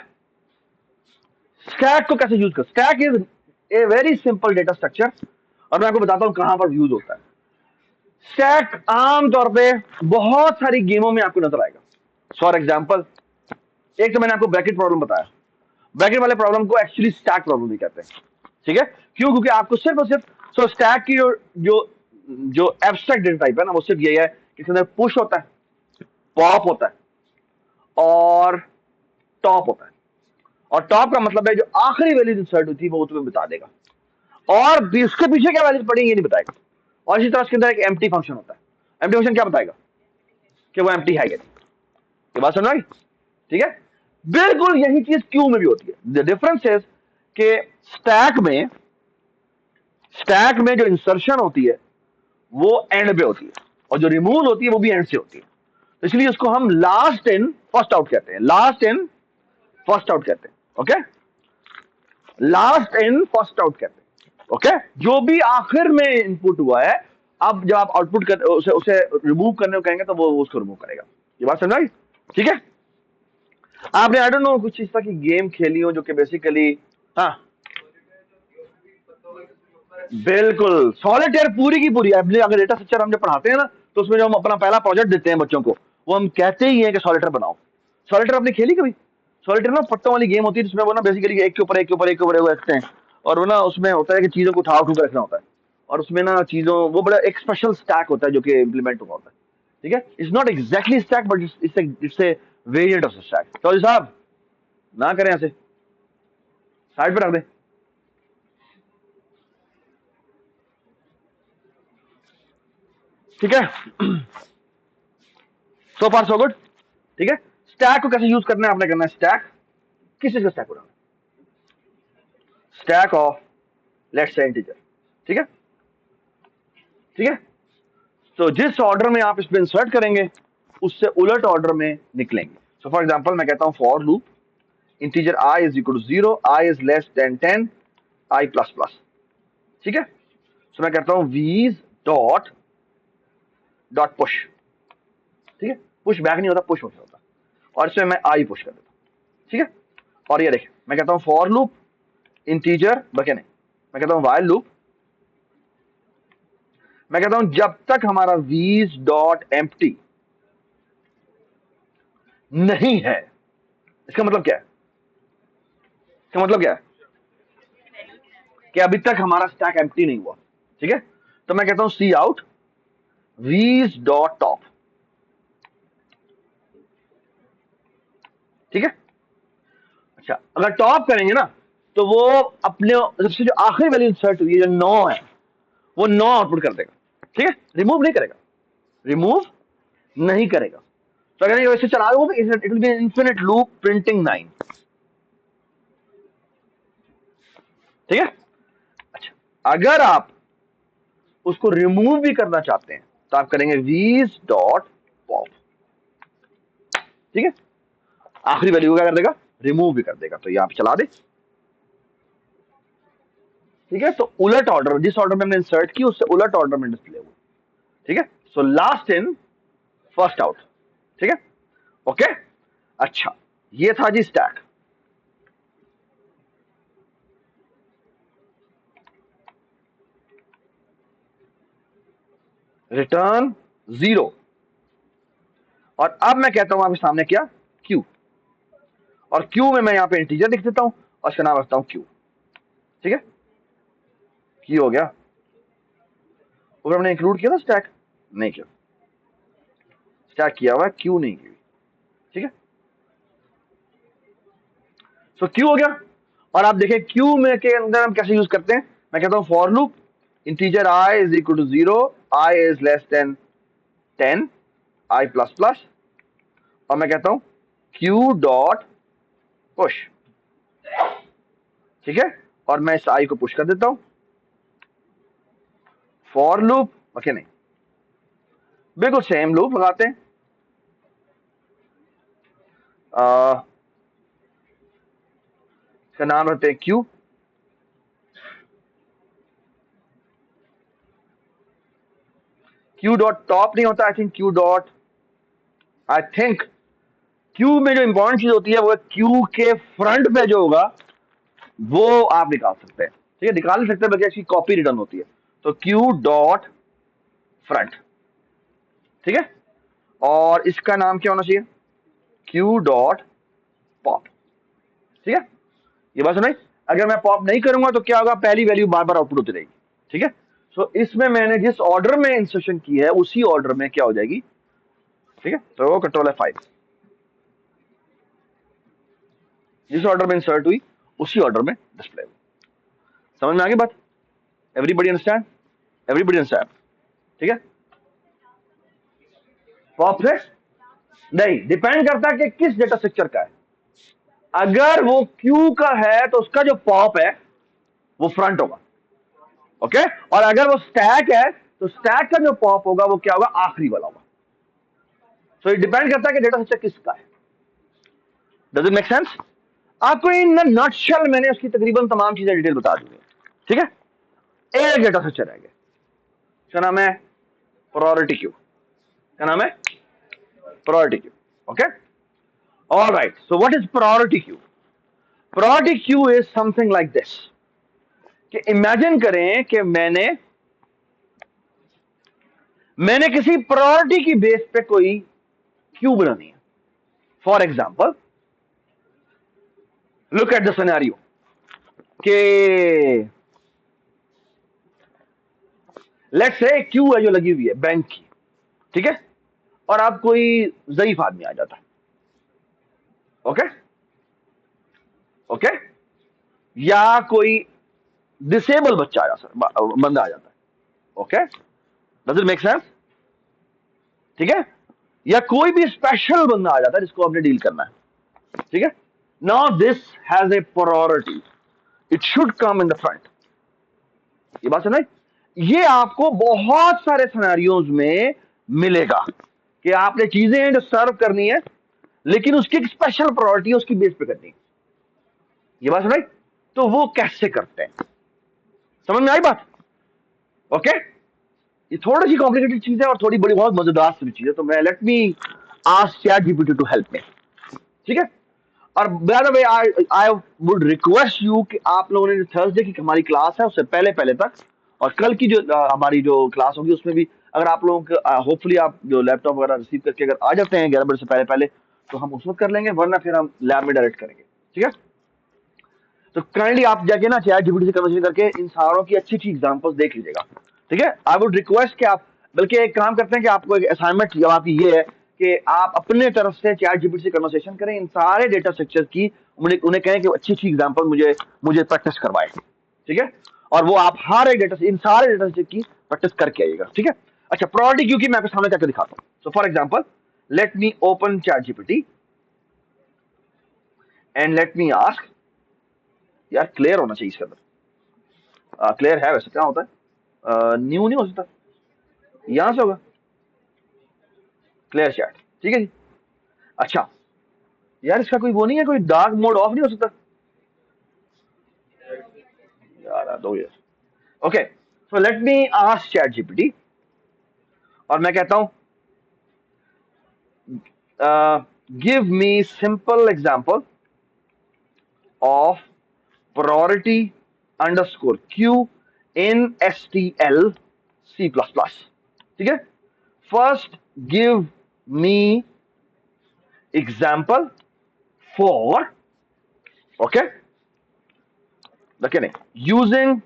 stack को कैसे यूज कर? Stack is a very simple data structure, और मैं आपको बताता हूं कहां पर यूज होता है। स्टैक आमतौर पे बहुत सारी गेमों में आपको नजर आएगा। फॉर एग्जाम्पल, एक तो मैंने आपको ब्रैकेट प्रॉब्लम बताया, ब्रैकेट वाले प्रॉब्लम को एक्चुअली स्टैक प्रॉब्लम भी कहते हैं। ठीक है, क्यों? क्योंकि आपको सिर्फ और सिर्फ सो स्टैक की जो जो जो एब्स्ट्रैक्ट डेटा टाइप है ना, वो सिर्फ यही है कि इसके अंदर पुश होता है, पॉप होता है और टॉप होता है। और टॉप का मतलब है जो आखिरी वैल्यू इंसर्ट हुई थी वो तुम्हें बता देगा, और भी उसके पीछे क्या वैल्यू पड़ी ये नहीं बताएगा। और इसी तरह उसके अंदर एक एम्प्टी फंक्शन होता है, एम्प्टी फंक्शन क्या बताएगा कि वो एम्प्टी है क्या। ये बात समझ आई? ठीक है, बिल्कुल यही चीज क्यू में भी होती है। द डिफरेंस इज कि स्टैक में जो इंसर्शन होती है वो एंड पे होती है, और जो रिमूवल होती है वो भी एंड से होती है। तो इसलिए उसको हम लास्ट इन फर्स्ट आउट कहते हैं, लास्ट इन फर्स्ट आउट कहते हैं। Okay, last in first out कहते हैं। ओके, जो भी आखिर में इनपुट हुआ है, अब जब आप आउटपुट कर उसे उसे रिमूव करने को कहेंगे तो वो उसको रिमूव करेगा। ये बात समझ आई? ठीक है, आपने आई डोंट नो कुछ इस तरह की गेम खेली हो जो कि बेसिकली, हाँ बिल्कुल सॉलिटेयर पूरी की पूरी। अगर डेटा स्ट्रक्चर हम जब पढ़ाते हैं ना, तो उसमें जो हम अपना पहला प्रोजेक्ट देते हैं बच्चों को, वो हम कहते ही हैं कि सॉलिटेयर बनाओ। सॉलिटेयर आपने खेली कभी? सॉलिटेयर ना पट्टों वाली गेम होती है जिसमें वो ना बेसिकली एक के ऊपर एक के ऊपर एक के ऊपर वो रखते हैं, और वो ना उसमें होता है कि चीजों को उठा उठा रखना होता है, और उसमें ना चीजों वो बड़ा एक स्पेशल स्टैक होता है जो कि इम्प्लीमेंट हुआ होता है। ठीक है, it's not exactly stack but it's a variant of stack. तो जी साहब ना करें ऐसे, साइड पे रख दें। ठीक है, सो फार सो गुड। ठीक है, स्टैक को कैसे यूज करना है आपने करना है, स्टैक किस चीज का स्टैक बनाना है, stack of let's say integer. ठीक है, ठीक है, तो जिस ऑर्डर में आप इसमें इंसर्ट करेंगे उससे उलट ऑर्डर में निकलेंगे। सो फॉर एग्जांपल मैं कहता हूं for loop integer I is equal to 0, I is less than 10, I plus plus. ठीक है, सो मैं कहता हूं वीज डॉट डॉट पुश। ठीक है, पुश बैक नहीं होता, पुश होता, और इसमें मैं आई पुश कर देता हूं। ठीक है, और ये देखिए मैं कहता हूं फॉर लूप इंटीजर बके नहीं, मैं कहता हूं वाइल लूप, मैं कहता हूं जब तक हमारा वीज डॉट एम्प्टी नहीं है। इसका मतलब क्या है? इसका मतलब क्या है कि अभी तक हमारा स्टैक एम्प्टी नहीं हुआ। ठीक है, तो मैं कहता हूं सी आउट वीज डॉट टॉप। ठीक है, अच्छा अगर टॉप करेंगे ना तो वो अपने सबसे जो आखिरी वैल्यू इंसर्ट हुई है जो 9 है वो 9 आउटपुट कर देगा। ठीक है, रिमूव नहीं करेगा, रिमूव नहीं करेगा। तो अगर वैसे चला दो it will be infinite loop printing 9। ठीक है, अच्छा अगर आप उसको रिमूव भी करना चाहते हैं तो आप करेंगे वीज डॉट पॉप। ठीक है, आखिरी वैल्यू क्या कर देगा, रिमूव भी कर देगा। तो ये आप चला दे। ठीक है, तो उलट ऑर्डर, जिस ऑर्डर में हमने इंसर्ट की उससे उलट ऑर्डर में डिस्प्ले हुआ। ठीक है, so last in first out. ठीक है, ओके, अच्छा ये था जी स्टैक। रिटर्न 0, और अब मैं कहता हूं आपके सामने क्या, क्यू, और क्यू में मैं यहां पे इंटीजर लिख देता हूं और इसका नाम रखता हूं क्यू। ठीक है, क्यू हो गया। ऊपर हमने इंक्लूड किया ना स्टैक, नहीं किया, स्टैक किया हुआ है, क्यू नहीं की। ठीक है, सो क्यू हो गया। और आप देखें क्यू में के अंदर हम कैसे यूज करते हैं, मैं कहता हूं for loop integer I is equal to 0, I is less than 10, I plus plus, और मैं कहता हूं क्यू डॉट पुश। ठीक है, और मैं इस आई को पुश कर देता हूं। फॉर लूप ओके नहीं, बिल्कुल सेम लूप लगाते हैं। इसका नाम रखते हैं क्यू। क्यू डॉट टॉप नहीं होता, I think Q dot, I think Q में जो इंपॉर्टेंट चीज होती है वो क्यू के फ्रंट पे जो होगा वो आप निकाल सकते हैं। ठीक है, निकाल नहीं सकते बल्कि इसकी कॉपी रिटर्न होती है। तो क्यू डॉट फ्रंट। ठीक है, और इसका नाम क्या होना चाहिए, क्यू डॉट पॉप। ठीक है, ये बात सुनाई। अगर मैं पॉप नहीं करूंगा तो क्या होगा, पहली वैल्यू बार बार आउटपुट होती रहेगी। ठीक है, सो इसमें मैंने जिस ऑर्डर में इंसर्शन की है उसी ऑर्डर में क्या हो जाएगी। ठीक है, तो कंट्रोल F5, जिस ऑर्डर में इंसर्ट हुई उसी ऑर्डर में डिस्प्ले हुई। समझ में आ गई बात, एवरीबडी अंडरस्टैंड, एवरीबडी अंडरस्टैंड। ठीक है, पॉप से नहीं डिपेंड करता है कि किस डेटा स्ट्रक्चर का है। अगर वो क्यू का है तो उसका जो पॉप है वो फ्रंट होगा। ओके, और अगर वो स्टैक है तो स्टैक का जो पॉप होगा वो क्या होगा, आखिरी वाला होगा। सो इट डिपेंड करता है कि डेटा स्ट्रक्चर किसका है। Does it make sense? आपको इन नटशेल मैंने उसकी तकरीबन तमाम चीजें डिटेल बता दी है। ठीक है, एक डेटा स्ट्रक्चर रहेगा, उसका नाम है प्रायोरिटी क्यू। क्या नाम है, priority queue. Okay, alright, so what is priority queue? Priority queue is something like this, कि इमेजिन करें कि मैंने किसी प्रायोरिटी की बेस पे कोई क्यू बनानी है। For example, look at the scenario कि लेट्स से क्यू है जो लगी हुई है बैंक की। ठीक है, और अब कोई ज़ईफ आदमी आ जाता है। ओके ओके, या कोई डिसेबल बच्चा आ जाता, बंदा आ जाता है। Okay, does it make sense? ठीक है, या कोई भी स्पेशल बंदा आ जाता है जिसको आपने डील करना है। ठीक है, now this has a priority, it should come in the front. ये बात सुनाई, ये आपको बहुत सारे सिनेरियोज में मिलेगा कि आपने चीजें जो सर्व करनी है लेकिन उसकी एक स्पेशल प्रायोरिटी उसकी बेस पे करनी है। ये बात सुनाई, तो वो कैसे करते हैं, समझ में आई बात? ओके, ये थोड़ी सी कॉम्प्लिकेटेड चीज है और थोड़ी बड़ी बहुत मजेदार सी चीज है, तो मैं let me ask ChatGPT to help me. ठीक है, और by the way I would request you कि आप लोगों ने जो थर्सडे की हमारी क्लास है उससे पहले पहले तक, और कल की जो हमारी जो क्लास होगी उसमें भी अगर आप लोगों के होपफुली आप जो लैपटॉप वगैरह रिसीव करके अगर आ जाते हैं 11 बजे से पहले पहले तो हम उस वक्त कर लेंगे, वरना फिर हम लैब में डायरेक्ट करेंगे। ठीक है, तो काइंडली आप जाके ना ChatGPT से कन्वर्सेशन करके इन सारों की अच्छी अच्छी एग्जांपल्स देख लीजिएगा। ठीक है, आई वुड रिक्वेस्ट कि आप बल्कि एक काम करते हैं कि आपको एक असाइनमेंट जब आपकी ये है कि आप अपने तरफ से ChatGPT से कन्वर्सेशन करें इन सारे डेटा स्ट्रक्चर की, उन्हें कहें कि अच्छी अच्छी एग्जांपल मुझे मुझे प्रैक्टिस करवाएं। ठीक है, और वो आप हर एक डेटा इन सारे डेटा स्ट्रक्चर की प्रैक्टिस करके आइएगा। ठीक है, अच्छा, प्रायोरिटी क्यू की मैं आपके सामने करके दिखाता हूँ। So for example, let me open ChatGPT and let me ask, यार क्लियर होना चाहिए इसके अंदर, क्लियर है वैसे, क्या होता है न्यू नहीं हो सकता, यहां से होगा क्लियर चैट। ठीक है जी, अच्छा यार इसका कोई वो नहीं है, कोई डार्क मोड ऑफ नहीं हो सकता यार, दो यार। ओके, सो लेट मी आस्क ChatGPT और मैं कहता हूं give me simple example of priority underscore Q in STL C++। ठीक है, first give me example for, okay, okay, using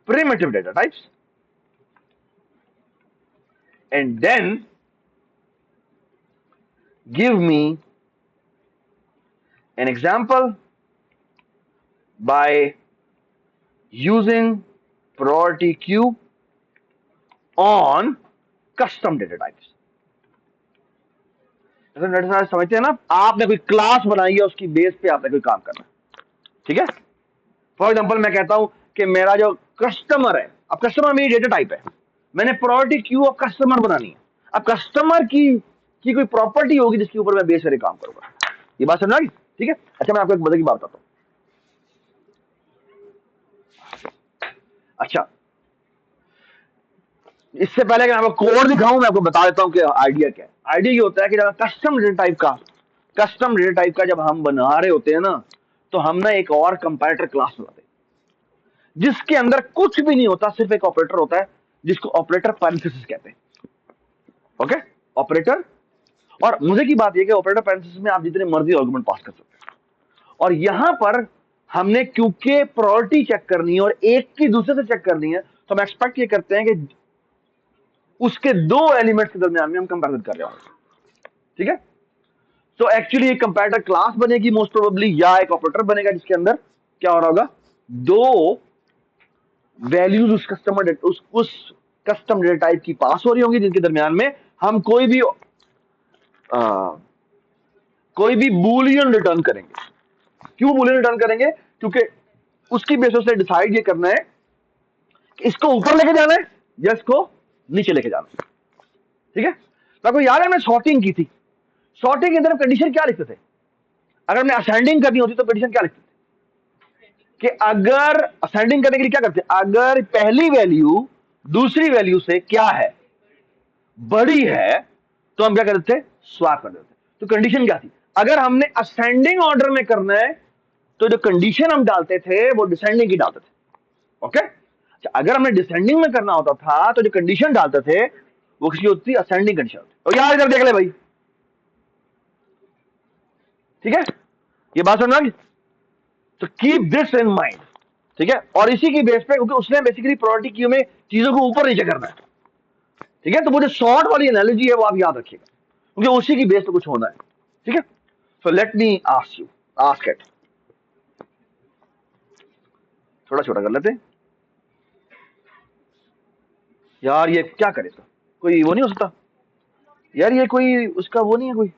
primitive data types, and then give me an example by using priority queue on custom data types। समझते हैं ना, आपने कोई class बनाई है उसकी बेस पे आपने कोई काम करना है। ठीक है, फॉर एग्जांपल मैं कहता हूं कि मेरा जो कस्टमर है, अब कस्टमर मेरी डेटा टाइप है, मैंने प्रायोरिटी क्यू ऑफ कस्टमर बनानी है। अब कस्टमर की कोई प्रॉपर्टी होगी जिसके ऊपर मैं बेस करके काम करूंगा। ये बात समझ आ गई? ठीक है, अच्छा मैं आपको एक मजे की बात बताता हूं। अच्छा, इससे पहले अगर आपको कोड दिखाऊं मैं आपको बता देता हूं कि आइडिया क्या है। आइडिया ये होता है कि जब कस्टम डेटा टाइप का जब हम बना रहे होते हैं ना, तो हम ना एक और कंपैरेटर क्लास बनाते हैं जिसके अंदर कुछ भी नहीं होता, सिर्फ एक ऑपरेटर होता है जिसको ऑपरेटर पैरेंथेसिस कहते हैं। ओके, ऑपरेटर, और मुझे की बात यह कि ऑपरेटर पैरेंथेसिस में आप जितने मर्जी आर्गुमेंट पास कर सकते हैं। और यहां पर हमने क्योंकि प्रायोरिटी चेक करनी है और एक की दूसरे से चेक करनी है, तो हम एक्सपेक्ट ये करते हैं कि उसके दो एलिमेंट्स के दरमियान में हम कंपैरिजन कर रहे होंगे। ठीक है, तो एक्चुअली एक कंपैरेटर क्लास बनेगी मोस्ट प्रोबेबली, या एक ऑपरेटर बनेगा जिसके अंदर क्या हो रहा होगा, दो वैल्यूज उस कस्टम डेटा टाइप की पास हो रही होंगी, जिनके दरमियान में हम कोई भी बूलियन रिटर्न करेंगे। क्यों बूलियन रिटर्न करेंगे? क्योंकि उसकी बेसिस से डिसाइड ये करना है कि इसको ऊपर लेके जाना है या इसको नीचे लेके जाना है। ठीक है, तो आपको याद है हमने सॉर्टिंग की थी। सॉर्टिंग के अंदर कंडीशन क्या लिखते थे? अगर हमने असेंडिंग करनी होती तो कंडीशन क्या लिखते थे कि अगर असेंडिंग करने के लिए क्या करते हैं, अगर पहली वैल्यू दूसरी वैल्यू से क्या है, बड़ी है, तो हम क्या करते थे, स्वैप कर देते। तो कंडीशन क्या थी? अगर हमने असेंडिंग ऑर्डर में करना है तो जो कंडीशन हम डालते थे वो डिसेंडिंग की डालते थे। ओके, अगर हमने डिसेंडिंग में करना होता था तो जो कंडीशन डालते थे वो किसी होती थी, असेंडिंग कंडीशन। और यार इधर देख ले भाई, ठीक है, ये बात समझ में, तो कीप दिस इन माइंड। ठीक है, और इसी की बेस पे, क्योंकि उसने बेसिकली प्रायोरिटी क्यू में चीजों को ऊपर नीचे करना है। ठीक है, तो वो जो शॉर्ट वाली एनालॉजी है वो आप याद रखिएगा, क्योंकि उसी की बेस पे कुछ होना है। ठीक है, सो लेट मी आस्क इट, थोड़ा छोटा कर लेते हैं यार। ये क्या करे इसका, कोई वो नहीं हो सकता यार, ये कोई उसका वो नहीं है कोई।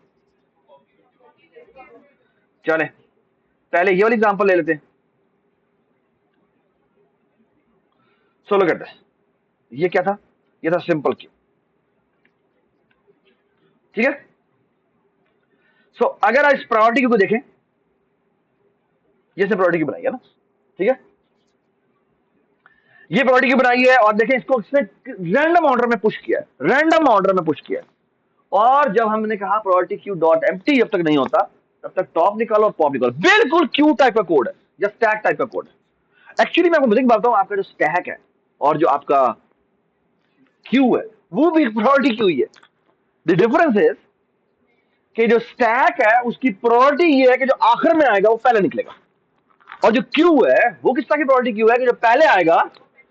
चले पहले ये वाली एग्जांपल ले लेते हैं। सो लुक एट दिस, ये क्या था, ये था सिंपल क्यू। ठीक है, सो अगर इस प्रायोरिटी क्यू को देखें, ये से प्रायोरिटी क्यू बनाई है ना। ठीक है, ये प्रायोरिटी क्यू बनाई है और देखें इसको इसने रैंडम ऑर्डर में पुश किया है, रैंडम ऑर्डर में पुश किया है। और जब हमने कहा प्रायोरिटी क्यू डॉट एम्प्टी जब तक नहीं होता तब तक टॉप निकालो और पॉप निकालो, बिल्कुल क्यू टाइप का कोड है या स्टैक टाइप का कोड है। एक्चुअली मैं आपको मुझे बताता हूं, आपका जो स्टैक है और जो आपका क्यू है वो भी प्रायोरिटी क्यू ही है। द डिफरेंस इज कि जो स्टैक है उसकी प्रायोरिटी ये है कि जो आखिर में आएगा वो पहले निकलेगा, और जो क्यू है वो किस तरह की प्रायोरिटी क्यू है कि जो पहले आएगा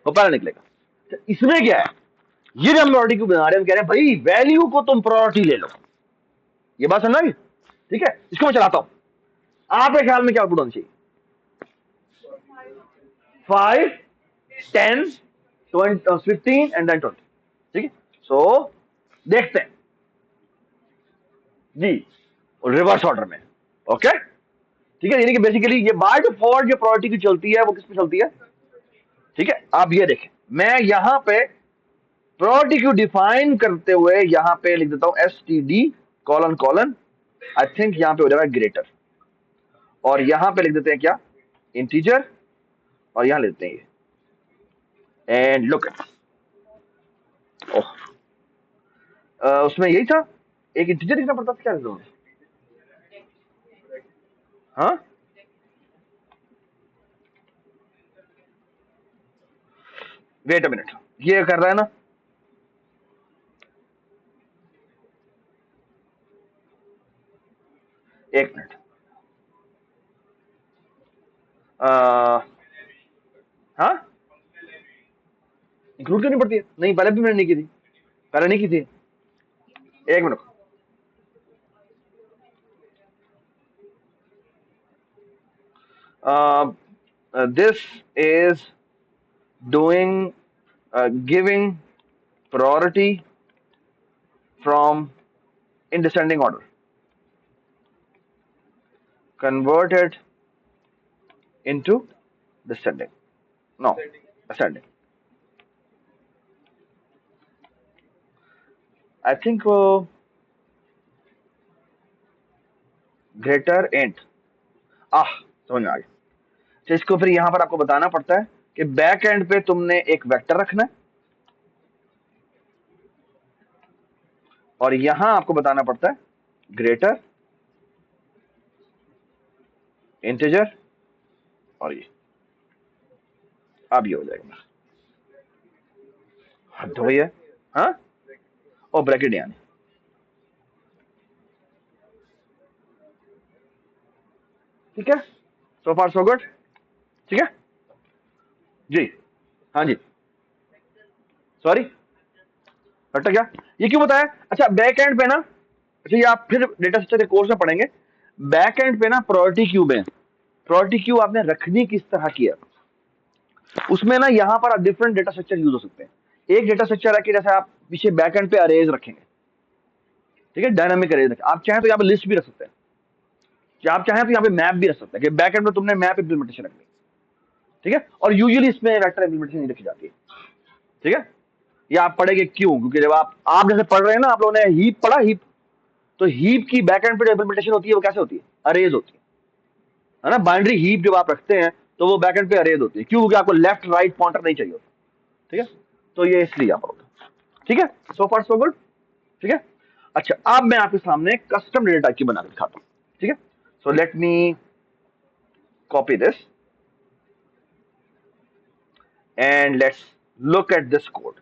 वो पहले निकलेगा। तो इसमें क्या है, ये जो हम प्रायोरिटी क्यू बना रहे हैं, हम कह रहे हैं भाई वैल्यू को तुम प्रायोरिटी ले लो। ये बात समझना। ठीक है, इसको मैं चलाता हूं, आपके ख्याल में क्या आउटपुट होना चाहिए? 5, 10, 20, 15 एंड देन 20। ठीक है, सो देखते हैं जी रिवर्स ऑर्डर में। ओके, ठीक है, यानी कि बेसिकली ये बाय डिफॉल्ट जो प्रायोरिटी की चलती है वो किस पे चलती है। ठीक है, आप ये देखें, मैं यहां पे प्रायोरिटी क्यू डिफाइन करते हुए यहां पे लिख देता हूं S T D colon colon, I think यहां पे हो जाएगा ग्रेटर, और यहां पे लिख देते हैं क्या, इंटीजर, और यहां लिखते हैं ये एंड लुक एट, उसमें यही था, एक इंटीजर लिखना पड़ता था क्या लिखना? हाँ, वेट अ मिनट, ये कर रहा है ना, एक मिनट, हाँ इंक्लूड करनी पड़ती है, नहीं पहले भी मैंने नहीं की थी, पहले नहीं की थी, एक minute. This is doing giving priority from in descending order, convert it into descending, no, ascending. I think greater int, समझ में आ गया। तो इसको फिर यहां पर आपको बताना पड़ता है कि बैक एंड पे तुमने एक वेक्टर रखना है, और यहां आपको बताना पड़ता है ग्रेटर इंटीजर, और ये अब ये हो जाएगा, हद हो गई है। हाँ, और ब्रैकेट यानी ठीक है, सो फार सो गुड। ठीक है जी, हाँ जी, सॉरी हटा क्या, ये क्यों बताया? अच्छा बैक एंड पे ना, अच्छा ये आप फिर डेटा स्ट्रक्चर के कोर्स में पढ़ेंगे। बैक एंड पे ना प्रायोरिटी क्यू में, प्रायोरिटी क्यू आपने रखनी किस तरह की है, उसमें ना यहाँ पर डिफरेंट डेटा स्ट्रक्चर यूज हो सकते हैं। एक डेटा स्ट्रक्चर है कि जैसे आप पीछे बैक एंड पे अरेज रखेंगे, ठीक है, डायनामिक अरेज रखें, आप चाहें तो यहाँ पे लिस्ट भी रख सकते हैं, आप चाहें तो यहाँ पे मैप भी रख सकते हैं कि बैक एंड में तुमने मैप इंप्लीमेंटेशन रखनी, ठीक है, और यूजुअली इसमें वेक्टर इंप्लीमेंटेशन नहीं रखी जाती है, ठीक है। ये आप पढ़ेंगे क्यों, क्योंकि जब आप जैसे पढ़ रहे हैं ना, आप लोगों ने हीप पढ़ा, हीप, तो हीप की बैक एंड पे इंप्लीमेंटेशन होती है वो कैसे होती है, अरेज होती है ना, बाइनरी हीप जब आप रखते हैं तो वो बैक एंड पे अरेज होती है, क्यों, क्योंकि आपको लेफ्ट राइट पॉइंटर नहीं चाहिए होता, ठीक है, तो ये इसलिए यहाँ पर होता है, ठीक है, सो फार सो गुड। ठीक है, अच्छा अब मैं आपके सामने कस्टम डेटा टाइप की बना के दिखाता हूँ, ठीक है, सो let me copy this and let's look at this code.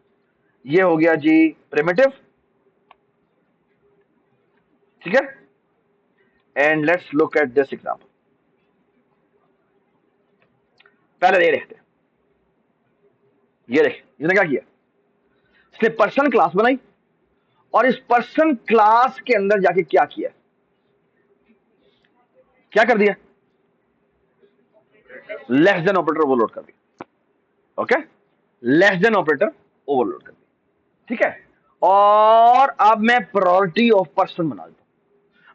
ये हो गया जी प्रिमिटिव, ठीक है, and let's look at this example. पहले ये देखते हैं, ये देख इसने क्या किया, इसने पर्सन क्लास बनाई और इस पर्सन क्लास के अंदर जाके क्या किया, क्या कर दिया, लेस देन ऑपरेटर ओवरलोड कर दिया, okay, less than operator overload कर दिया, ठीक है, और अब मैं प्रायोरिटी ऑफ पर्सन बना देता हूं।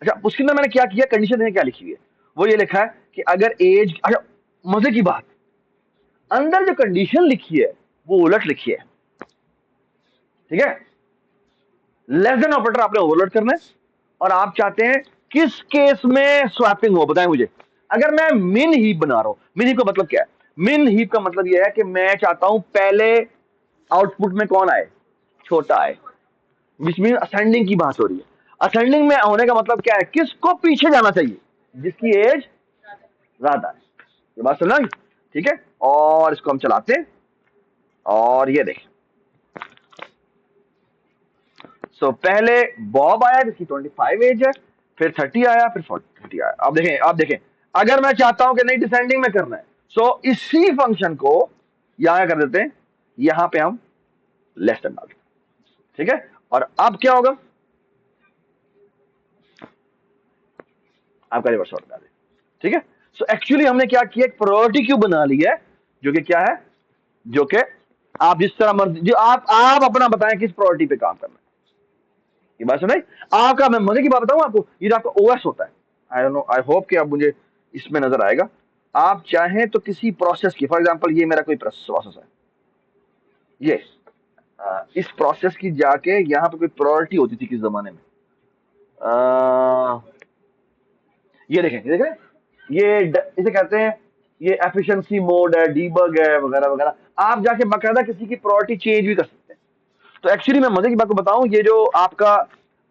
अच्छा उसके अंदर मैंने क्या किया, कंडीशन है क्या लिखी हुई है, वो ये लिखा है कि अगर एज, अच्छा मजे की बात, अंदर जो कंडीशन लिखी है वो उलट लिखी है, ठीक है, लेस देन ऑपरेटर आपने ओवरलोड करना है और आप चाहते हैं किस केस में स्वैपिंग हो, बताएं मुझे। अगर मैं मिन हीप बना रहा हूं, मिन हीप का मतलब क्या है, मिन हीप का मतलब यह है कि मैं चाहता हूं पहले आउटपुट में कौन आए, छोटा आए, विच मीन असेंडिंग की बात हो रही है। असेंडिंग में होने का मतलब क्या है, किसको पीछे जाना चाहिए, जिसकी एज ज्यादा है, ये बात सुना, ठीक है, और इसको हम चलाते हैं और ये देखें, सो पहले बॉब आया जिसकी 25 एज है, फिर 30 आया, फिर 40 आया। अब देखें, आप देखें, अगर मैं चाहता हूं कि नहीं डिसेंडिंग में करना है, सो इसी फंक्शन को यहां कर देते हैं, यहां पे हम लेस देन डालते हैं, ठीक है, और अब क्या होगा, आपका रिवर्स ऑर्डर डालें, ठीक है। सो एक्चुअली हमने क्या किया, एक प्रायोरिटी क्यू बना ली है, जो कि क्या है, जो कि आप जिस तरह मर्जी, जो आप अपना बताएं किस प्रायोरिटी पे काम करना है, ये बात सुनाई आपका। मैं मजे की बात बताऊं आपको, ये आपका ओएस होता है, आई डोंट नो, आई होप कि अब मुझे इसमें नजर आएगा। आप चाहें तो किसी प्रोसेस की, फॉर एग्जांपल ये मेरा कोई प्रोसेस है, ये इस प्रोसेस की जाके यहाँ पे कोई प्रायोरिटी होती थी किस जमाने में, आ, ये देखें, ये देखें, इसे कहते हैं, ये एफिशिएंसी मोड है, डीबग है, वगैरह वगैरह, आप जाके बाकायदा किसी की प्रायोरिटी चेंज भी कर सकते हैं। तो एक्चुअली मैं मजे की बात को बताऊं, ये जो आपका,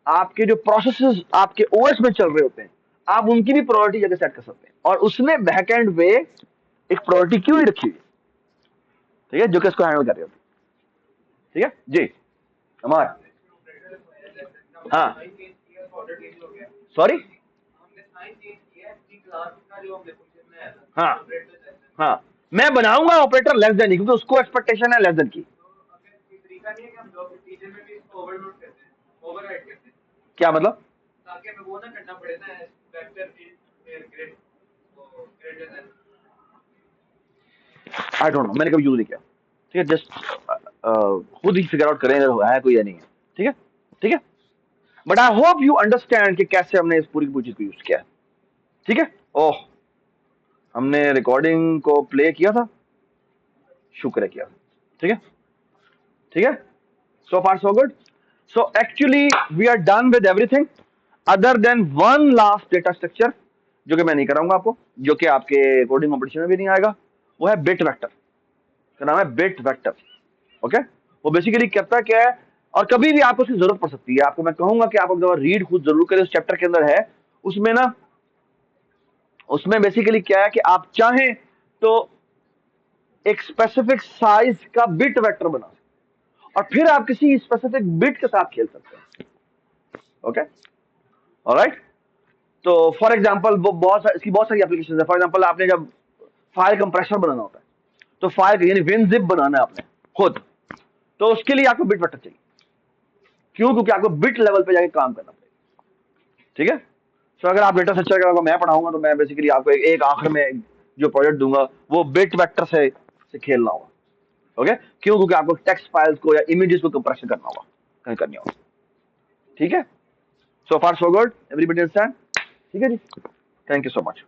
आपके जो प्रोसेसेस आपके ओएस में चल रहे होते हैं, आप उनकी भी प्रायोरिटी जगह सेट कर सकते हैं, और उसने बैकएंड पे एक प्रायोरिटी क्यों ही रखी हुई है, ठीक है, जो कि इसको हैंडल कर रही होती है, ठीक है जी, हमारा, हाँ, सॉरी, हाँ, हाँ, मैं बनाऊंगा ऑपरेटर लेस देन, क्योंकि उसको एक्सपेक्टेशन है लेस देन की, क्या मतलब, आई डोंट नो, मैंने कभी यूज नहीं किया, ठीक है, जस्ट खुद ही फिगर आउट करें अगर है कोई या नहीं है, ठीक है, ठीक है, but I hope you understand कि कैसे हमने इस पूरी चीज को यूज किया है, ठीक है। ओह, हमने रिकॉर्डिंग को प्ले किया था, शुक्र है किया, ठीक है, ठीक है, so far so good. So actually we are done with everything other than one last data structure, जो कि मैं नहीं कराऊंगा आपको, जो कि आपके कोडिंग कॉम्पिटिशन में भी नहीं आएगा, वो है बिट वेक्टर, का नाम है बिट वेक्टर, ओके। वो बेसिकली करता क्या है, और कभी भी आपको उसकी जरूरत पड़ सकती है, आपको मैं कहूंगा कि आप अगर रीड खुद जरूर करें, उस चैप्टर के अंदर है, उसमें ना, उसमें बेसिकली क्या है कि आप चाहें तो एक स्पेसिफिक साइज का बिट वेक्टर बना सकते, और फिर आप किसी स्पेसिफिक बिट के साथ खेल सकते हैं, ओके, ऑलराइट। तो फॉर एग्जांपल वो इसकी बहुत सारी एप्लीकेशन है। फॉर एग्जांपल आपने जब फाइल कंप्रेसर बनाना होता है, तो फाइल यानी विन जिप बनाना है आपने खुद, तो उसके लिए आपको बिट वेक्टर चाहिए। क्यों? क्योंकि आपको बिट लेवल पे जाके काम करना पड़ेगा। ठीक है। तो अगर आप डेटा स्ट्रक्चर का मैं पढ़ाऊंगा तो मैं बेसिकली आपको एक आखिर में जो प्रोजेक्ट दूंगा वो बिट वेक्टर से खेलना होगा। ओके। क्यों? क्योंकि आपको टेक्स्ट फाइल्स को या इमेजेस को कंप्रेशन करना होगा, कहीं करनी होगा। ठीक है। So far so good, everybody understand? ठीक है जी, थैंक यू सो मच।